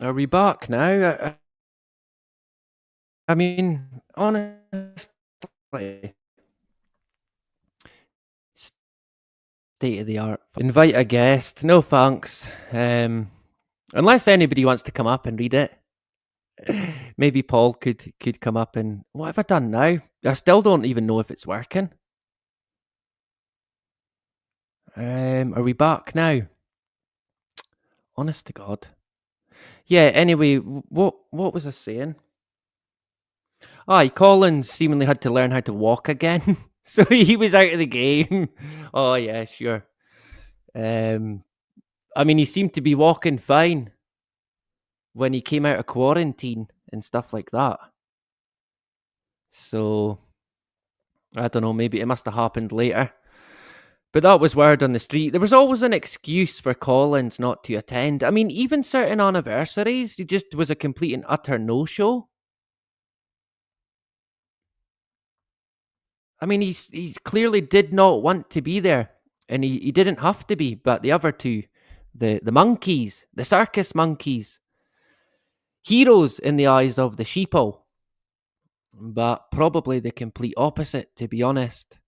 Are we back now? I mean, honestly, state of the art. Invite a guest. No thanks. Unless anybody wants to come up and read it. Maybe Paul could come up and what have I done now? I still don't even know if it's working. Are we back now? Honest to God. Yeah, anyway, what was I saying? Aye, Collins seemingly had to learn how to walk again. So he was out of the game. Oh yeah, sure. I mean he seemed to be walking fine when he came out of quarantine and stuff like that. So I don't know, maybe it must have happened later. But that was word on the street. There was always an excuse for Collins not to attend. I mean, even certain anniversaries, he just was a complete and utter no-show. I mean, he clearly did not want to be there. And he didn't have to be, but the other two, the monkeys, the circus monkeys, heroes in the eyes of the sheeple, but probably the complete opposite, to be honest.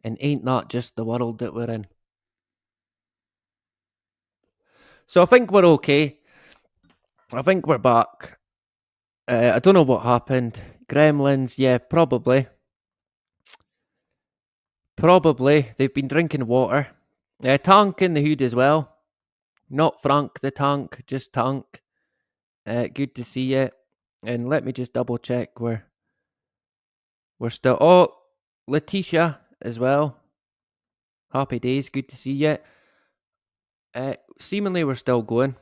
And ain't that just the world that we're in? So I think we're okay. I think we're back. I don't know what happened. Gremlins, yeah, probably. Probably. They've been drinking water. Tank in the hood as well. Not Frank the Tank, just Tank. Good to see you. And let me just double check we're still. Oh, Letitia as well. Happy days, good to see you. Seemingly we're still going.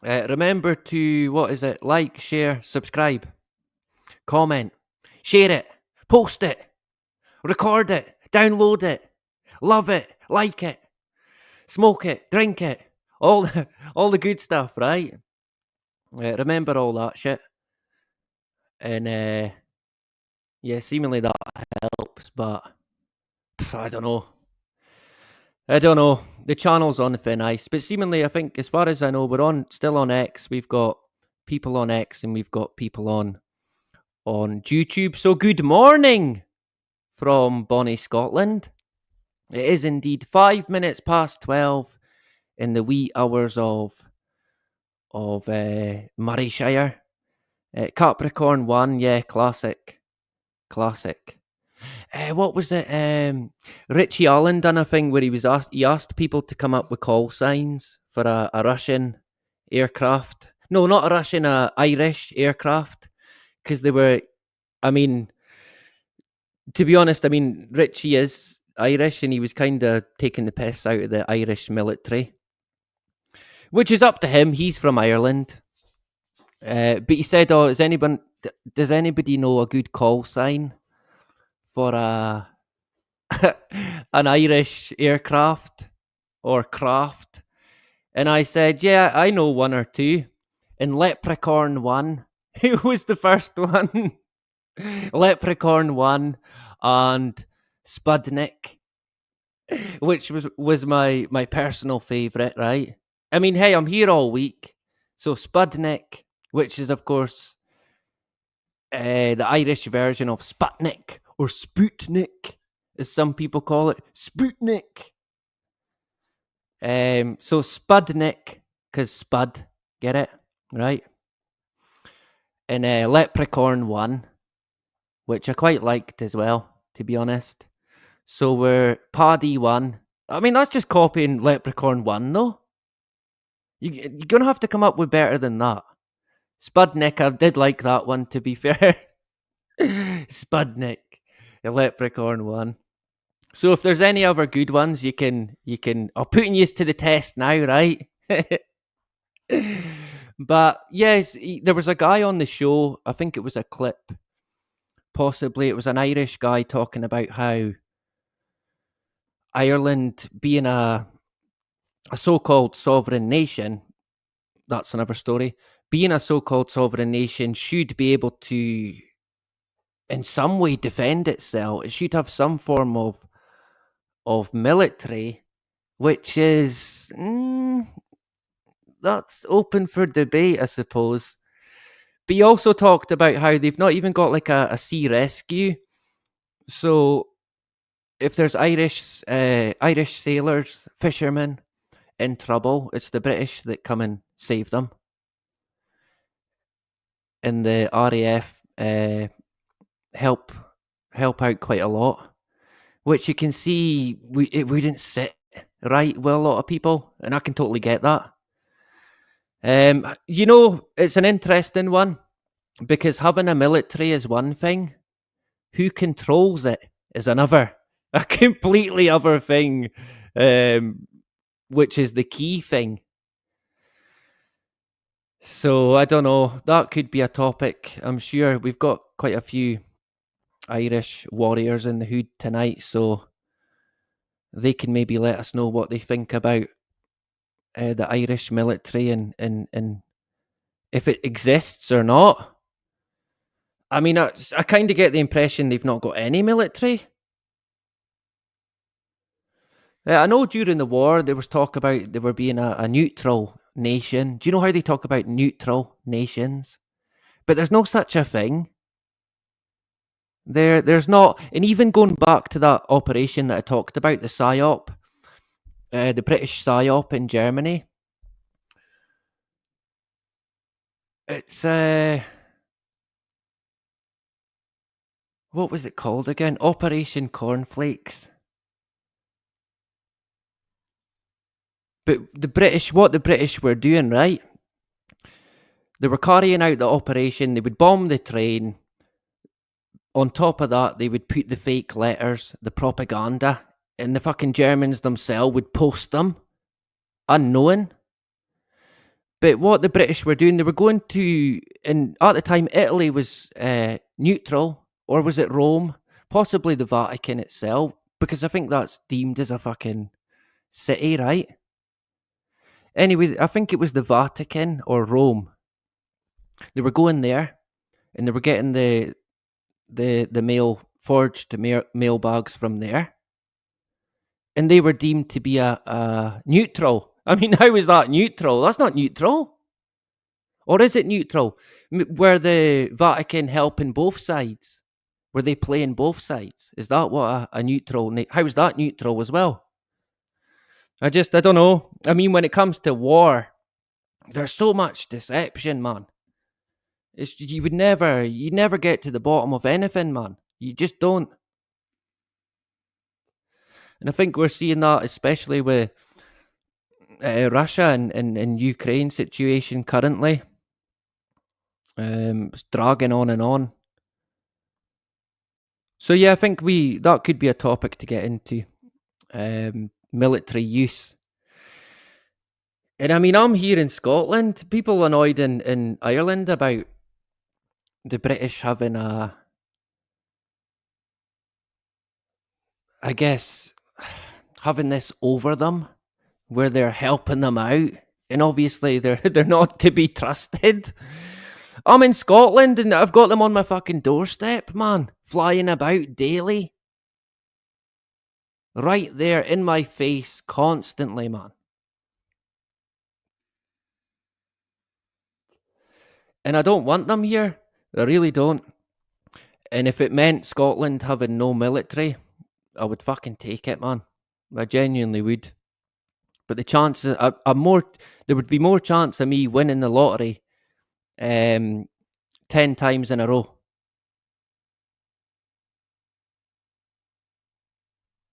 Remember to, what is it? Like, share, subscribe, comment, share it, post it, record it, download it, love it, like it, smoke it, drink it, all the good stuff, right? Remember all that shit. And yeah, seemingly that helps, but I don't know. The channel's on thin ice, but seemingly, I think, as far as I know, we're still on X. We've got people on X, and we've got people on YouTube. So good morning from Bonnie, Scotland. It is indeed 5 minutes past 12 in the wee hours of Murrayshire. Capricorn 1, yeah, classic. What was it? Richie Allen done a thing where he asked people to come up with call signs for a Russian aircraft. No, not a Russian, a Irish aircraft, because they were. I mean, to be honest, I mean Richie is Irish, and he was kind of taking the piss out of the Irish military, which is up to him. He's from Ireland, but he said, "Oh, does anybody know a good call sign for a an Irish aircraft or craft?" And I said, "Yeah, I know one or two." And Leprechaun 1, who was the first one? Leprechaun 1 and Spudnik, which was my personal favourite, right? I mean, hey, I'm here all week. So Spudnik, which is, of course, the Irish version of Sputnik or Sputnik, as some people call it. Sputnik. So Spudnik, because Spud, get it? Right? And Leprechaun 1, which I quite liked as well, to be honest. So we're Paddy 1. I mean, that's just copying Leprechaun 1, though. You're going to have to come up with better than that. Spudnik, I did like that one, to be fair. Spudnik, Leprechaun 1. So if there's any other good ones, you can. I'm putting you to the test now, right? But yes, there was a guy on the show. I think it was a clip. Possibly it was an Irish guy talking about how Ireland, being a so-called sovereign nation, that's another story. Being a so-called sovereign nation should be able to, in some way, defend itself. It should have some form of military, which is that's open for debate, I suppose. But he also talked about how they've not even got like a sea rescue. So if there's Irish sailors, fishermen in trouble, it's the British that come and save them. And the RAF help out quite a lot, which you can see we didn't sit right with a lot of people, and I can totally get that. It's an interesting one because having a military is one thing, who controls it is another, a completely other thing, which is the key thing. So I don't know, that could be a topic. I'm sure we've got quite a few Irish warriors in the hood tonight, so they can maybe let us know what they think about the Irish military and if it exists or not. I mean, I kind of get the impression they've not got any military. I know during the war there was talk about they were being a neutral nation. Do you know how they talk about neutral nations? But there's no such a thing. There's not, and even going back to that operation that I talked about, the PSYOP, the British PSYOP in Germany. It's what was it called again? Operation Cornflakes. But what the British were doing, right? They were carrying out the operation. They would bomb the train. On top of that, they would put the fake letters, the propaganda, and the fucking Germans themselves would post them, unknowing. But what the British were doing, they were going to, and at the time, Italy was neutral, or was it Rome? Possibly the Vatican itself, because I think that's deemed as a fucking city, right? Anyway, I think it was the Vatican or Rome. They were going there, and they were getting the mail, forged mail bags from there, and they were deemed to be a neutral. I mean, how is that neutral? That's not neutral. Or is it neutral? Were the Vatican helping both sides? Were they playing both sides? Is that what a neutral... How is that neutral as well? I don't know. I mean, when it comes to war, there's so much deception, man. You never get to the bottom of anything, man. You just don't. And I think we're seeing that, especially with Russia and Ukraine situation currently. It's dragging on and on. So yeah, I think that could be a topic to get into. Military use. And I mean, I'm here in Scotland. People annoyed in Ireland about the British having I guess, having this over them where they're helping them out. And obviously they're not to be trusted. I'm in Scotland and I've got them on my fucking doorstep, man. Flying about daily. Right there in my face constantly, man. And I don't want them here. I really don't. And if it meant Scotland having no military, I would fucking take it, man. I genuinely would. But the chances are more. There would be more chance of me winning the lottery, 10 times in a row.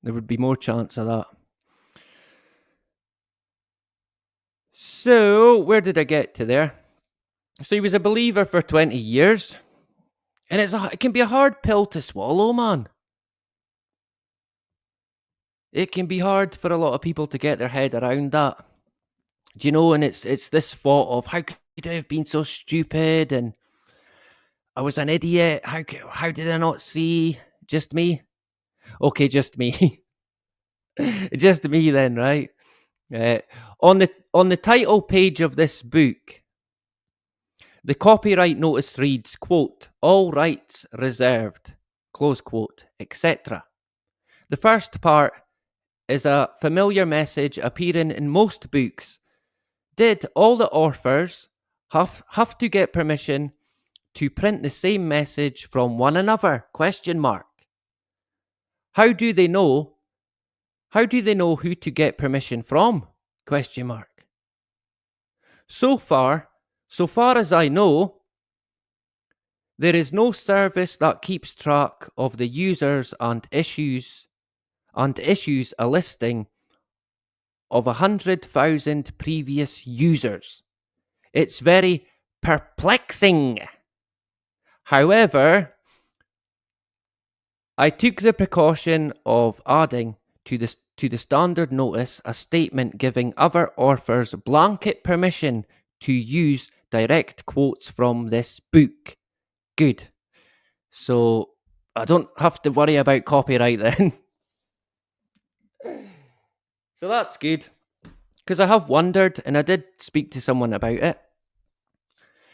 There would be more chance of that. So where did I get to there? So he was a believer for 20 years, and it can be a hard pill to swallow, man. It can be hard for a lot of people to get their head around that. Do you know? And it's this thought of how could I have been so stupid, and I was an idiot. How did I not see? Just me? Okay, just me. Just me then, right? Uh, on the title page of this book, the copyright notice reads, quote, all rights reserved, close quote, etc. The first part is a familiar message appearing in most books. Did all the authors have to get permission to print the same message from one another? Question mark. How do they know who to get permission from? Question mark. So far as I know, there is no service that keeps track of the users and issues a listing of 100,000 previous users. It's very perplexing. However, I took the precaution of adding to the standard notice a statement giving other authors blanket permission to use direct quotes from this book. Good. So I don't have to worry about copyright then. So that's good. Because I have wondered, and I did speak to someone about it.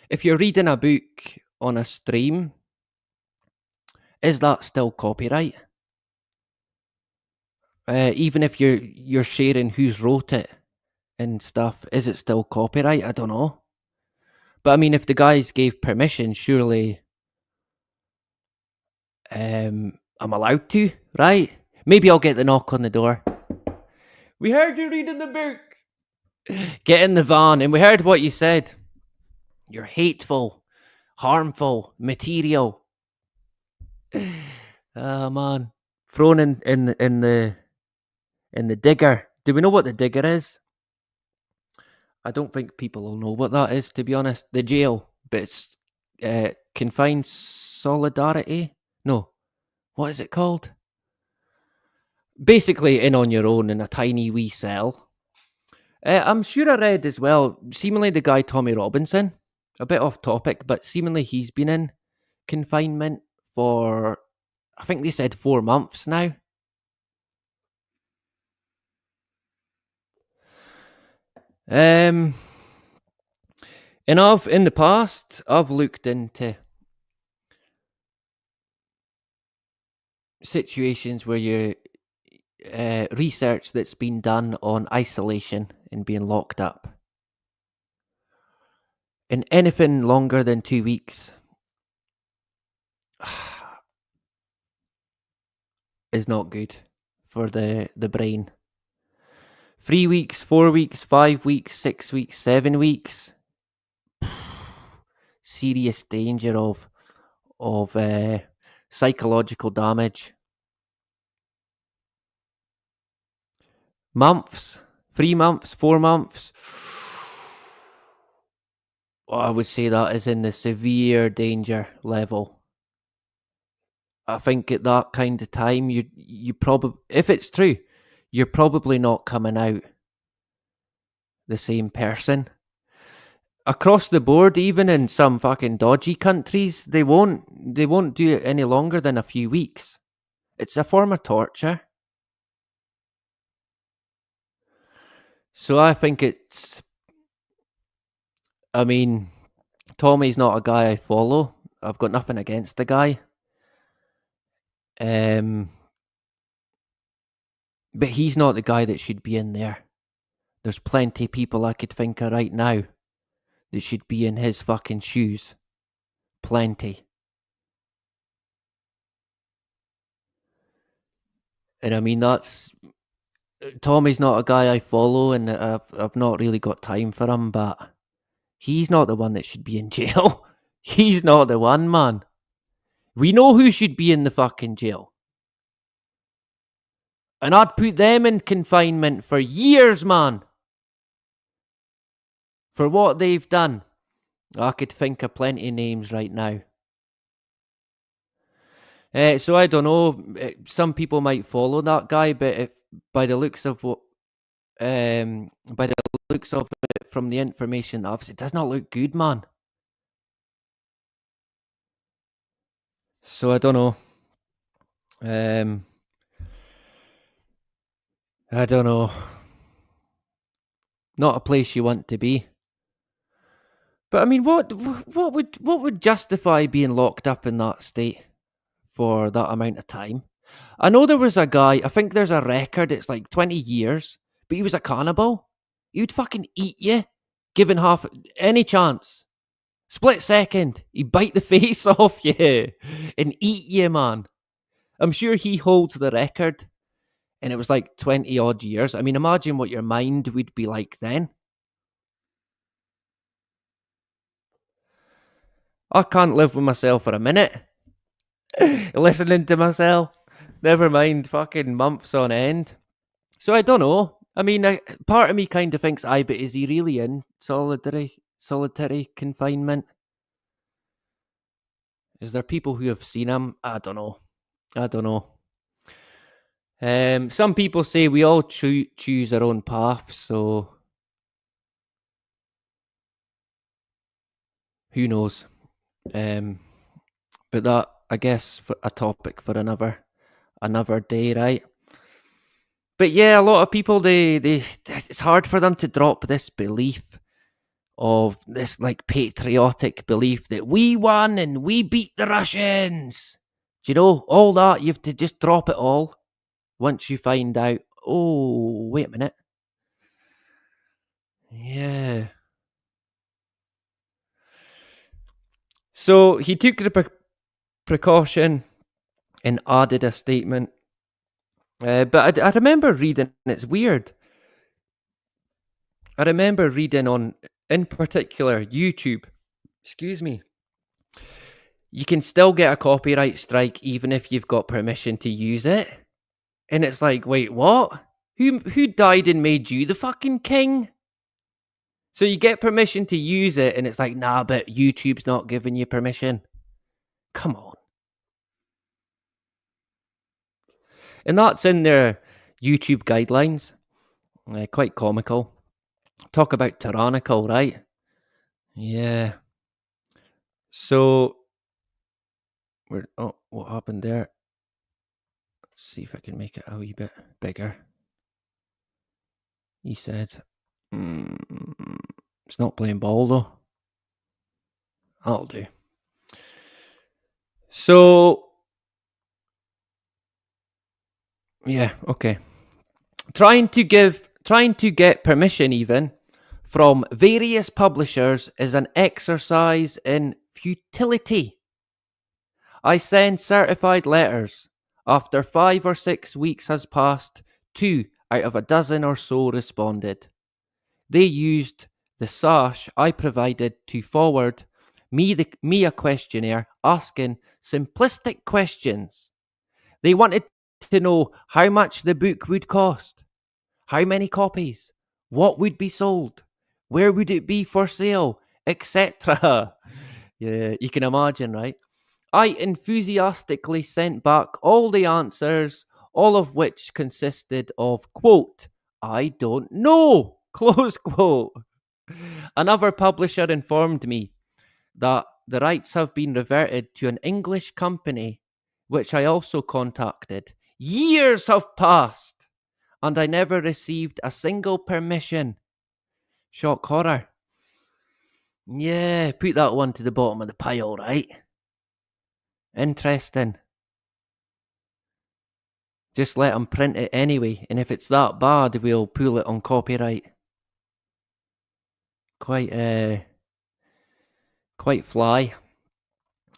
If you're reading a book on a stream, is that still copyright? Even if you're sharing who's wrote it and stuff, is it still copyright? I don't know. But I mean, if the guys gave permission, surely I'm allowed to, right? Maybe I'll get the knock on the door. We heard you reading the book. Get in the van, and we heard what you said. You're hateful, harmful material. Oh man, thrown in the digger. Do we know what the digger is? I don't think people will know what that is, to be honest. The jail, but it's confined solidarity. No, what is it called? Basically, in on your own in a tiny wee cell. I'm sure I read as well. Seemingly, the guy Tommy Robinson. A bit off topic, but seemingly he's been in confinement for, I think they said 4 months now. And in the past, I've looked into situations where you research that's been done on isolation and being locked up. And anything longer than 2 weeks is not good for the brain. 3 weeks, 4 weeks, 5 weeks, 6 weeks, 7 weeks. Serious danger of psychological damage. Months, 3 months, 4 months. I would say that is in the severe danger level. I think at that kind of time, you probably, if it's true, you're probably not coming out the same person. Across the board, even in some fucking dodgy countries, they won't do it any longer than a few weeks. It's a form of torture. So I think I mean, Tommy's not a guy I follow. I've got nothing against the guy. But he's not the guy that should be in there. There's plenty of people I could think of right now that should be in his fucking shoes. Plenty. And I mean, Tommy's not a guy I follow, and I've not really got time for him, but he's not the one that should be in jail. He's not the one, man. We know who should be in the fucking jail. And I'd put them in confinement for years, man. For what they've done. I could think of plenty of names right now. So I don't know. Some people might follow that guy, but by the looks of it, from the information I've, it does not look good, man. So I don't know. I don't know. Not a place you want to be. But I mean, what would justify being locked up in that state for that amount of time? I know there was a guy. I think there's a record. It's like 20 years, but he was a cannibal. He would fucking eat you, given half any chance. Split second, he'd bite the face off you and eat you, man. I'm sure he holds the record. And it was like 20 odd years. I mean, imagine what your mind would be like then. I can't live with myself for a minute. Listening to myself. Never mind fucking months on end. So I don't know. I mean, part of me kind of thinks, but is he really in solitary confinement? Is there people who have seen him? I don't know. Some people say we all choose our own path, so who knows? But that, I guess, for a topic for another day, right? But yeah, a lot of people they it's hard for them to drop this belief of this like patriotic belief that we won and we beat the Russians. Do you know all that? You have to just drop it all once you find out. Oh, wait a minute. Yeah. So he took the precaution and added a statement. But I remember reading, and it's weird. I remember reading on, in particular, YouTube. Excuse me. You can still get a copyright strike even if you've got permission to use it. And it's like, wait, what? Who died and made you the fucking king? So you get permission to use it, and it's like, nah, but YouTube's not giving you permission. Come on. And that's in their YouTube guidelines. Quite comical. Talk about tyrannical, right? Yeah. So, what happened there? Let's see if I can make it a wee bit bigger. He said, it's not playing ball though. That'll do. So, yeah, okay. Trying to get permission even from various publishers is an exercise in futility. I send certified letters. After 5 or 6 weeks has passed, 2 out of a dozen or so responded. They used the sash I provided to forward me a questionnaire asking simplistic questions. They wanted to know how much the book would cost, how many copies, What would be sold? Where would it be for sale? Etc. Yeah, you can imagine, right? I enthusiastically sent back all the answers, all of which consisted of, quote, I don't know, close quote. Another publisher informed me that the rights have been reverted to an English company, which I also contacted. Years have passed, and I never received a single permission. Shock horror. Yeah, put that one to the bottom of the pile, right? Interesting. Just let them print it anyway, and if it's that bad, we'll pull it on copyright. Quite fly.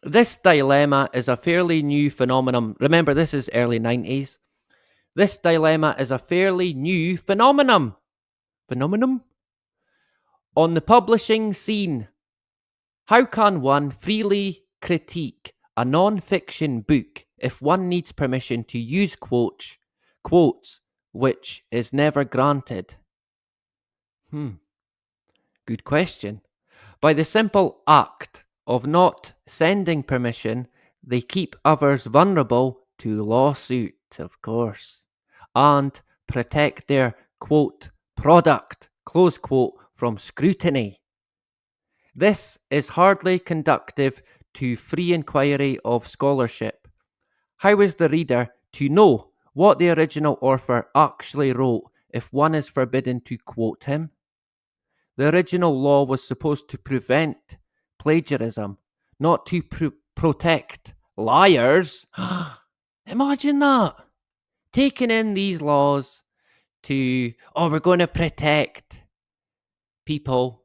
This dilemma is a fairly new phenomenon. Remember, this is early 90s. This dilemma is a fairly new phenomenon. On the publishing scene. How can one freely critique a non-fiction book if one needs permission to use quotes which is never granted? Good question. By the simple act of not sending permission, they keep others vulnerable to lawsuit, of course, and protect their, quote, product, close quote, from scrutiny. This is hardly conducive to free inquiry of scholarship. How is the reader to know what the original author actually wrote if one is forbidden to quote him? The original law was supposed to prevent plagiarism, not to protect liars. Imagine that. Taking in these laws to, we're going to protect people,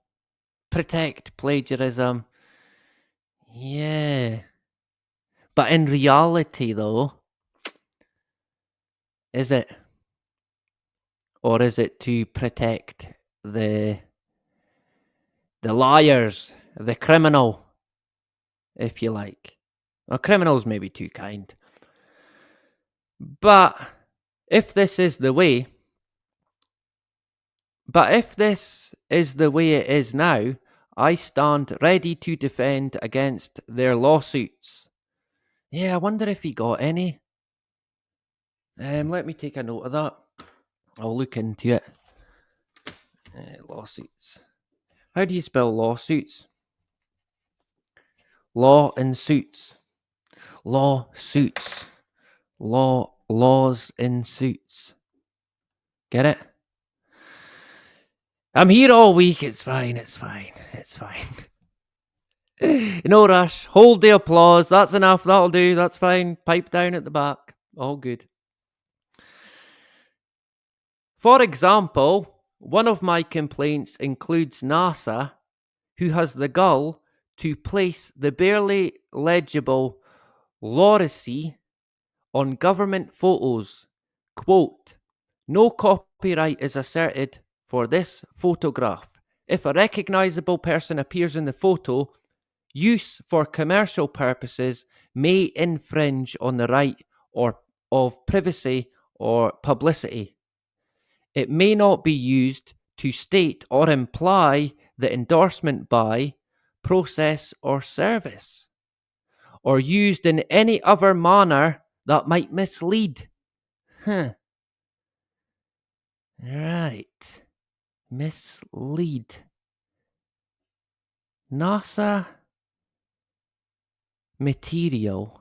protect plagiarism. Yeah. But in reality, though, is it? Or is it to protect the liars, the criminal, if you like? Well, criminals may be too kind. But if this is the way it is now, I stand ready to defend against their lawsuits. Yeah, I wonder if he got any. Let me take a note of that. I'll look into it. Lawsuits. How do you spell lawsuits? Law and suits. Lawsuits. Laws in suits. Get it? I'm here all week. It's fine. No rush. Hold the applause. That's enough. That'll do. That's fine. Pipe down at the back. All good. For example, one of my complaints includes NASA, who has the gall to place the barely legible Lorisi on government photos. Quote, no copyright is asserted for this photograph. If a recognizable person appears in the photo, use for commercial purposes may infringe on the right of privacy or publicity. It may not be used to state or imply the endorsement by, process, or service, or used in any other manner that might mislead. Right. Mislead. NASA material.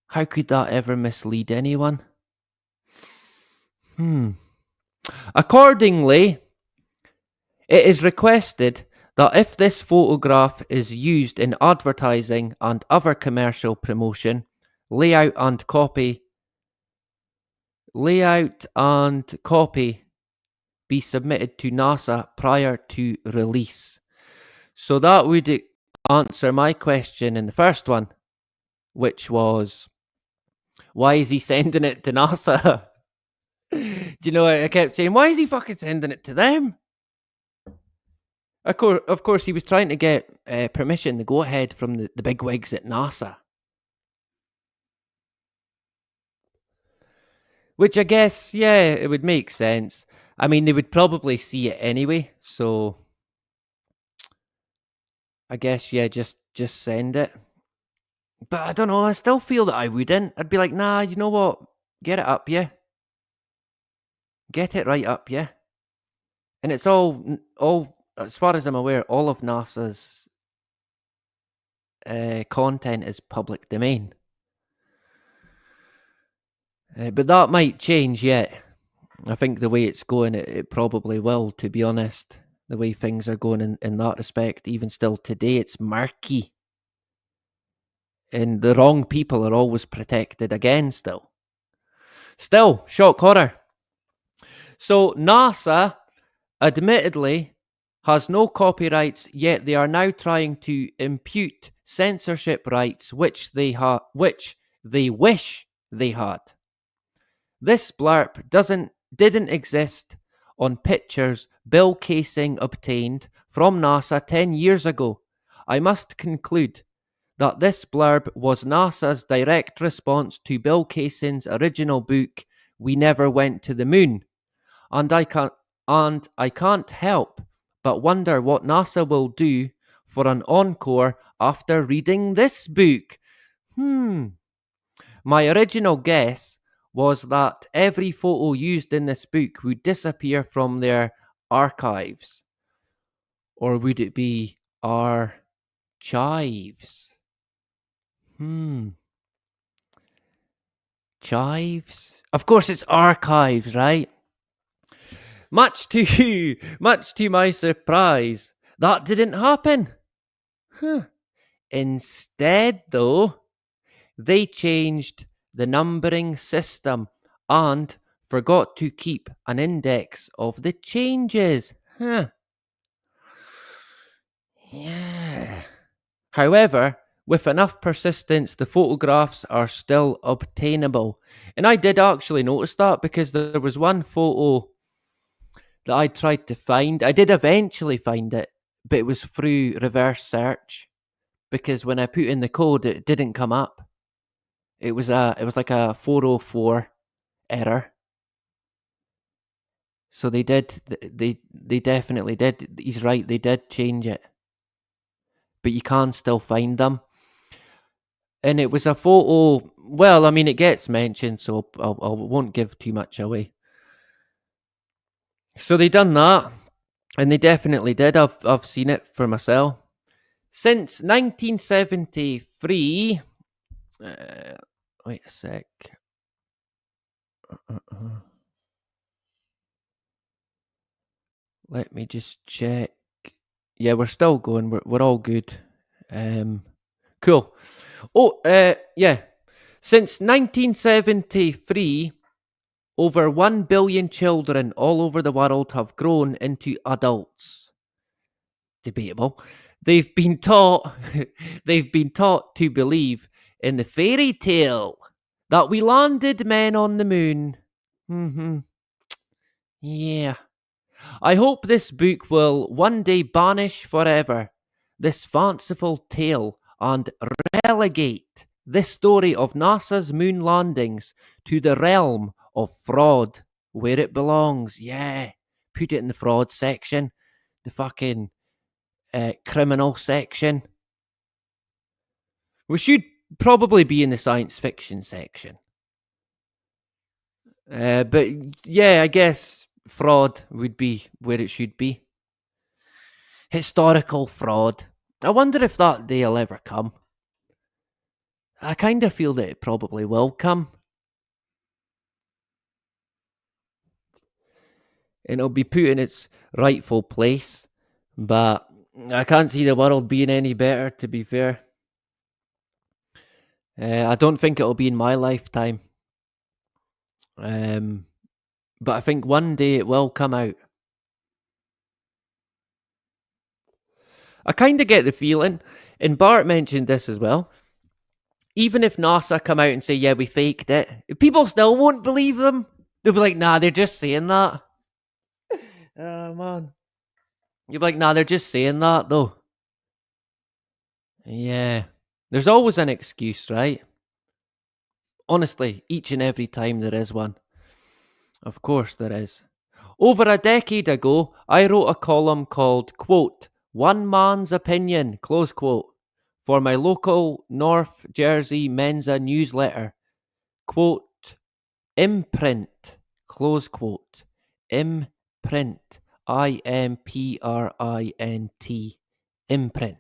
How could that ever mislead anyone? Accordingly, it is requested that if this photograph is used in advertising and other commercial promotion, layout and copy be submitted to NASA prior to release. So that would answer my question in the first one, which was, why is he sending it to NASA? Do you know, I kept saying, why is he fucking sending it to them? Of course, he was trying to get permission, the go-ahead from the big wigs at NASA. Which I guess, yeah, it would make sense. I mean, they would probably see it anyway, so I guess yeah, just send it. But I don't know. I still feel that I wouldn't. I'd be like, nah. You know what? Get it up, yeah. Get it right up, yeah. And it's all as far as I'm aware, all of NASA's content is public domain. But that might change yet. I think the way it's going, it probably will, to be honest. The way things are going in that respect, even still today, it's murky. And the wrong people are always protected again, still. Still, shock horror. So, NASA, admittedly, has no copyrights, yet they are now trying to impute censorship rights which they wish they had. This blurb didn't exist on pictures Bill Casing obtained from NASA 10 years ago. I must conclude that this blurb was NASA's direct response to Bill Casing's original book, We Never Went to the Moon. And I can't help but wonder what NASA will do for an encore after reading this book. My original guess was that every photo used in this book would disappear from their archives. Or would it be archives? Chives? Of course it's archives, right? Much to my surprise, that didn't happen. Instead, though, they changed the numbering system and forgot to keep an index of the changes. Yeah. However, with enough persistence, the photographs are still obtainable. And I did actually notice that because there was one photo that I tried to find. I did eventually find it, but it was through reverse search because when I put in the code, it didn't come up. It was like a 404 error. So they definitely did. He's right. They did change it, but you can still find them. And it was a photo. Well, I mean, it gets mentioned, so I won't give too much away. So they done that, and they definitely did. I've seen it for myself. Since 1973, wait a sec. Let me just check. Yeah, we're still going. We're all good. Cool. Oh, yeah. Since 1973, over 1 billion children all over the world have grown into adults. Debatable. They've been taught to believe in the fairy tale that we landed men on the moon. Yeah. I hope this book will one day banish forever this fanciful tale and relegate this story of NASA's moon landings to the realm of fraud, where it belongs. Yeah, put it in the fraud section, the fucking criminal section. We should probably be in the science fiction section. But yeah, I guess fraud would be where it should be. Historical fraud. I wonder if that day will ever come. I kind of feel that it probably will come. And it'll be put in its rightful place. But I can't see the world being any better, to be fair. I don't think it'll be in my lifetime. But I think one day it will come out. I kind of get the feeling, and Bart mentioned this as well, even if NASA come out and say, yeah, we faked it, people still won't believe them. They'll be like, nah, they're just saying that. Oh, man. You'll be like, nah, they're just saying that, though. Yeah. There's always an excuse, right? Honestly, each and every time there is one. Of course there is. Over a decade ago, I wrote a column called, quote, One Man's Opinion, close quote, for my local North Jersey Mensa newsletter. Quote, imprint, close quote, imprint, IMPRINT, imprint.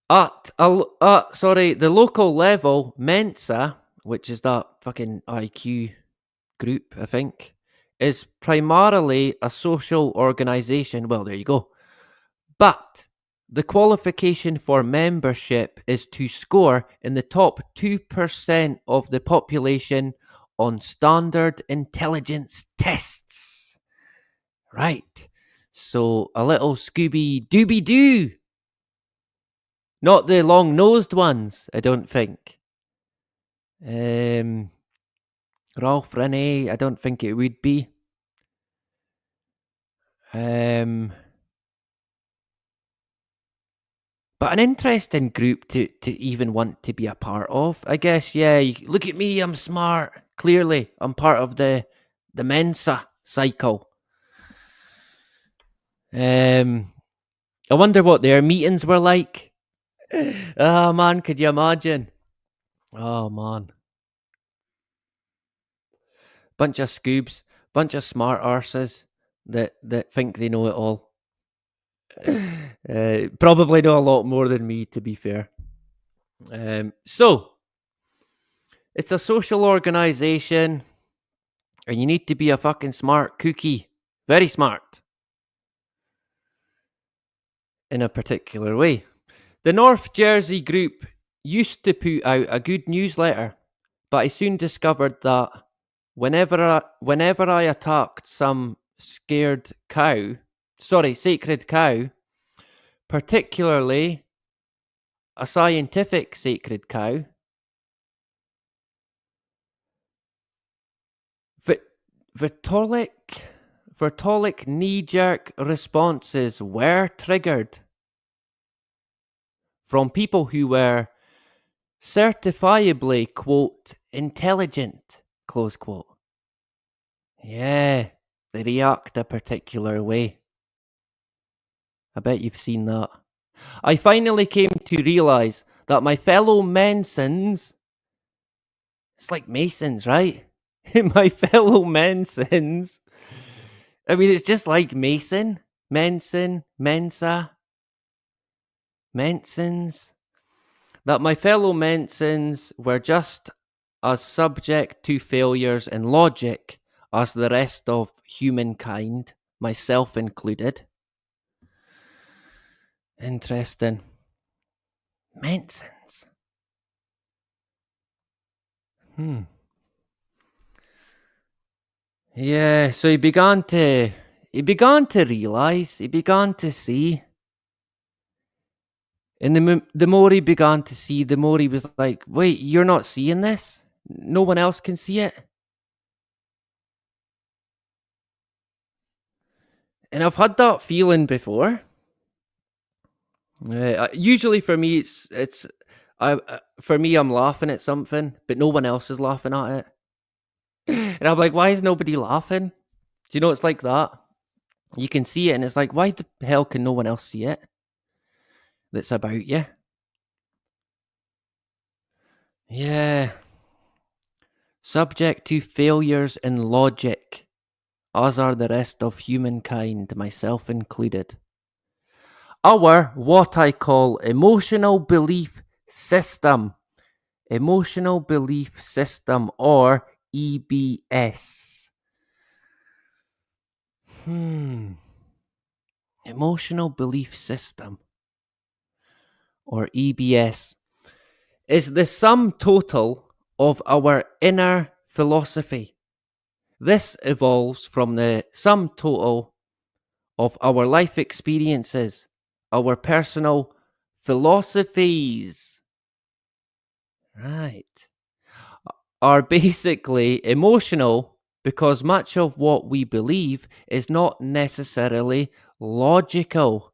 At the local level, Mensa, which is that fucking IQ group, I think, is primarily a social organisation. Well, there you go. But the qualification for membership is to score in the top 2% of the population on standard intelligence tests. Right. So a little Scooby Dooby Doo. Not the long-nosed ones, I don't think. Ralph Rene, I don't think it would be. But an interesting group to even want to be a part of, I guess. Yeah, look at me, I'm smart. Clearly, I'm part of the Mensa cycle. I wonder what their meetings were like. Oh man, could you imagine? Oh man. Bunch of scoobs, bunch of smart arses that think they know it all. Probably know a lot more than me, to be fair. So, it's a social organisation, and you need to be a fucking smart cookie. Very smart. In a particular way. The North Jersey group used to put out a good newsletter, but I soon discovered that whenever I attacked some sacred cow, particularly a scientific sacred cow, Vertolic knee-jerk responses were triggered from people who were certifiably, quote, intelligent, close quote. Yeah, they react a particular way. I bet you've seen that. I finally came to realise that my fellow Mensans, it's like Masons, right? My fellow Mensans, I mean, it's just like Mason, Mensa, Mensans, that my fellow Mensans were just as subject to failures in logic as the rest of humankind, myself included. Interesting. Mensans. Yeah, so he began to realise, he began to see. And the more he began to see, the more he was like, wait, you're not seeing this? No one else can see it? And I've had that feeling before. Usually for me, I'm laughing at something, but no one else is laughing at it. And I'm like, why is nobody laughing? Do you know it's like that? You can see it, and it's like, why the hell can no one else see it? That's about you. Yeah. Subject to failures in logic, as are the rest of humankind, myself included. Our, what I call emotional belief system, or EBS. Emotional belief system, or EBS, is the sum total of our inner philosophy. This evolves from the sum total of our life experiences, our personal philosophies. Right. Are basically emotional because much of what we believe is not necessarily logical.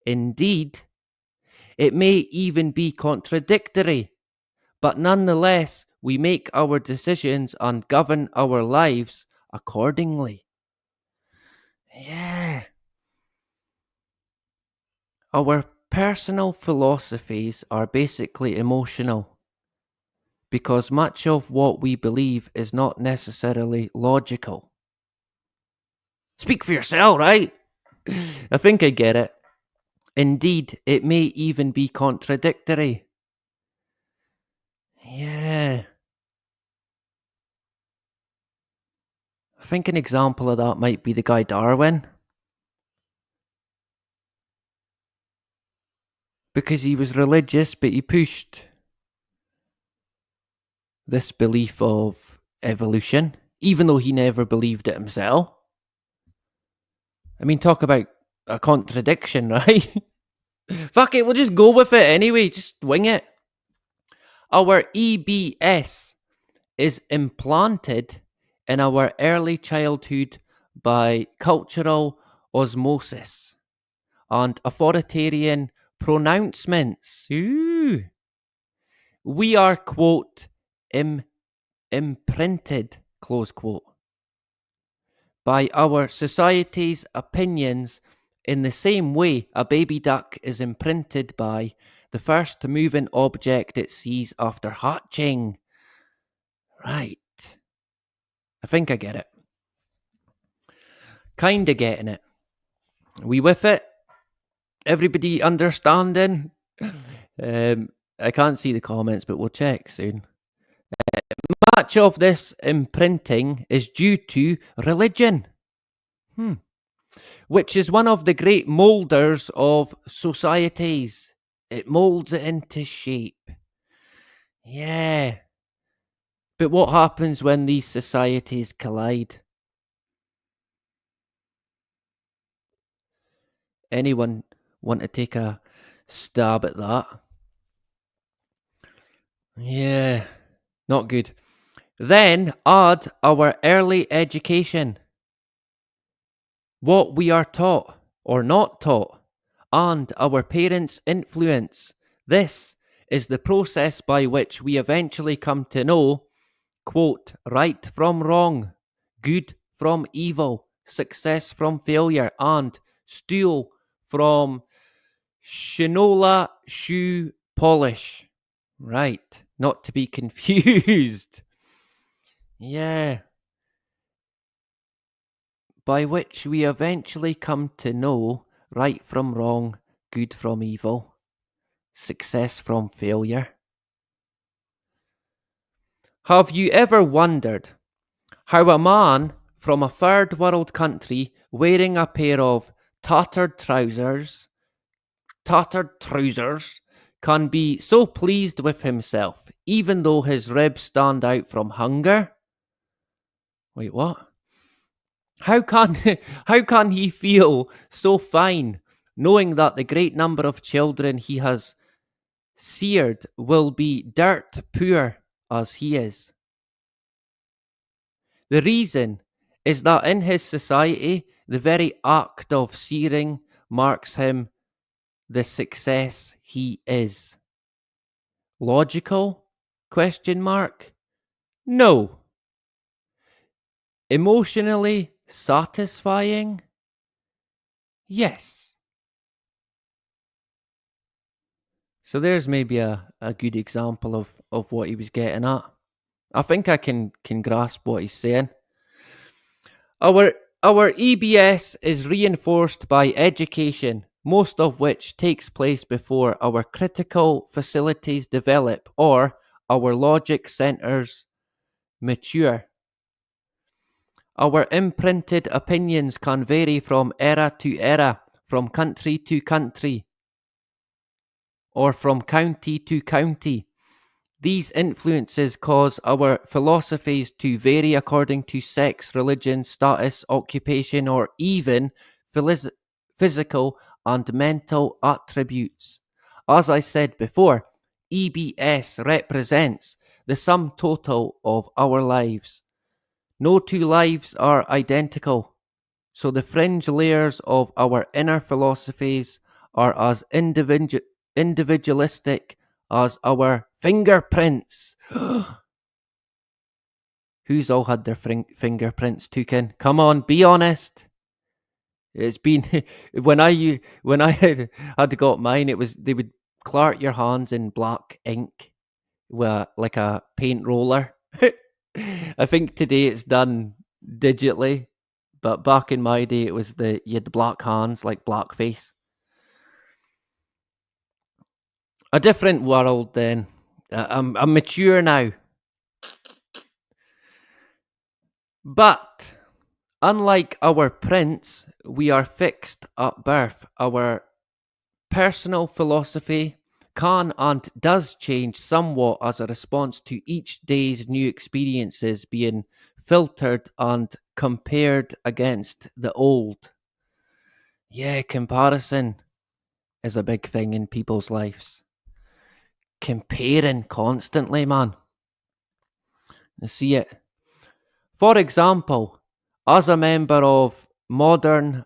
Indeed, it may even be contradictory, but nonetheless, we make our decisions and govern our lives accordingly. Yeah. Our personal philosophies are basically emotional because much of what we believe is not necessarily logical. Speak for yourself, right? I think I get it. Indeed, it may even be contradictory. Yeah. I think an example of that might be the guy Darwin. Because he was religious, but he pushed this belief of evolution, even though he never believed it himself. I mean, talk about a contradiction, right? Fuck it, we'll just go with it anyway, just wing it. Our EBS is implanted in our early childhood by cultural osmosis and authoritarian pronouncements. Ooh. We are, quote, imprinted, close quote, by our society's opinions in the same way a baby duck is imprinted by the first moving object it sees after hatching. Right. I think I get it. Kinda getting it. We with it? Everybody understanding? I can't see the comments, but we'll check soon. Much of this imprinting is due to religion, which is one of the great moulders of societies. It moulds it into shape. Yeah. But what happens when these societies collide? Anyone want to take a stab at that? Yeah, not good. Then add our early education, what we are taught or not taught, and our parents' influence. This is the process by which we eventually come to know, quote, right from wrong, good from evil, success from failure, and stool from shinola shoe polish. Right, not to be confused. Yeah. By which we eventually come to know right from wrong, good from evil, success from failure. Have you ever wondered how a man from a third world country wearing a pair of tattered trousers can be so pleased with himself even though his ribs stand out from hunger? Wait, what? How can how can he feel so fine knowing that the great number of children he has seared will be dirt poor as he is? The reason is that in his society, the very act of searing marks him the success he is. Logical? Question mark? No. Emotionally satisfying? Yes. So there's maybe a good example of what he was getting at. I think I can grasp what he's saying. Our EBS is reinforced by education, most of which takes place before our critical facilities develop or our logic centers mature. Our imprinted opinions can vary from era to era, from country to country, or from county to county. These influences cause our philosophies to vary according to sex, religion, status, occupation, or even physical and mental attributes. As I said before, EBS represents the sum total of our lives. No two lives are identical, so the fringe layers of our inner philosophies are as individualistic as our fingerprints. Who's all had their fingerprints taken? Come on, be honest. It's been when I had got mine. It was they would clark your hands in black ink with like a paint roller. I think today it's done digitally, but back in my day it was you had the black hands like blackface. A different world then. I'm mature now, but unlike our prince, we are fixed at birth. Our personal philosophy can and does change somewhat as a response to each day's new experiences being filtered and compared against the old. Yeah, comparison is a big thing in people's lives. Comparing constantly, man. I see it. For example, as a member of modern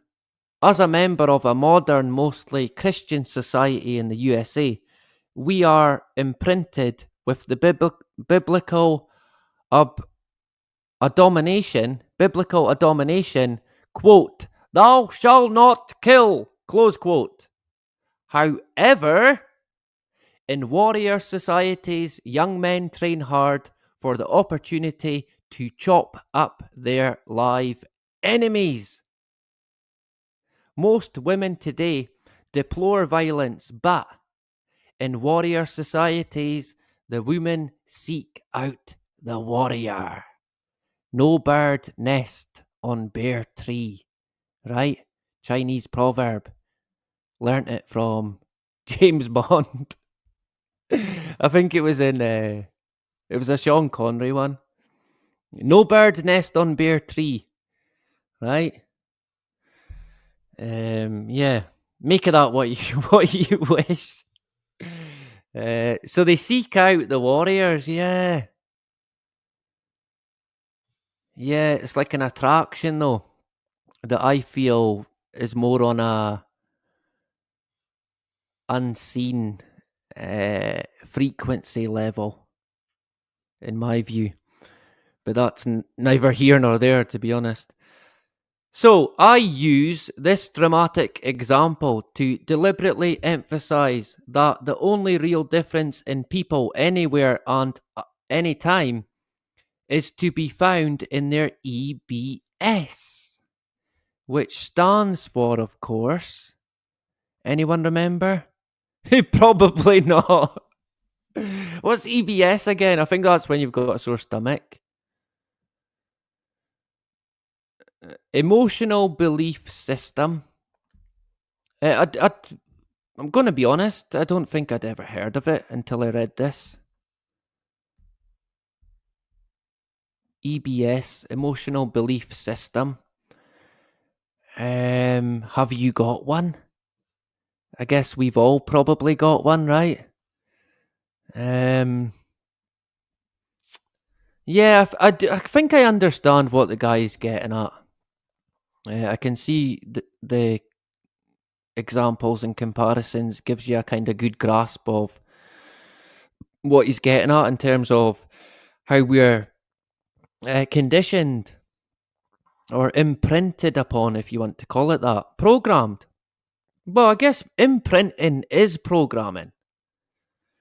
as a member of a modern, mostly Christian society in the USA, we are imprinted with the biblical ab- biblical abomination, quote, thou shalt not kill, close quote. However, in warrior societies, young men train hard for the opportunity to chop up their live enemies. Most women today deplore violence, but in warrior societies, the women seek out the warrior. No bird nest on bare tree, right? Chinese proverb. Learnt it from James Bond. I think it was it was a Sean Connery one. No bird nest on bare tree, right? Yeah. Make of that what you what you wish. So they seek out the warriors, yeah. Yeah, it's like an attraction though that I feel is more on a unseen frequency level, in my view. But that's neither here nor there, to be honest. So I use this dramatic example to deliberately emphasize that the only real difference in people anywhere and any time is to be found in their EBS, which stands for, of course, anyone remember? Probably not. What's EBS again? I think that's when you've got a sore stomach. Emotional belief system. I'm going to be honest, I don't think I'd ever heard of it until I read this. EBS, emotional belief system. Have you got one? I guess we've all probably got one, right? Yeah, I think I understand what the guy's getting at. I can see the examples and comparisons gives you a kind of good grasp of what he's getting at in terms of how we're conditioned or imprinted upon, if you want to call it that, programmed. Well, I guess imprinting is programming.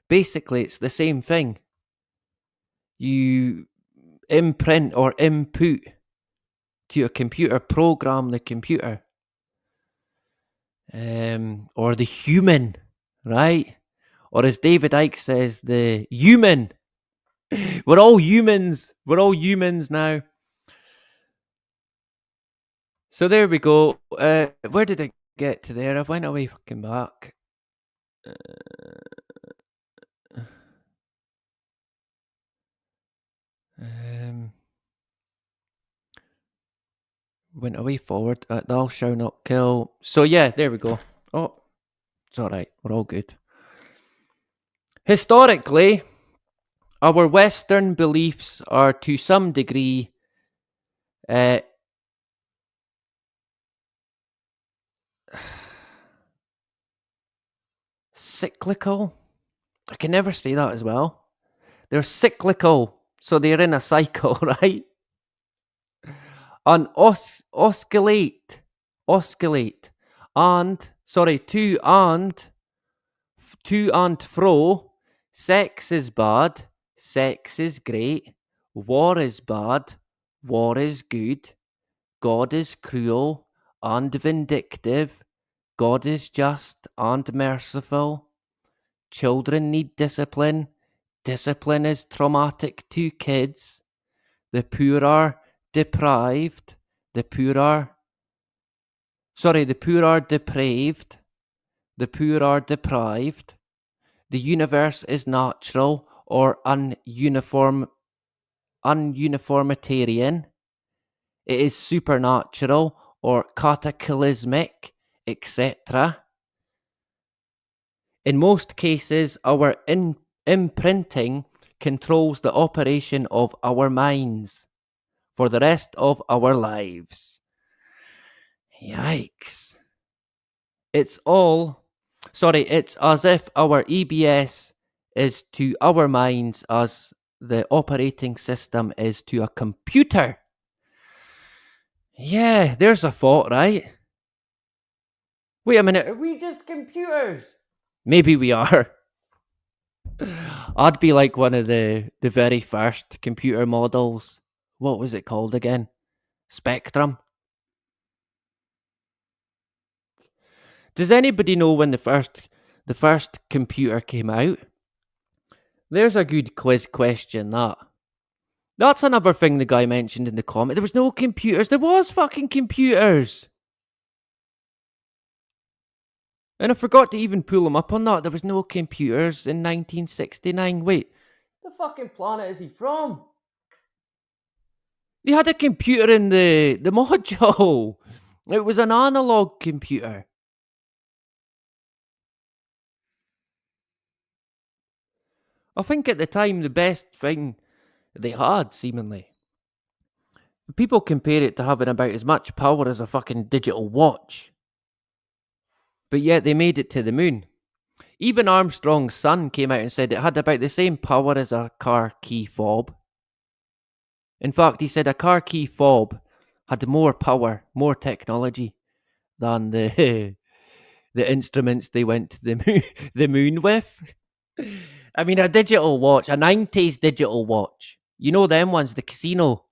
Basically, it's the same thing. You imprint or input to your computer, program the computer. Or the human, right? Or as David Icke says, the human. We're all humans. We're all humans now. So there we go. Where did I get to there? I went away fucking back. Went away forward. Thou shalt not kill. So yeah, there we go. Oh, it's all right. We're all good. Historically, our Western beliefs are to some degree cyclical. I can never say that as well. They're cyclical, so they're in a cycle, right? On oscillate, and sorry, to and fro. Sex is bad, sex is great. War is bad, war is good. God is cruel and vindictive. God is just and merciful. Children need discipline. Discipline is traumatic to kids. The poor are deprived. The poor are. Sorry, the poor are depraved. The poor are deprived. The universe is natural or ununiformitarian. It is supernatural or cataclysmic, etc. In most cases, our imprinting controls the operation of our minds for the rest of our lives. Yikes. It's as if our EBS is to our minds as the operating system is to a computer. Yeah, there's a thought, right? Wait a minute, are we just computers? Maybe we are. I'd be like one of the very first computer models. What was it called again? Spectrum. Does anybody know when the first computer came out? There's a good quiz question, that. That's another thing the guy mentioned in the comment. There was no computers. There was fucking computers. And I forgot to even pull him up on that. There was no computers in 1969. Wait, the fucking planet is he from? They had a computer in the module. It was an analog computer. I think at the time the best thing they had, seemingly. People compare it to having about as much power as a fucking digital watch. But yet they made it to the moon. Even Armstrong's son came out and said it had about the same power as a car key fob. In fact, he said a car key fob had more power, more technology than the the instruments they went to the moon with. I mean, a digital watch, a 90s digital watch. You know them ones, the casino,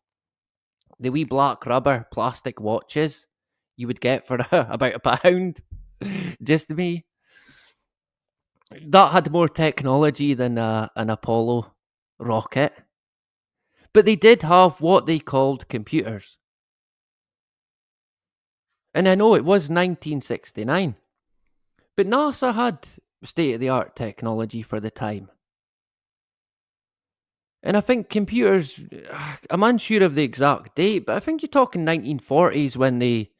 the wee black rubber plastic watches you would get for about £1. Just me. That had more technology than an Apollo rocket. But they did have what they called computers. And I know it was 1969. But NASA had state-of-the-art technology for the time. And I think computers, I'm unsure of the exact date, but I think you're talking 1940s when they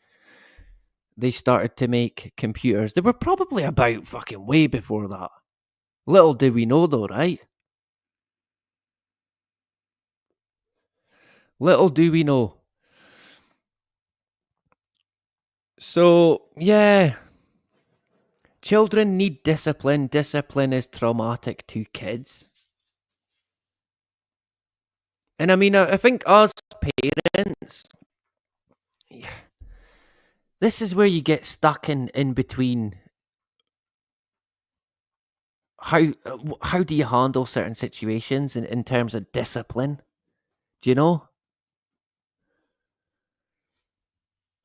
started to make computers. They were probably about fucking way before that. Little do we know though, right? Little do we know. So, yeah. Children need discipline. Discipline is traumatic to kids. And I mean, I think us parents, this is where you get stuck in between. How do you handle certain situations in terms of discipline? Do you know?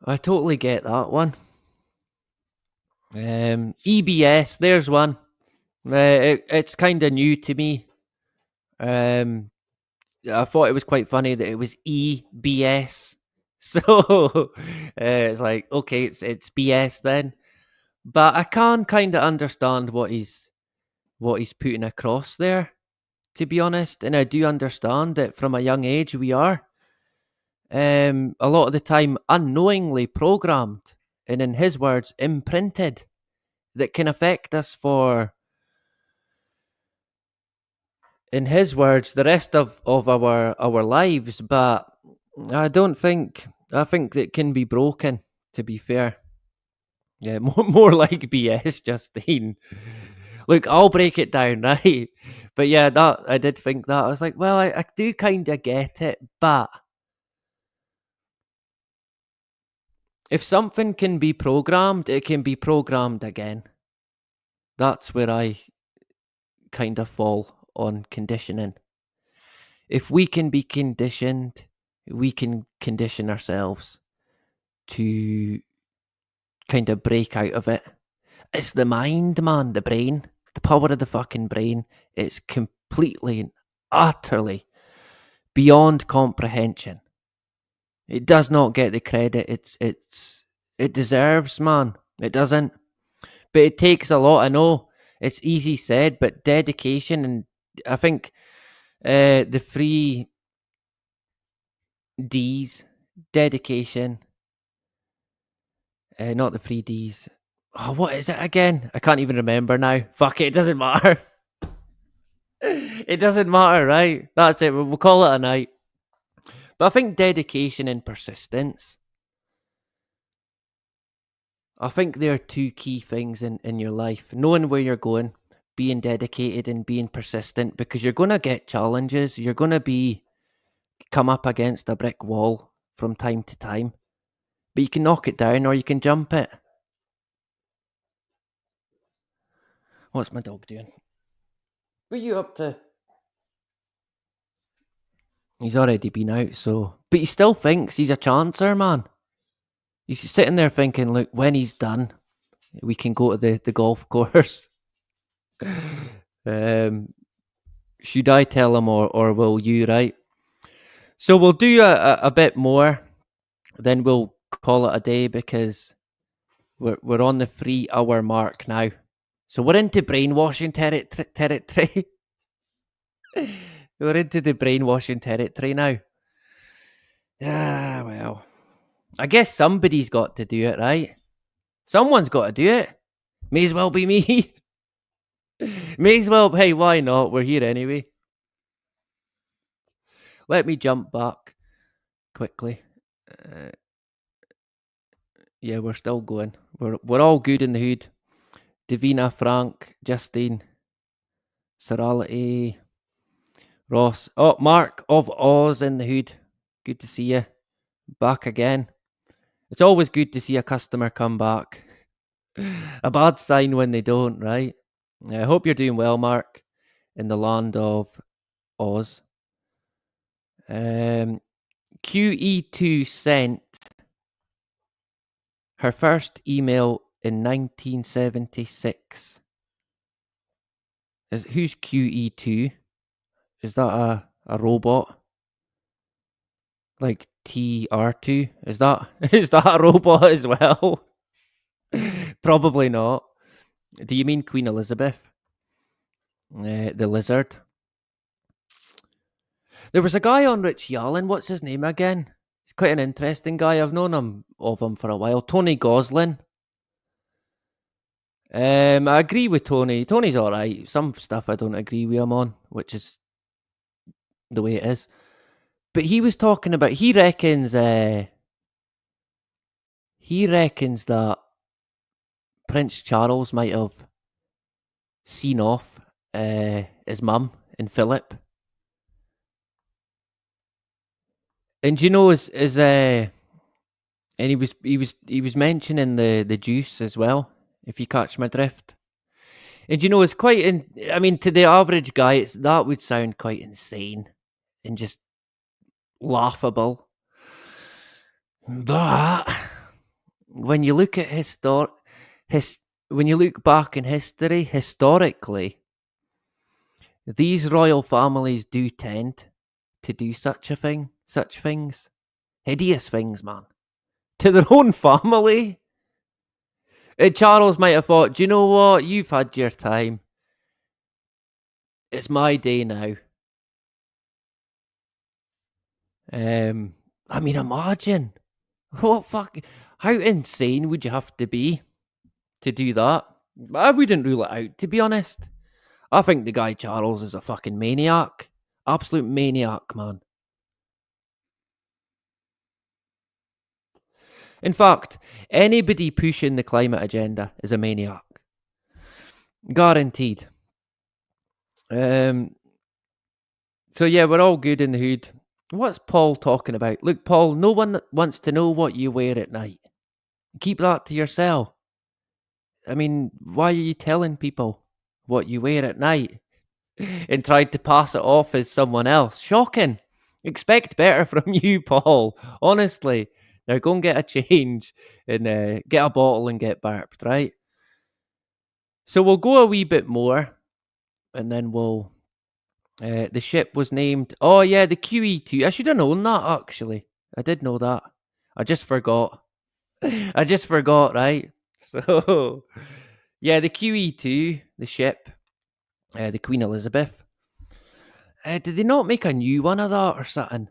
I totally get that one. EBS, there's one. It's kind of new to me. I thought it was quite funny that it was EBS. So it's like, okay, it's BS then. But I can kind of understand what he's putting across there, to be honest. And I do understand that from a young age we are a lot of the time unknowingly programmed and, in his words, imprinted, that can affect us for, in his words, the rest of our lives. But I think that can be broken, to be fair. Yeah, more like BS, Justine. Look, I'll break it down, right? But yeah, that I did think that. I was like, well, I do kind of get it, but If something can be programmed, it can be programmed again. That's where I kind of fall on conditioning. If we can be conditioned, we can condition ourselves to kind of break out of it. It's the mind, man, the brain, the power of the fucking brain. It's completely and utterly beyond comprehension. It does not get the credit it deserves, man. It doesn't. But it takes a lot. I know it's easy said, but dedication, and I think the three D's, dedication, not the three D's. Oh, what is it again? I can't even remember now. Fuck it, it doesn't matter. It doesn't matter, right? That's it. We'll call it a night. But I think dedication and persistence, I think they're two key things in your life. Knowing where you're going, being dedicated and being persistent, because you're going to get challenges. You're going to come up against a brick wall from time to time. But you can knock it down or you can jump it. What's my dog doing? What are you up to? He's already been out, so. But he still thinks he's a chancer, man. He's sitting there thinking, look, when he's done, we can go to the golf course. Should I tell him or will you, right? So we'll do a bit more, then we'll call it a day because we're on the 3 hour mark now. So we're into brainwashing territory. We're into the brainwashing territory now. Ah, well. I guess somebody's got to do it, right? Someone's got to do it. May as well be me. May as well. Hey, why not? We're here anyway. Let me jump back quickly. Yeah, we're still going. We're all good in the hood. Davina, Frank, Justine, Serality, Ross. Oh, Mark of Oz in the hood. Good to see you. Back again. It's always good to see a customer come back. A bad sign when they don't, right? I hope you're doing well, Mark, in the land of Oz. QE2 sent her first email in 1976. Who's QE2? Is that a robot? Like TR2? Is that a robot as well? Probably not. Do you mean Queen Elizabeth? The lizard. There was a guy on Rich Yallen. What's his name again? He's quite an interesting guy. I've known him for a while. Tony Goslin. I agree with Tony. Tony's all right. Some stuff I don't agree with him on, which is the way it is. But he was talking about. He reckons that Prince Charles might have seen off his mum and Philip. And you know, and he was mentioning the juice as well, if you catch my drift. And you know, it's quite. I mean, to the average guy, that would sound quite insane and just laughable. But when you look at when you look back in history, historically, these royal families do tend to do such things, hideous things, man, to their own family. Charles might have thought, do you know what? You've had your time. It's my day now. I mean, imagine. What fuck? How insane would you have to be to do that? I wouldn't rule it out, to be honest. I think the guy Charles is a fucking maniac. Absolute maniac, man. In fact, anybody pushing the climate agenda is a maniac. Guaranteed. So yeah, we're all good in the hood. What's Paul talking about? Look, Paul, no one wants to know what you wear at night. Keep that to yourself. I mean, why are you telling people what you wear at night and tried to pass it off as someone else? Shocking. Expect better from you, Paul. Honestly. Now go and get a change and get a bottle and get burped, right? So we'll go a wee bit more and then we'll. The ship was named. Oh, yeah, the QE2. I should have known that, actually. I did know that. I just forgot. I just forgot, right? So, yeah, the QE2, the ship, the Queen Elizabeth. Did they not make a new one of that or something?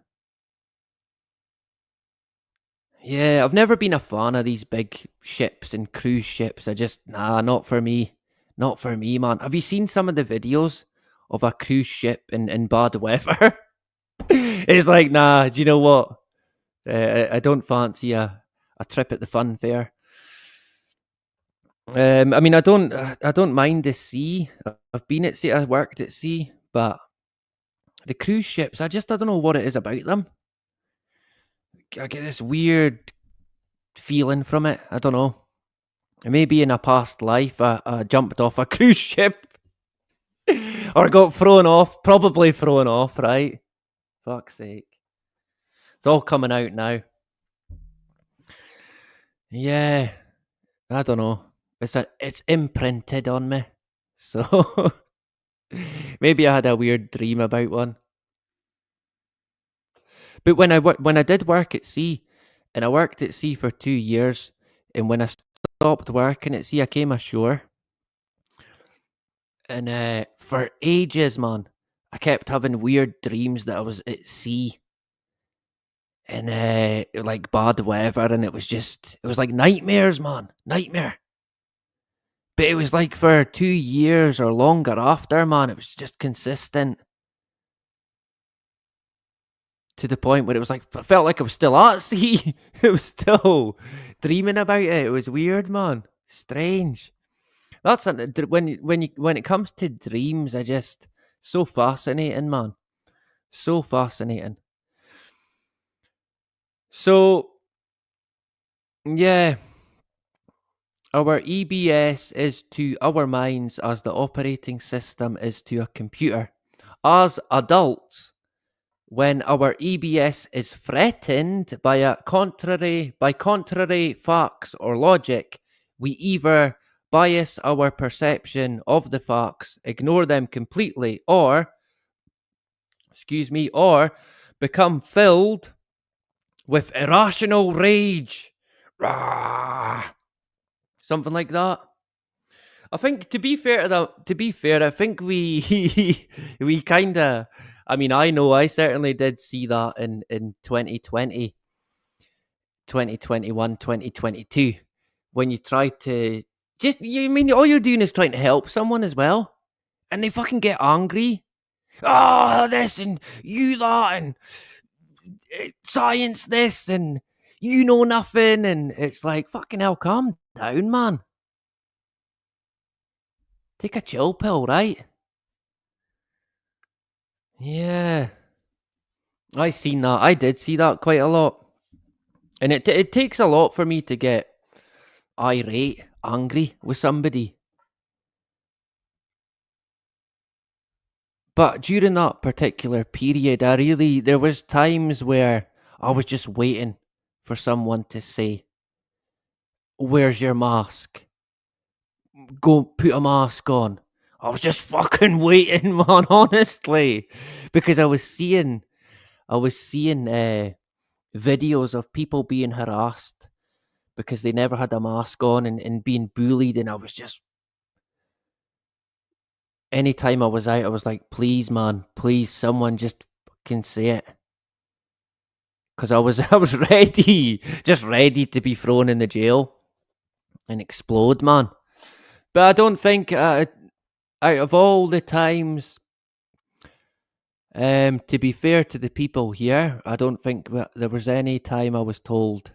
Yeah, I've never been a fan of these big ships and cruise ships. Not for me. Not for me, man. Have you seen some of the videos of a cruise ship in bad weather? It's like, nah, do you know what? I don't fancy a trip at the fun fair. I mean, I don't mind the sea. I've been at sea. I worked at sea, but the cruise ships, I don't know what it is about them. I get this weird feeling from it. I don't know. Maybe in a past life, I jumped off a cruise ship or got thrown off. Probably thrown off, right? Fuck's sake. It's all coming out now. Yeah, I don't know. It's imprinted on me. So maybe I had a weird dream about one. But when I did work at sea, and I worked at sea for 2 years, and when I stopped working at sea, I came ashore, and for ages, man, I kept having weird dreams that I was at sea, and like bad weather, and it was like nightmares, man, nightmare. But it was like for 2 years or longer after, man, it was just consistent to the point where it was like I felt like I was still at sea. It was still dreaming about it. It was weird, man. Strange. That's when it comes to dreams, I just so fascinating, man. So fascinating. So yeah, our EBS is to our minds as the operating system is to a computer. As adults, when our EBS is threatened by contrary facts or logic, we either bias our perception of the facts, ignore them completely, or become filled with irrational rage. Rah! Something like that. I think to be fair, I think we we kind of. I mean, I know I certainly did see that in 2020, 2021, 2022, when you try to you mean all you're doing is trying to help someone as well, and they fucking get angry. Oh, this and you that and science this and you know nothing, and it's like fucking hell, calm down, man. Take a chill pill, right? Yeah, I seen that. I did see that quite a lot, and it takes a lot for me to get irate, angry with somebody. But during that particular period, there was times where I was just waiting for someone to say, "Where's your mask? Go put a mask on." I was just fucking waiting, man, honestly, because I was seeing videos of people being harassed because they never had a mask on and being bullied, and I was just anytime I was out, I was like, please, man, please, someone just fucking say it. Because I was ready, just ready to be thrown in the jail and explode, man. But I don't think out of all the times, to be fair to the people here, I don't think there was any time I was told,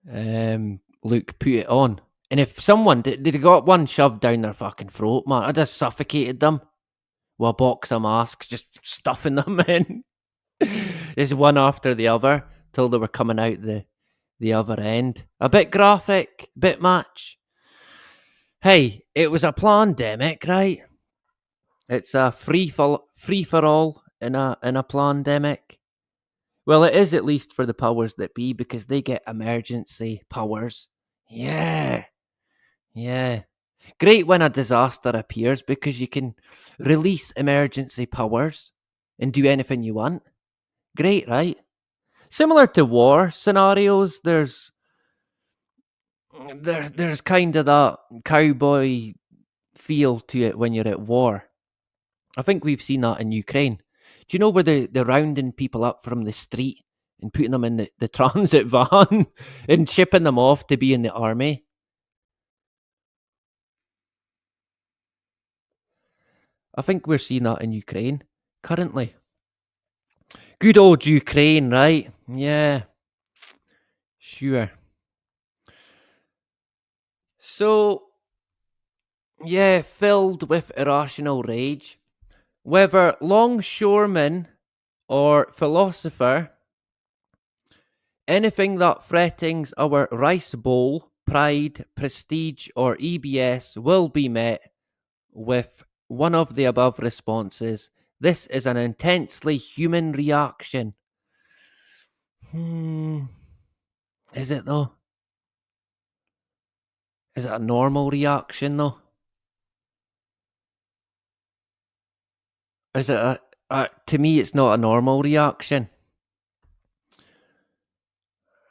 look, put it on. And if someone did, they got one shoved down their fucking throat, man, I just suffocated them with a box of masks, just stuffing them in. Just one after the other till they were coming out the other end. A bit graphic, bit much. Hey, it was a pandemic, right? It's a free for all in a pandemic. Well, it is at least for the powers that be because they get emergency powers. Yeah, yeah. Great when a disaster appears because you can release emergency powers and do anything you want. Great, right? Similar to war scenarios, there's kind of that cowboy feel to it when you're at war. I think we've seen that in Ukraine. Do you know where they're rounding people up from the street and putting them in the transit van and shipping them off to be in the army? I think we're seeing that in Ukraine currently. Good old Ukraine, right? Yeah, sure. So, yeah, filled with irrational rage. Whether longshoreman or philosopher, anything that threatens our rice bowl, pride, prestige, or EBS will be met with one of the above responses. This is an intensely human reaction. Hmm. Is it though? Is it a normal reaction though? Is it to me, it's not a normal reaction.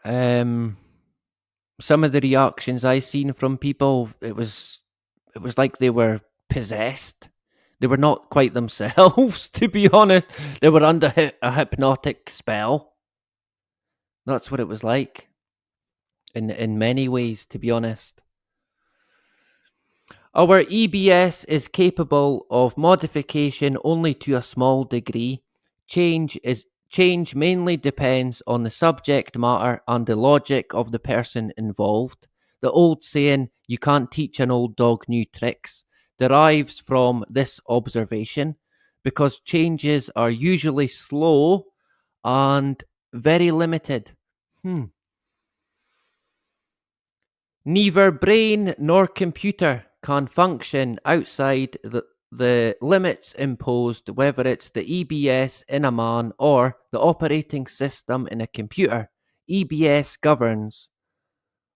Um, some of the reactions I seen from people, it was like they were possessed. They were not quite themselves, to be honest. They were under a hypnotic spell. That's what it was like. In many ways, to be honest. Our EBS is capable of modification only to a small degree. Change mainly depends on the subject matter and the logic of the person involved. The old saying, you can't teach an old dog new tricks, derives from this observation because changes are usually slow and very limited. Neither brain nor computer can function outside the limits imposed, whether it's the EBS in a man or the operating system in a computer. EBS governs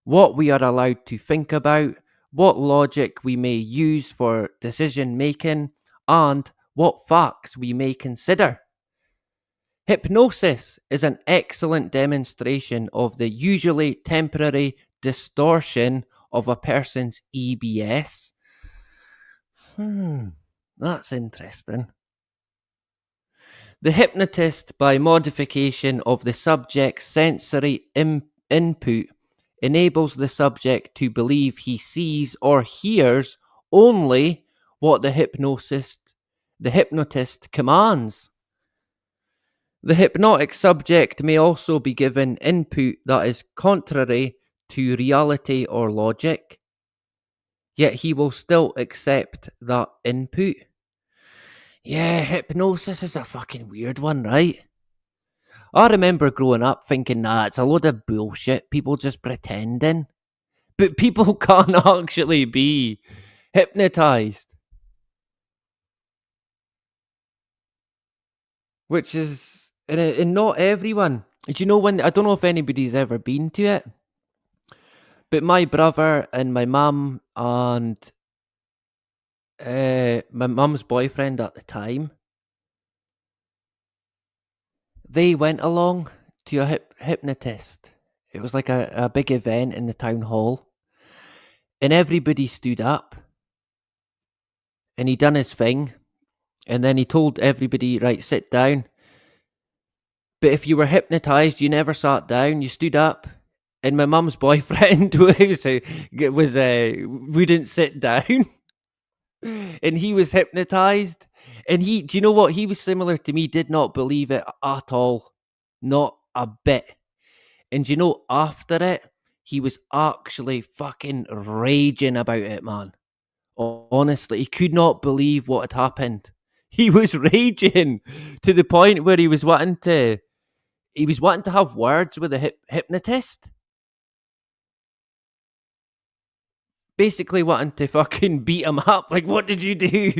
what we are allowed to think about, what logic we may use for decision making, and what facts we may consider. Hypnosis is an excellent demonstration of the usually temporary distortion of a person's EBS. That's interesting. The hypnotist, by modification of the subject's sensory input, enables the subject to believe he sees or hears only what the hypnotist commands. The hypnotic subject may also be given input that is contrary to reality or logic, yet he will still accept that input. Yeah, hypnosis is a fucking weird one, right? I remember growing up thinking, nah, it's a load of bullshit, people just pretending. But people can't actually be hypnotized. Which is, and not everyone. Do you know when, I don't know if anybody's ever been to it, but my brother and my mum and my mum's boyfriend at the time, they went along to a hypnotist. It was like a big event in the town hall, and everybody stood up, and he done his thing, and then he told everybody, right, sit down. But if you were hypnotized, you never sat down, you stood up. And my mum's boyfriend wouldn't sit down, and he was hypnotized. And do you know what? He was similar to me, did not believe it at all, not a bit. And you know, after it, he was actually fucking raging about it, man. Honestly, he could not believe what had happened. He was raging to the point where he was wanting to have words with the hypnotist. basically wanting to fucking beat him up. Like, what did you do?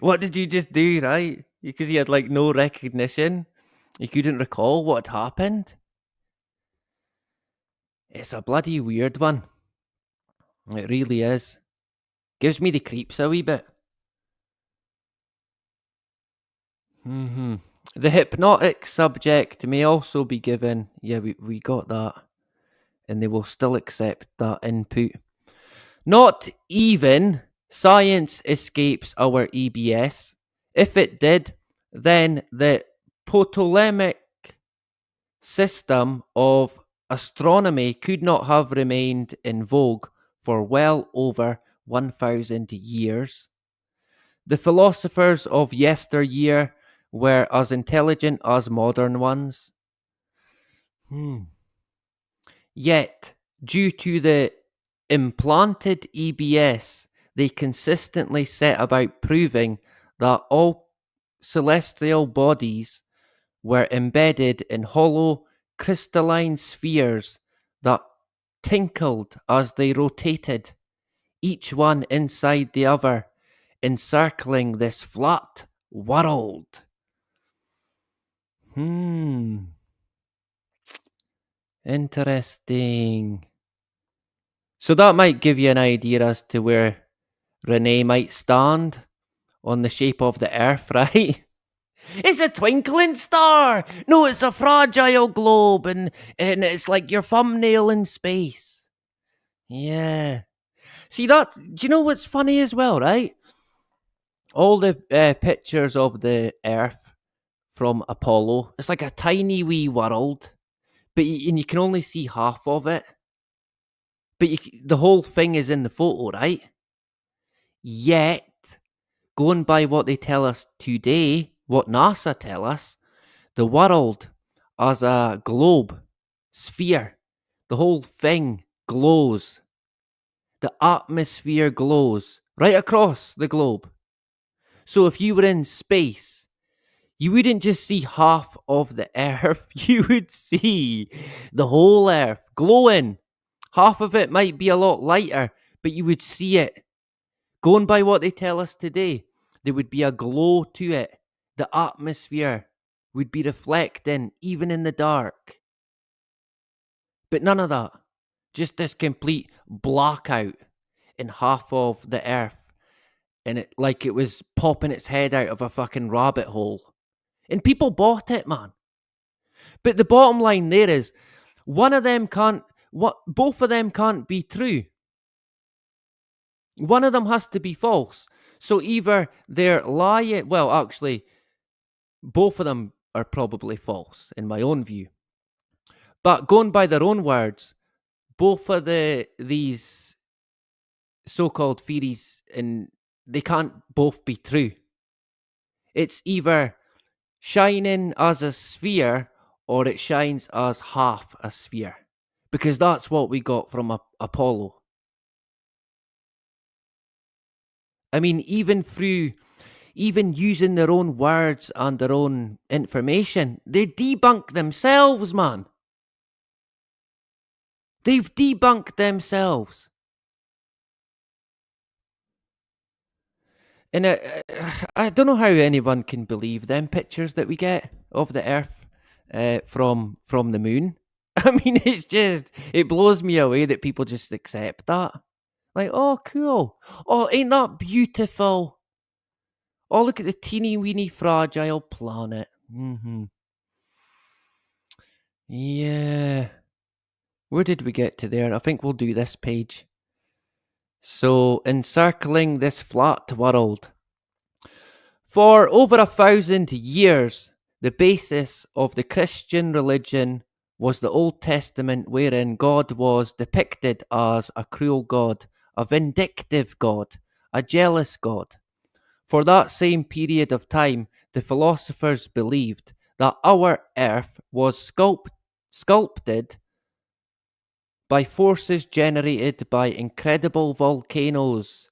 What did you just do, right? Because he had like no recognition. He couldn't recall what had happened. It's a bloody weird one. It really is. Gives me the creeps a wee bit. Hmm. The hypnotic subject may also be given. Yeah, we got that. And they will still accept that input. Not even science escapes our EBS. If it did, then the Ptolemaic system of astronomy could not have remained in vogue for well over 1,000 years. The philosophers of yesteryear were as intelligent as modern ones. Yet, due to the implanted EBS, they consistently set about proving that all celestial bodies were embedded in hollow crystalline spheres that tinkled as they rotated, each one inside the other, encircling this flat world. Interesting. So that might give you an idea as to where Rene might stand on the shape of the Earth, right? It's a twinkling star. No, it's a fragile globe, and it's like your thumbnail in space. Yeah. See that? Do you know what's funny as well, right? All the pictures of the Earth from Apollo. It's like a tiny wee world, and you can only see half of it. But the whole thing is in the photo, right? Yet, going by what they tell us today, what NASA tell us, the world as a globe, sphere, the whole thing glows. The atmosphere glows right across the globe. So if you were in space, you wouldn't just see half of the Earth, you would see the whole Earth glowing. Half of it might be a lot lighter, but you would see it. Going by what they tell us today, there would be a glow to it. The atmosphere would be reflecting even in the dark. But none of that. Just this complete blackout in half of the Earth. And it like it was popping its head out of a fucking rabbit hole. And people bought it, man. But the bottom line there is both of them can't be true. One of them has to be false. So either they're lying, well, actually, both of them are probably false in my own view. But going by their own words, both of these so-called theories, and they can't both be true. It's either shining as a sphere or it shines as half a sphere, because that's what we got from Apollo. I mean, even using their own words and their own information, they debunk themselves, man. They've debunked themselves. And I don't know how anyone can believe them pictures that we get of the Earth from the moon. I mean, it blows me away that people just accept that. Like, oh, cool. Oh, ain't that beautiful? Oh, look at the teeny weeny fragile planet. Yeah. Where did we get to there? I think we'll do this page. So, encircling this flat world. For over 1,000 years, the basis of the Christian religion was the Old Testament, wherein God was depicted as a cruel God, a vindictive God, a jealous God. For that same period of time, the philosophers believed that our earth was sculpted by forces generated by incredible volcanoes,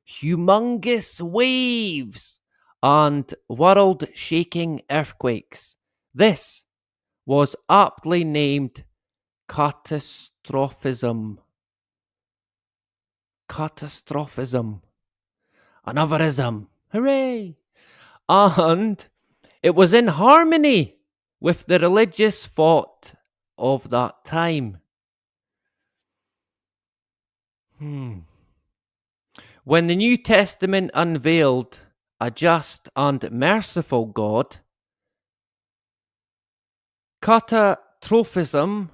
humongous waves, and world shaking earthquakes. This was aptly named catastrophism. catastrophism. Another ism. Hooray! And it was in harmony with the religious thought of that time. When the New Testament unveiled a just and merciful God, catastrophism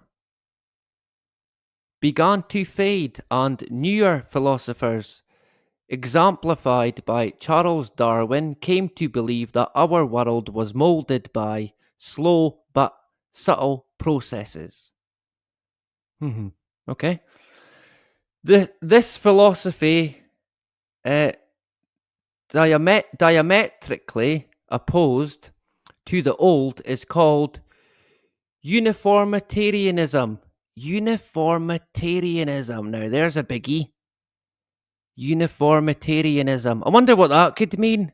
began to fade, and newer philosophers, exemplified by Charles Darwin, came to believe that our world was moulded by slow but subtle processes. Okay. This philosophy diametrically opposed to the old is called uniformitarianism. Uniformitarianism. Now, there's a biggie. Uniformitarianism. I wonder what that could mean.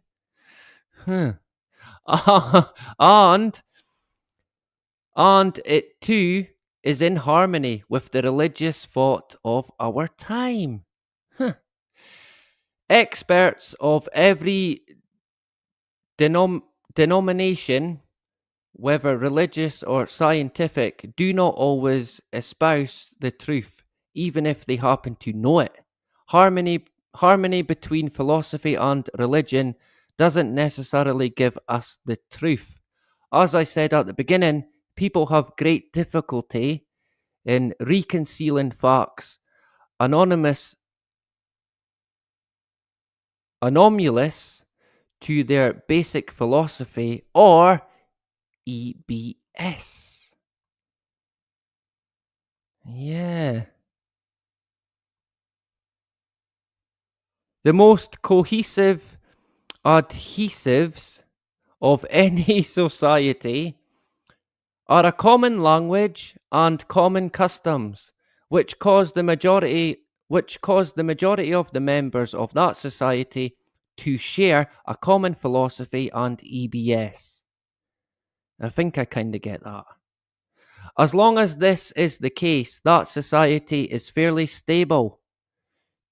And it too is in harmony with the religious thought of our time. Experts of every denomination, whether religious or scientific, do not always espouse the truth, even if they happen to know it. Harmony between philosophy and religion doesn't necessarily give us the truth. As I said at the beginning, people have great difficulty in reconciling facts anomalous to their basic philosophy or EBS. Yeah. The most cohesive adhesives of any society are a common language and common customs, which cause the majority of the members of that society to share a common philosophy and EBS. I think I kind of get that. As long as this is the case, that society is fairly stable.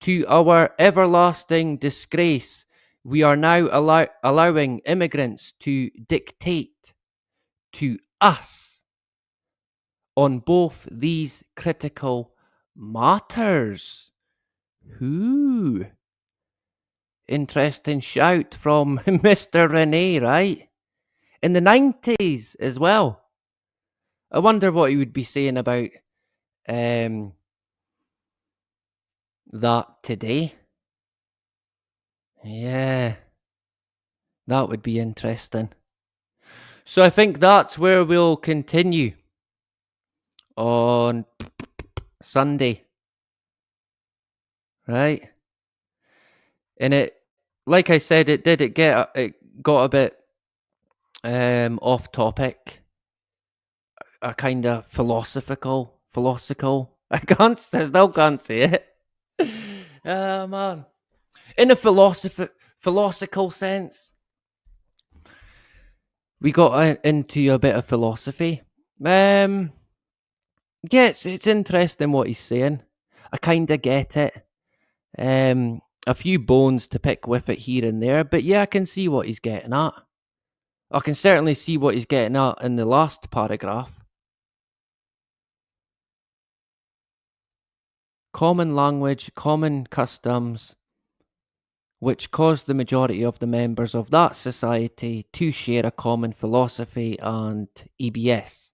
To our everlasting disgrace, we are now allowing immigrants to dictate to us on both these critical matters. Ooh. Interesting shout from Mr. Rene, right? In the 90s as well. I wonder what he would be saying about that today. Yeah, that would be interesting. So I think that's where we'll continue on Sunday, right? And it, like I said, it got a bit off topic, a kind of philosophical. I still can't say it. Oh man, in a philosophical sense, we got into a bit of philosophy. Yeah, it's interesting what he's saying. I kind of get it. A few bones to pick with it here and there, but yeah, I can see what he's getting at. I can certainly see what he's getting at in the last paragraph. Common language, common customs, which caused the majority of the members of that society to share a common philosophy and EBS.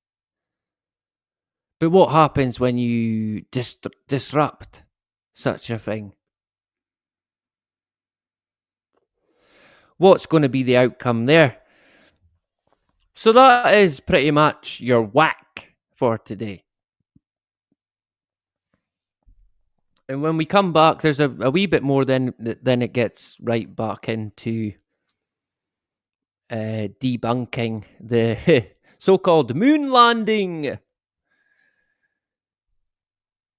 But what happens when you disrupt such a thing? What's going to be the outcome there? So that is pretty much your whack for today. And when we come back, there's a wee bit more, then it gets right back into debunking the so-called moon landing.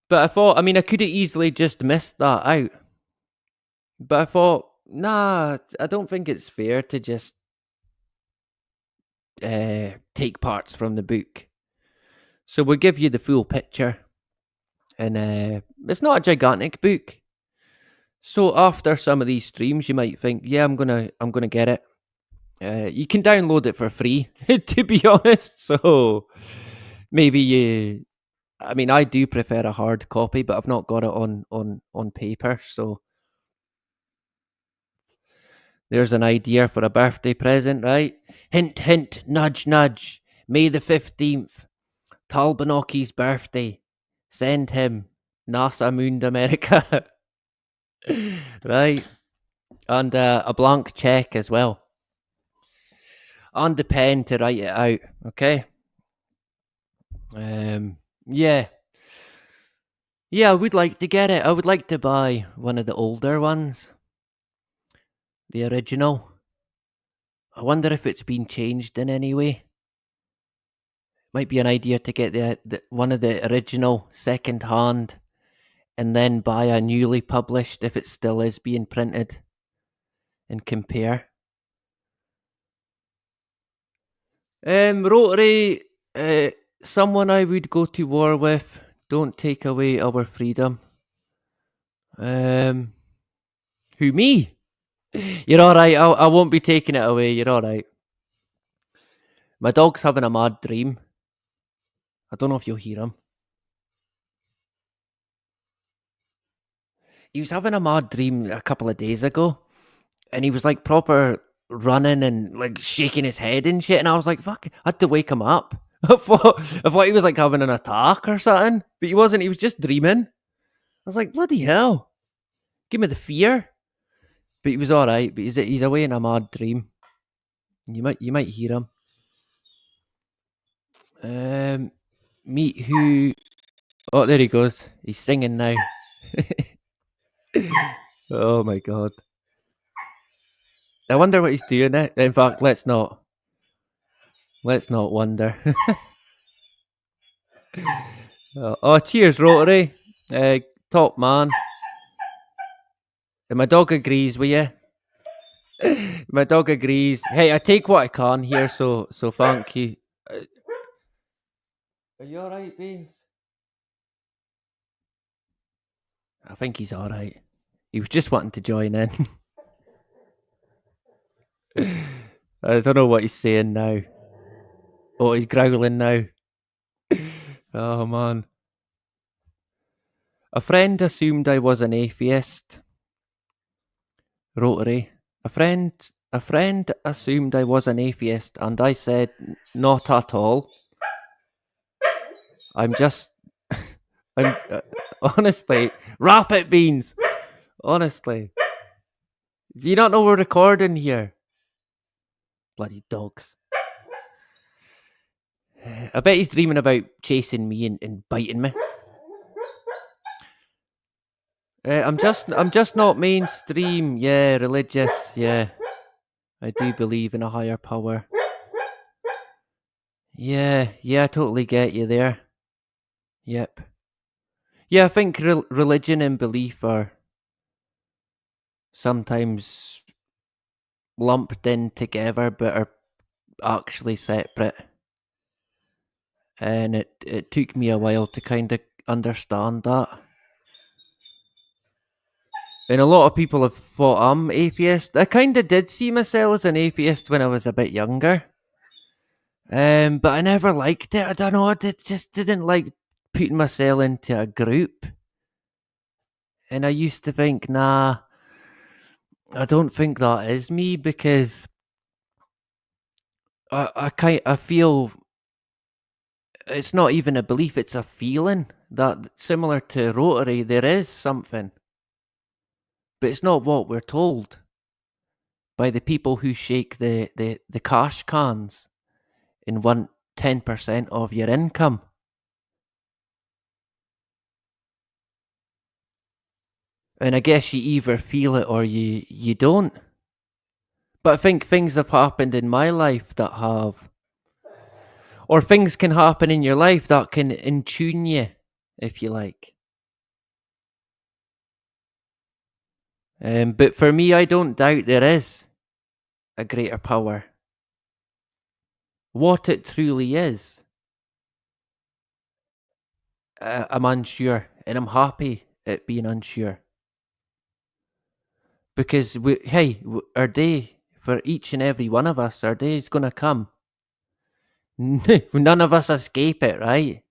But I thought, I could have easily just missed that out. But I thought, nah, I don't think it's fair to just take parts from the book. So we'll give you the full picture. And it's not a gigantic book. So after some of these streams, you might think, yeah, I'm gonna get it. You can download it for free, to be honest. So maybe you. I mean, I do prefer a hard copy, but I've not got it on paper. So there's an idea for a birthday present, right? Hint, hint, nudge, nudge. May the 15th, Talbanoki's birthday. Send him NASA Moon America. Right? And a blank check as well. And the pen to write it out. Okay? Yeah. Yeah, I would like to get it. I would like to buy one of the older ones. The original. I wonder if it's been changed in any way. Might be an idea to get the one of the original second hand and then buy a newly published if it still is being printed and compare. Rotary, someone I would go to war with. Don't take away our freedom. Who, me? You're alright, I won't be taking it away, you're alright. My dog's having a mad dream. I don't know if you'll hear him. He was having a mad dream a couple of days ago, and he was like proper running and like shaking his head and shit. And I was like, fuck, I had to wake him up. I thought he was like having an attack or something, but he wasn't. He was just dreaming. I was like, bloody hell, give me the fear. But he was all right. But he's away in a mad dream. You might hear him. Meet who? Oh, there he goes. He's singing now. Oh my god. I wonder what he's doing. In fact, let's not. Let's not wonder. Oh, cheers, Rotary. Top man. And my dog agrees with you. My dog agrees. Hey, I take what I can here, so thank you. Are you alright, Baines? I think he's alright. He was just wanting to join in. I don't know what he's saying now. Oh, he's growling now. Oh, man. A friend assumed I was an atheist. Rotary. A friend assumed I was an atheist, and I said, not at all. I'm just, I'm honestly, wrap it, Beans. Honestly, do you not know we're recording here? Bloody dogs. I bet he's dreaming about chasing me and biting me. I'm just not mainstream. Yeah, religious. Yeah, I do believe in a higher power. Yeah, I totally get you there. Yep. Yeah, I think religion and belief are sometimes lumped in together, but are actually separate. And it took me a while to kind of understand that. And a lot of people have thought I'm atheist. I kind of did see myself as an atheist when I was a bit younger. But I never liked it. I don't know. I just didn't like putting myself into a group. And I used to think, nah, I don't think that is me, because I feel it's not even a belief, it's a feeling that, similar to Rotary, there is something. But it's not what we're told by the people who shake the cash cans and want 10% of your income. And I guess you either feel it or you don't. But I think things have happened in my life that have, or things can happen in your life that can in-tune you, if you like. But for me, I don't doubt there is a greater power. What it truly is, I'm unsure, and I'm happy at being unsure. Because our day for each and every one of us, our day is gonna come. None of us escape it, right?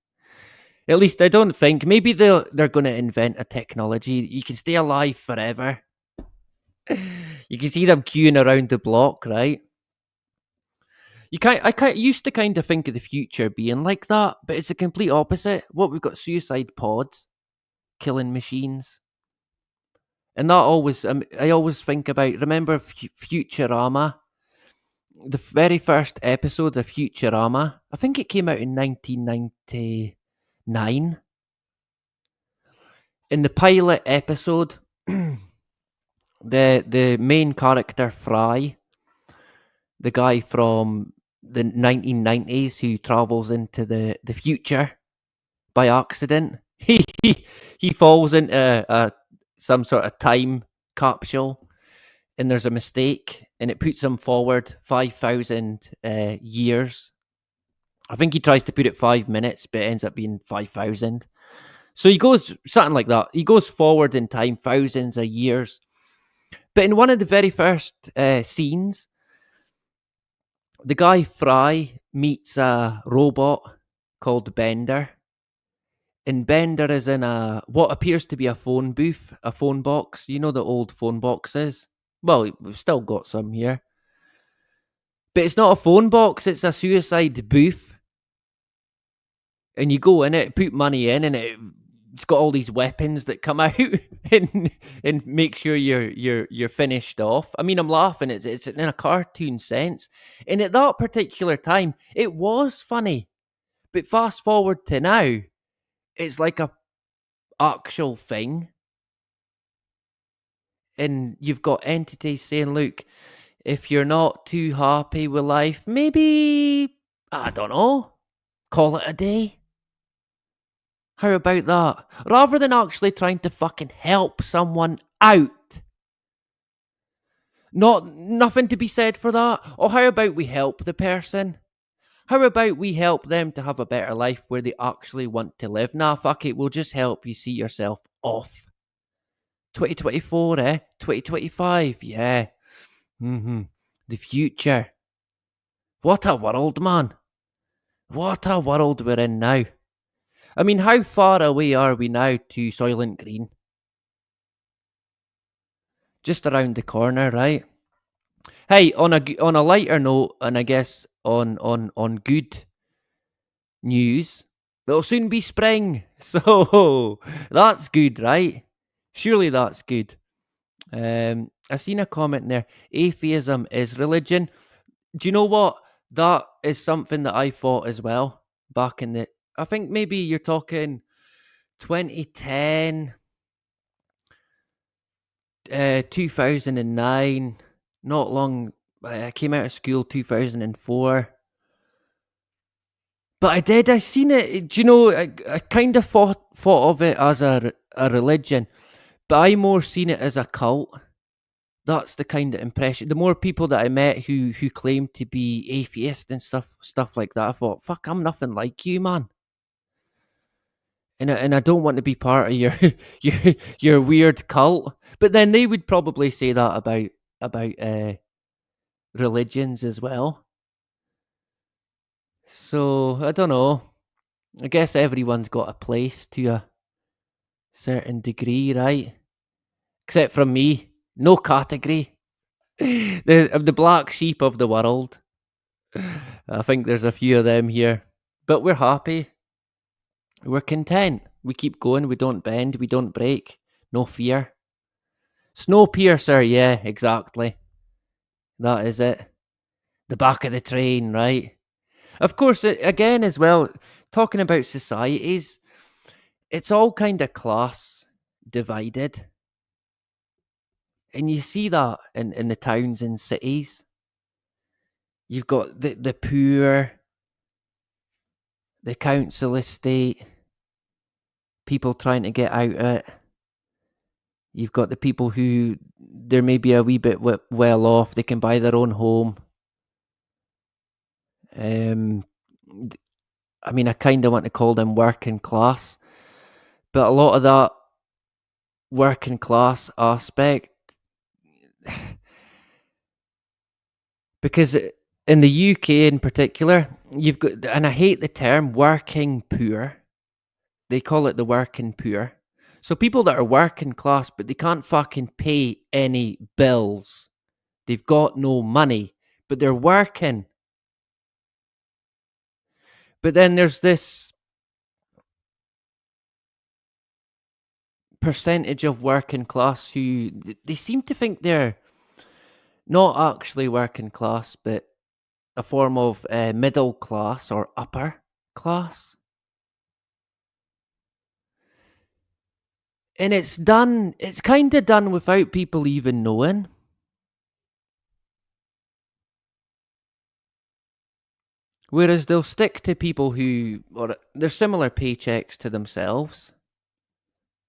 At least I don't think. Maybe they're gonna invent a technology you can stay alive forever. You can see them queuing around the block, right? I can't used to kind of think of the future being like that, but it's the complete opposite. What we've got suicide pods, killing machines, and that always I always think about. Remember Futurama, the very first episode of Futurama. I think it came out in 1999. In the pilot episode, the main character Fry, the guy from the 1990s who travels into the future by accident. He falls into some sort of time capsule, and there's a mistake, and it puts him forward 5,000 years. I think he tries to put it 5 minutes, but it ends up being 5,000. So he goes something like that. He goes forward in time thousands of years. But in one of the very first scenes, the guy Fry meets a robot called Bender. And Bender is in what appears to be a phone booth, a phone box. You know the old phone boxes? Well, we've still got some here. But it's not a phone box, it's a suicide booth. And you go in it, put money in, and it's got all these weapons that come out and make sure you're finished off. I mean, I'm laughing. It's in a cartoon sense, and at that particular time, it was funny. But fast forward to now, it's like a actual thing, and you've got entities saying, "Look, if you're not too happy with life, maybe I don't know, call it a day." How about that? Rather than actually trying to fucking help someone out. Nothing to be said for that. Or how about we help the person? How about we help them to have a better life where they actually want to live? Nah, fuck it. We'll just help you see yourself off. 2024, eh? 2025, yeah. The future. What a world, man. What a world we're in now. I mean, how far away are we now to Soylent Green? Just around the corner, right? Hey, on a lighter note, and I guess on good news, it'll soon be spring, so that's good, right? Surely that's good. I seen a comment there. Atheism is religion. Do you know what? That is something that I thought as well back in the. I think maybe you're talking 2010, 2009. Not long. I came out of school 2004. But I seen it. Do you know? I kind of thought of it as a religion, but I more seen it as a cult. That's the kind of impression. The more people that I met who claimed to be atheist and stuff like that, I thought, fuck, I'm nothing like you, man. And I don't want to be part of your your weird cult. But then they would probably say that about religions as well. So I don't know. I guess everyone's got a place to a certain degree, right? Except from me, no category. The black sheep of the world. I think there's a few of them here, but we're happy. We're content. We keep going. We don't bend. We don't break. No fear. Snowpiercer. Yeah, exactly. That is it. The back of the train, right? Of course, again as well. Talking about societies, it's all kind of class divided. And you see that in the towns and cities. You've got the poor, the council estate, people trying to get out of it. You've got the people who they're maybe a wee bit well off. They can buy their own home. I mean, I kind of want to call them working class, but a lot of that working class aspect because in the UK in particular, you've got, and I hate the term working poor. They call it the working poor. So people that are working class, but they can't fucking pay any bills. They've got no money, but they're working. But then there's this percentage of working class who they seem to think they're not actually working class, but a form of middle class or upper class. And it's kind of done without people even knowing. Whereas they'll stick to people who, or they're similar paychecks to themselves.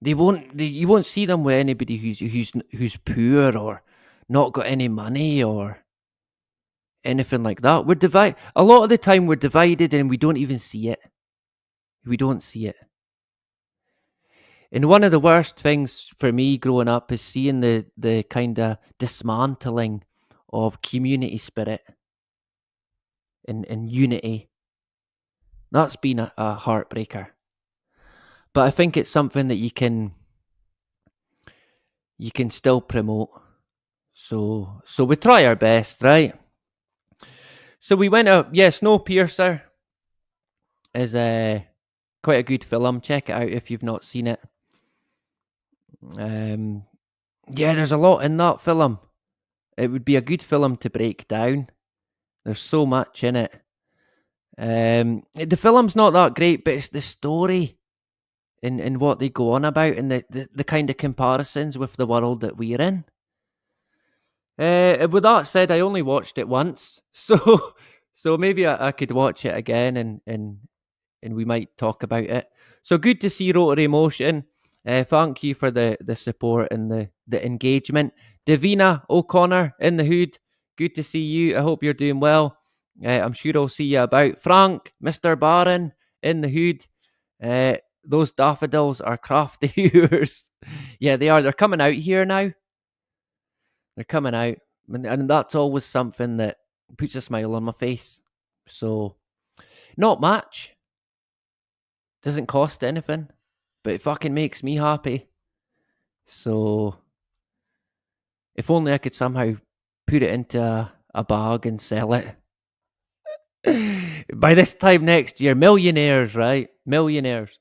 You won't see them with anybody who's poor or not got any money or anything like that. A lot of the time we're divided and we don't even see it. We don't see it. And one of the worst things for me growing up is seeing the kind of dismantling of community spirit and unity. That's been a heartbreaker. But I think it's something that you can still promote. So we try our best, right? So we went out. Yeah, Snowpiercer is quite a good film. Check it out if you've not seen it. Yeah, there's a lot in that film. It would be a good film to break down. There's so much in it. The film's not that great, but it's the story and what they go on about and the kind of comparisons with the world that we're in. With that said, I only watched it once, so maybe I could watch it again and we might talk about it. So good to see Rotary Motion. Thank you for the support and the engagement. Davina O'Connor in the hood. Good to see you. I hope you're doing well. I'm sure I'll see you about. Frank, Mr. Barron in the hood. Those daffodils are crafty yours. Yeah, they are. They're coming out here now. They're coming out. And that's always something that puts a smile on my face. So, not much. Doesn't cost anything, but it fucking makes me happy. So, if only I could somehow put it into a bag and sell it. By this time next year, millionaires, right? Millionaires.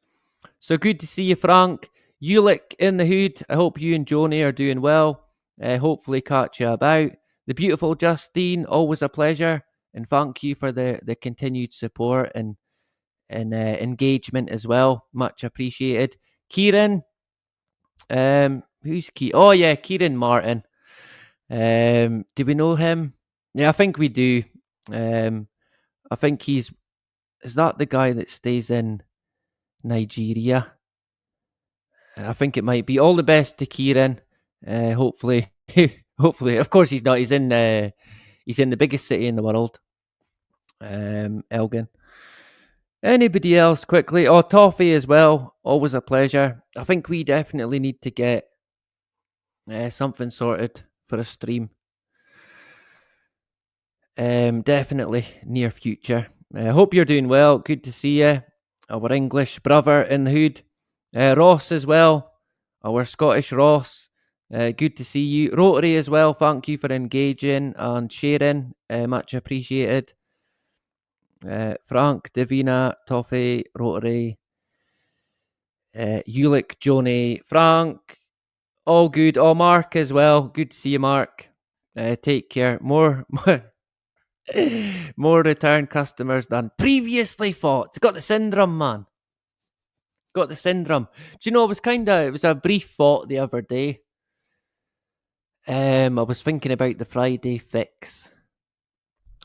So good to see you, Frank. Ulick in the hood. I hope you and Joni are doing well. Hopefully catch you about. The beautiful Justine, always a pleasure. And thank you for the continued support and engagement as well. Much appreciated. Kieran, who's Kieran? Oh yeah, Kieran Martin. Do we know him? Yeah, I think we do. I think is that the guy that stays in Nigeria? I think it might be. All the best to Kieran. Hopefully, hopefully. Of course, he's not. He's in the biggest city in the world. Elgin. Anybody else quickly? Oh, Toffee as well. Always a pleasure. I think we definitely need to get something sorted for a stream. Definitely near future. I hope you're doing well. Good to see you. Our English brother in the hood. Ross as well. Our Scottish Ross. Good to see you. Rotary as well. Thank you for engaging and sharing. Much appreciated. Frank, Davina, Toffee, Rotary, Ulick, Joni, Frank. All good. Oh, Mark as well. Good to see you, Mark. Take care. More return customers than previously thought. It's got the syndrome, man. Got the syndrome. Do you know, it was a brief thought the other day. I was thinking about the Friday fix.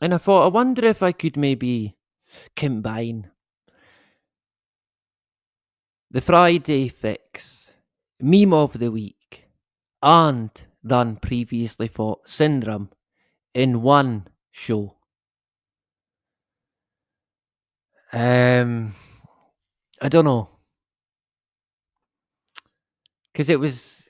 And I thought, I wonder if I could maybe combine the Friday fix, meme of the week, and than previously thought syndrome in one show. I don't know. Because it was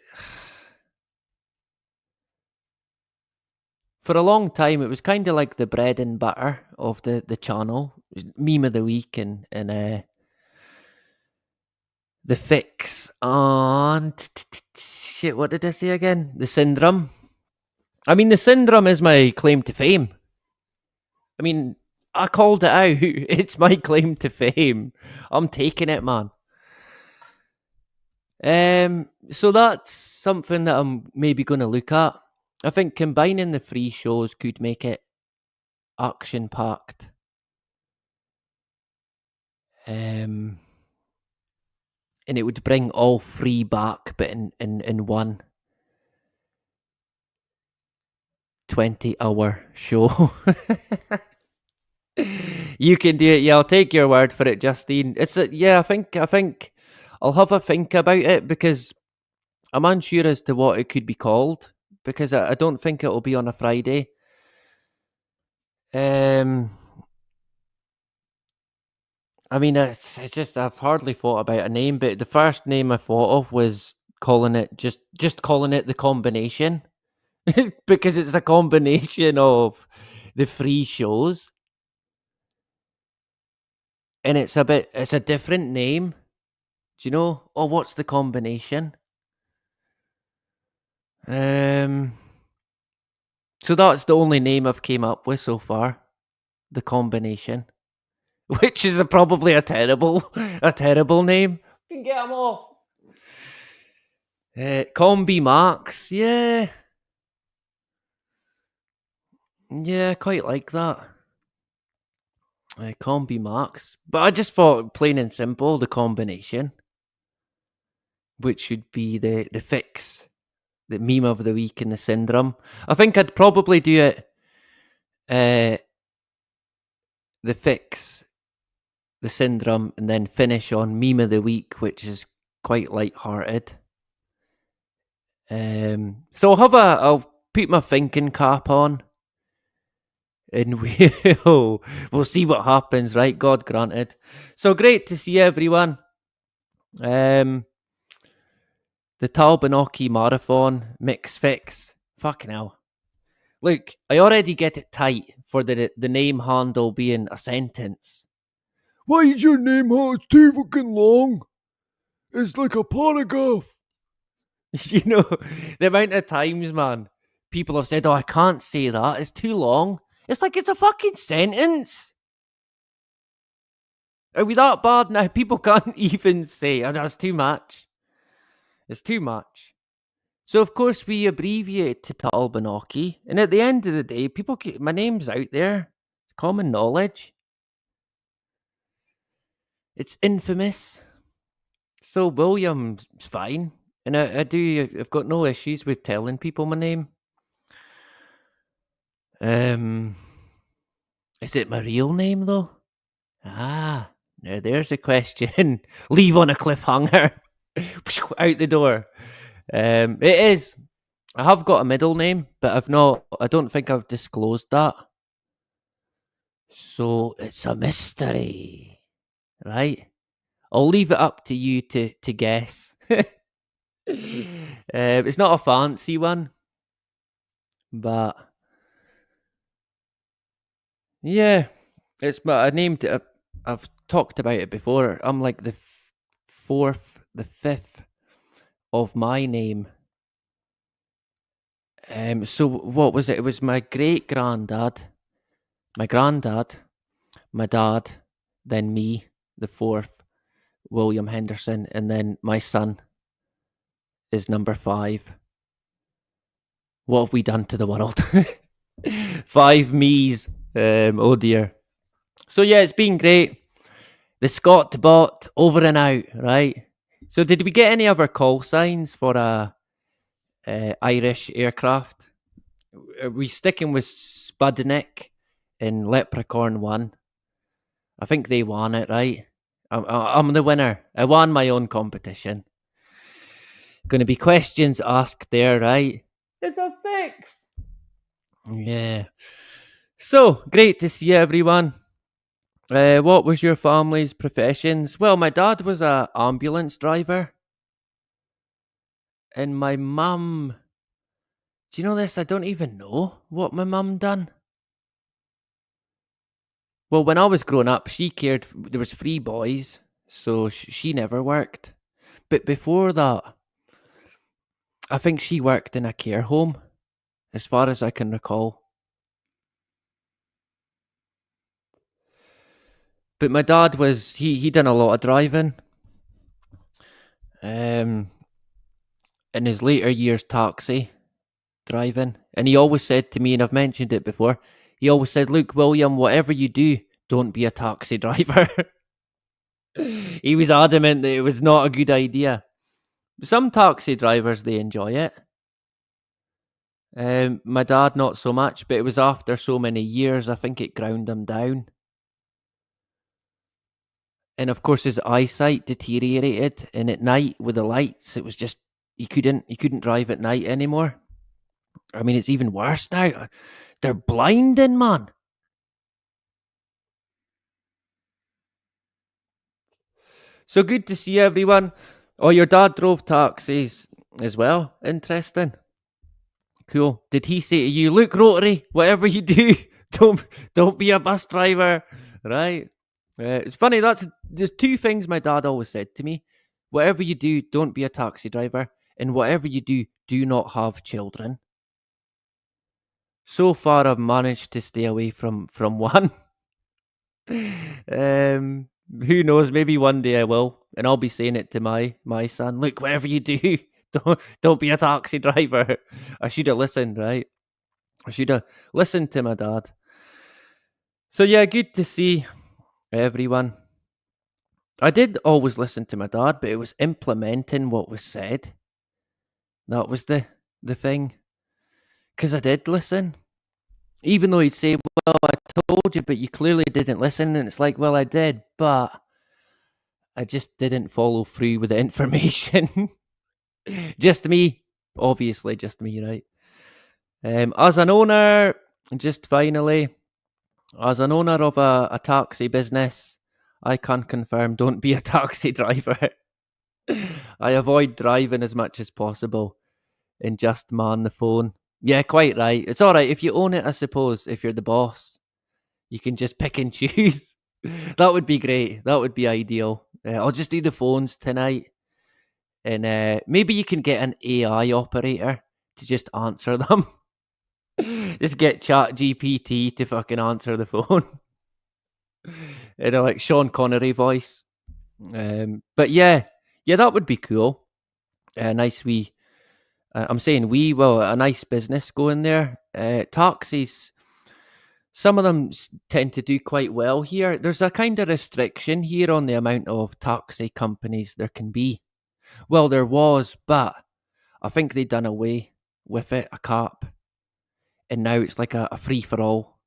For a long time, it was kind of like the bread and butter of the channel. Meme of the week and the fix on shit. What did I say again? The syndrome. I mean, the syndrome is my claim to fame. I mean, I called it out. It's my claim to fame. I'm taking it, man. So that's something that I'm maybe going to look at. I think combining the free shows could make it action packed. And it would bring all three back, but in one 20-hour show. You can do it. Yeah, I'll take your word for it, Justine. I think I'll have a think about it because I'm unsure as to what it could be called because I don't think it'll be on a Friday. I mean, it's just I've hardly thought about a name, but the first name I thought of was calling it just calling it the combination because it's a combination of the three shows, and it's a different name. Do you know? Oh, what's the combination? So that's the only name I've came up with so far. The combination, which is probably a terrible name. Can get them off. Combi Max, yeah, I quite like that. Combi Max, but I just thought plain and simple the combination, which would be the fix, the meme of the week, and the syndrome. I think I'd probably do it. The fix, the syndrome, and then finish on meme of the week, which is quite light-hearted. So I'll put my thinking cap on, and we'll see what happens, right? God granted. So great to see everyone. The Talbanoki Marathon Mix Fix. Fucking hell. Look, I already get it tight for the name handle being a sentence. Why is your name it's too fucking long? It's like a paragraph. You know, the amount of times, man, people have said, oh, I can't say that. It's too long. It's like it's a fucking sentence. Are we that bad now? People can't even say, oh, that's too much. It's too much. So, of course, we abbreviate to Talbanoki. And at the end of the day, my name's out there. It's common knowledge. It's infamous. So, William's fine. And I've got no issues with telling people my name. Is it my real name, though? Ah, now there's a question. Leave on a cliffhanger. Out the door. It is. I have got a middle name, but I don't think I've disclosed that. So it's a mystery, right? I'll leave it up to you to guess. It's not a fancy one, but yeah, I named it. I've talked about it before. I'm like the fifth of my name. So what was it? It was my great granddad, my granddad, my dad, then me, the fourth, William Henderson, and then my son is number 5. What have we done to the world? 5 me's. Oh dear. So yeah, it's been great. The Scott bot over and out, right? So did we get any other call signs for a Irish aircraft? Are we sticking with Spudnik in Leprechaun 1? I think they won it, right? I'm the winner. I won my own competition. Going to be questions asked there, right? It's a fix. Yeah. So, great to see everyone. What was your family's professions? Well, my dad was an ambulance driver. And my mum Do you know this? I don't even know what my mum done. Well, when I was growing up, she cared. There was three boys, so she never worked. But before that, I think she worked in a care home, as far as I can recall. But my dad was he done a lot of driving. Um, in his later years, taxi driving, and he always said to me, and I've mentioned it before. He always said, "Look, William, whatever you do, don't be a taxi driver." He was adamant that it was not a good idea. Some taxi drivers they enjoy it. My dad not so much, but it was after so many years. I think it ground him down, and of course his eyesight deteriorated. And at night with the lights, it was just he couldn't drive at night anymore. I mean, it's even worse now. They're blinding, man. So good to see everyone. Oh, your dad drove taxis as well. Interesting. Cool. Did he say to you, "Look, Rotary, whatever you do, don't be a bus driver"? Right. It's funny. There's two things my dad always said to me: whatever you do, don't be a taxi driver, and whatever you do, do not have children. So far, I've managed to stay away from one. Who knows? Maybe one day I will, and I'll be saying it to my son. Look, whatever you do, don't be a taxi driver. I should have listened, right? I should have listened to my dad. So yeah, good to see everyone. I did always listen to my dad, but it was implementing what was said. That was the thing. Because I did listen, even though he'd say, "Well, I told you, but you clearly didn't listen," and it's like, "Well, I did, but I just didn't follow through with the information." Just me, obviously, just me, right? As an owner, just finally, as an owner of a taxi business, I can confirm, don't be a taxi driver. I avoid driving as much as possible and just man the phone. Yeah, quite right. It's all right if you own it, I suppose. If you're the boss, you can just pick and choose. That would be great. That would be ideal. I'll just do the phones tonight. And maybe you can get an AI operator to just answer them. Just get Chat GPT to fucking answer the phone. In a like Sean Connery voice. But yeah, that would be cool. A nice wee. I'm saying well, a nice business going there. Taxis. Some of them tend to do quite well here. There's a kind of restriction here on the amount of taxi companies there can be. Well, there was, but I think they done away with it, a cap, and now it's like a free for all.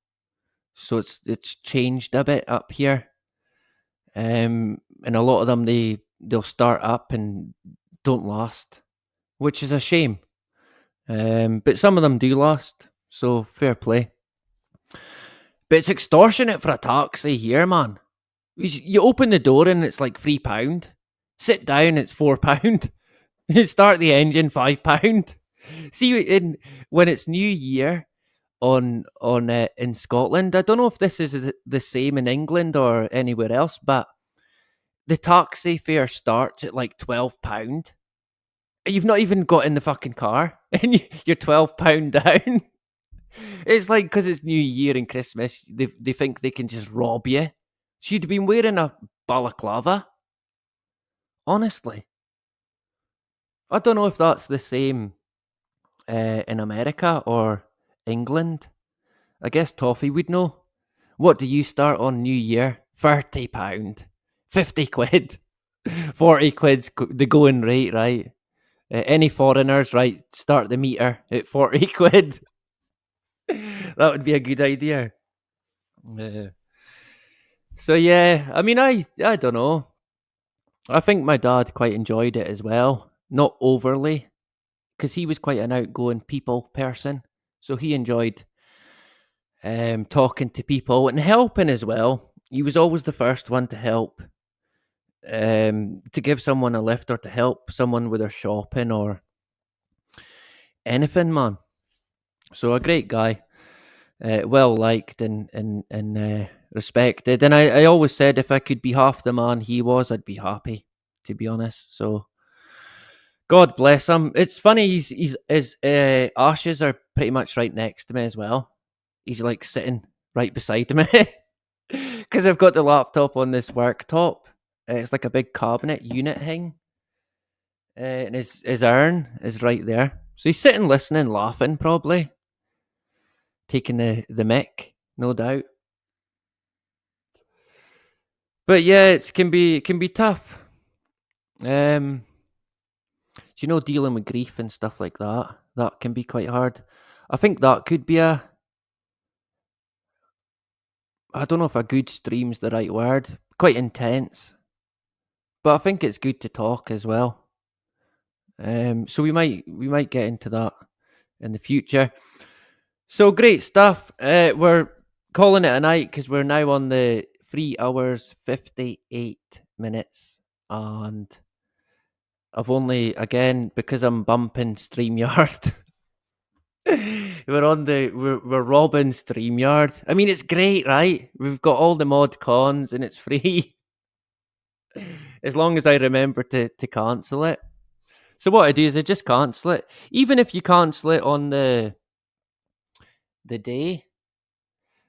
So it's changed a bit up here. And a lot of them they'll start up and don't last, which is a shame. But some of them do last, so fair play. But it's extortionate for a taxi here, man. You open the door and it's like £3. Sit down, it's £4. You start the engine, £5. See, when it's New Year on in Scotland, I don't know if this is the same in England or anywhere else, but the taxi fare starts at like £12. You've not even got in the fucking car, and you're £12 down. It's like because it's New Year and Christmas, they think they can just rob you. She'd been wearing a balaclava. Honestly, I don't know if that's the same in America or England. I guess Toffee would know. What do you start on New Year? £30, 50 quid, 40 quid's the going rate, right? Any foreigners, right? Start the meter at 40 quid. That would be a good idea. Uh, so yeah, I mean, I don't know. I think my dad quite enjoyed it as well. Not overly, because he was quite an outgoing people person. So he enjoyed talking to people and helping as well. He was always the first one to help, to give someone a lift or to help someone with their shopping or anything, man. So a great guy, well liked and respected. And I always said if I could be half the man he was, I'd be happy. To be honest, so God bless him. It's funny. His ashes are pretty much right next to me as well. He's like sitting right beside me because I've got the laptop on this worktop. It's like a big cabinet unit thing, and his urn is right there. So he's sitting, listening, laughing, probably taking the mic, no doubt. But yeah, it can be tough. Um, do you know dealing with grief and stuff like that? That can be quite hard. I think that could be a. I don't know if a good stream's the right word. Quite intense, but I think it's good to talk as well. So we might get into that in the future. So great stuff. We're calling it a night because we're now on the 3 hours 58 minutes, and I've only again because I'm bumping Streamyard. we're robbing Streamyard. I mean, it's great, right? We've got all the mod cons and it's free as long as I remember to cancel it. So what I do is I just cancel it, even if you cancel it on the day.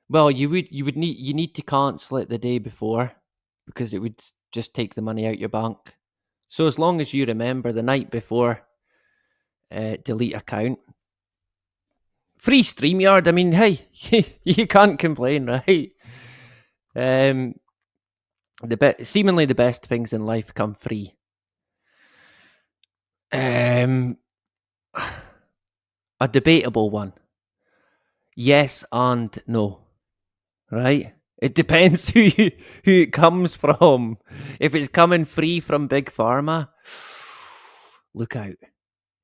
Well, you need to cancel it the day before because it would just take the money out your bank. So as long as you remember the night before, delete account. Free StreamYard. I mean, hey, you can't complain, right? Um, seemingly the best things in life come free. Um, a debatable one. Yes and no. Right? It depends who it comes from. If it's coming free from Big Pharma, look out.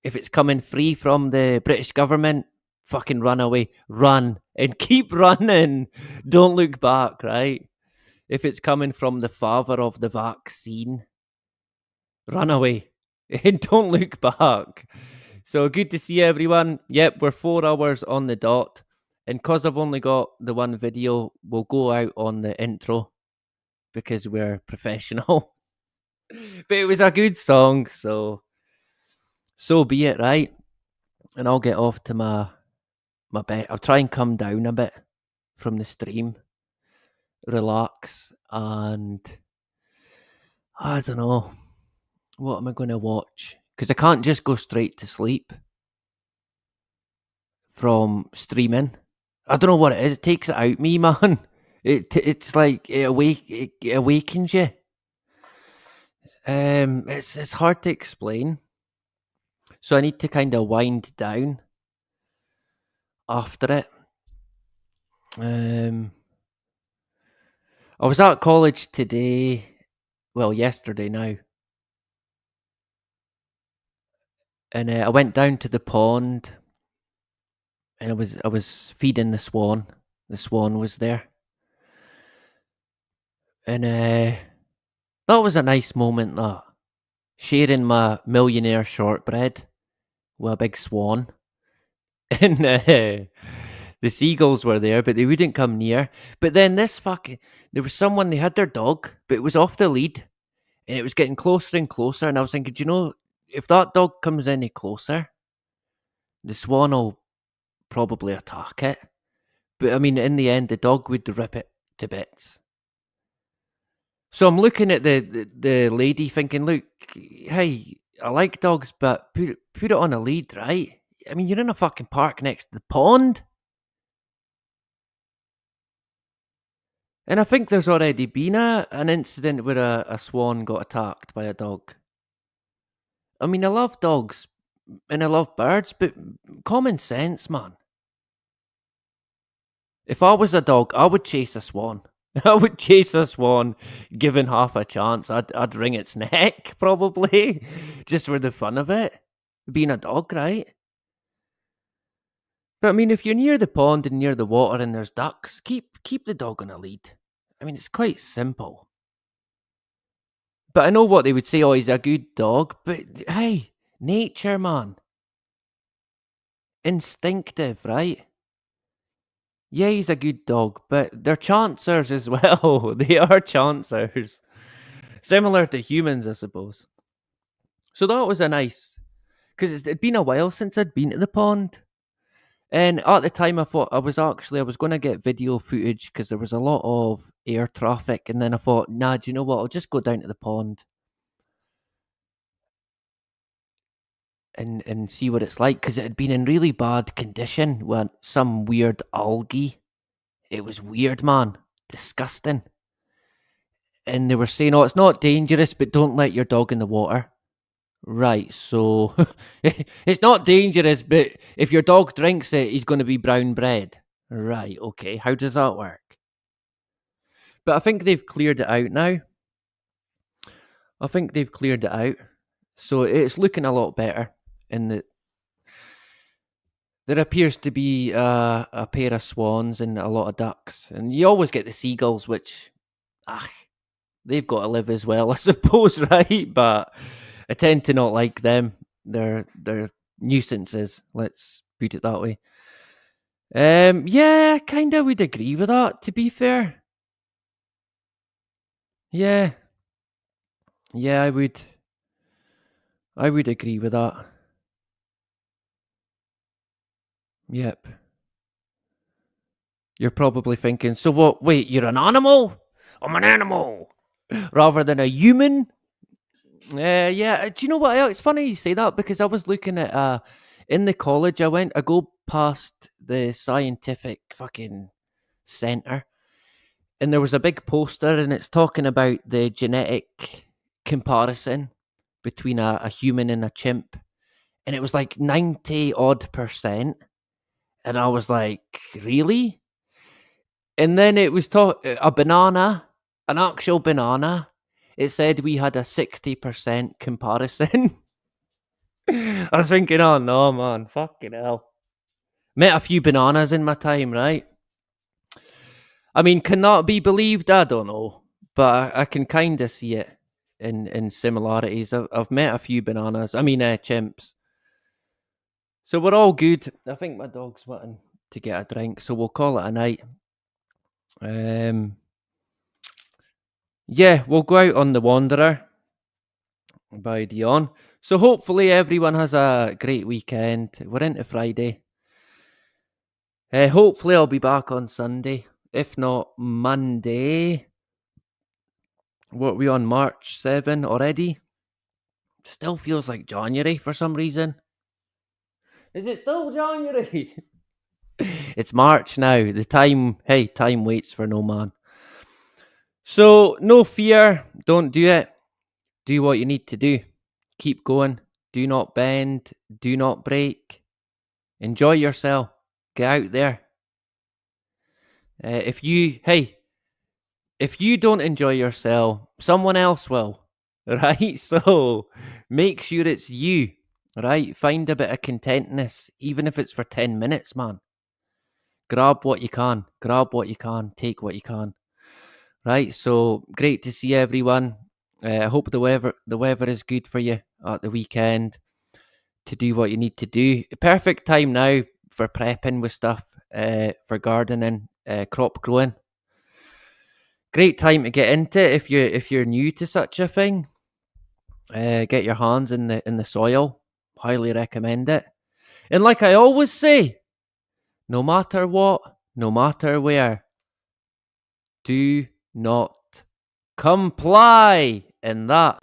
If it's coming free from the British government, fucking run away. Run and keep running. Don't look back, right? If it's coming from the father of the vaccine, run away and don't look back. So good to see everyone. Yep, we're 4 hours on the dot. And because I've only got the one video, we'll go out on the intro because we're professional. But it was a good song, so be it, right? And I'll get off to my bed. I'll try and come down a bit from the stream, relax, and I don't know. What am I going to watch? Because I can't just go straight to sleep from streaming. I don't know what it is. It takes it out me, man. It's like it awakens you. It's hard to explain. So I need to kind of wind down after it. I was at college today. Well, yesterday now, and I went down to the pond, and I was feeding the swan. The swan was there, and that was a nice moment. That sharing my millionaire shortbread with a big swan, and the seagulls were there, but they wouldn't come near. But then there was someone. They had their dog, but it was off the lead, and it was getting closer and closer. And I was thinking, do you know, if that dog comes any closer, the swan will probably attack it. But I mean, in the end, the dog would rip it to bits. So I'm looking at the lady thinking, look, hey, I like dogs, but put it on a lead, right? I mean, you're in a fucking park next to the pond. And I think there's already been an incident where a swan got attacked by a dog. I mean, I love dogs and I love birds, but common sense, man. If I was a dog, I would chase a swan. I would chase a swan, given half a chance. I'd wring its neck, probably, just for the fun of it. Being a dog, right? But I mean, if you're near the pond and near the water and there's ducks, keep the dog on a lead. I mean, it's quite simple. But I know what they would say. Oh, he's a good dog. But hey, nature, man. instinctive, right? Yeah, he's a good dog, but they're chancers as well. They are chancers. Similar to humans, I suppose. So that was a nice, because it'd been a while since I'd been to the pond. And at the time, I thought I was going to get video footage because there was a lot of air traffic. And then I thought, nah, do you know what? I'll just go down to the pond and see what it's like, because it had been in really bad condition with some weird algae. It was weird, man. Disgusting. And they were saying, oh, it's not dangerous, but don't let your dog in the water. Right, so it's not dangerous, but if your dog drinks it, he's going to be brown bread. Right, okay. How does that work? But I think they've cleared it out now. I think they've cleared it out. So it's looking a lot better. And there appears to be a pair of swans and a lot of ducks. And you always get the seagulls, which, they've got to live as well, I suppose, right? But I tend to not like them. They're nuisances. Let's put it that way. Yeah, kind of would agree with that. To be fair, yeah, yeah, I would. I would agree with that. Yep. You're probably thinking, so what? Wait, you're an animal? I'm an animal, rather than a human. Yeah. Do you know what? It's funny you say that because I was looking at in the college I go past the scientific fucking center, and there was a big poster, and it's talking about the genetic comparison between a human and a chimp, and it was like 90 odd percent, and I was like, really? And then it was a banana, an actual banana. It said we had a 60% comparison. I was thinking, oh no, man, fucking hell. Met a few bananas in my time, right? I mean, can that be believed? I don't know. But I can kind of see it in similarities. I've met a few bananas. I mean, chimps. So we're all good. I think my dog's wanting to get a drink, so we'll call it a night. Yeah, we'll go out on the Wanderer by Dion. So hopefully everyone has a great weekend. We're into Friday. Hopefully I'll be back on Sunday. If not, Monday. What are we on, March 7 already? Still feels like January for some reason. Is it still January? It's March now. Time waits for no man. So, no fear. Don't do it. Do what you need to do. Keep going. Do not bend. Do not break. Enjoy yourself. Get out there. If you don't enjoy yourself, someone else will. Right? So, make sure it's you. Right? Find a bit of contentness, even if it's for 10 minutes, man. Grab what you can. Grab what you can. Take what you can. Right? So, great to see everyone. I hope the weather is good for you at the weekend to do what you need to do. Perfect time now for prepping with stuff, for gardening, crop growing. Great time to get into it if you're new to such a thing. Get your hands in the soil. Highly recommend it. And like I always say, no matter what, no matter where, do not comply. And that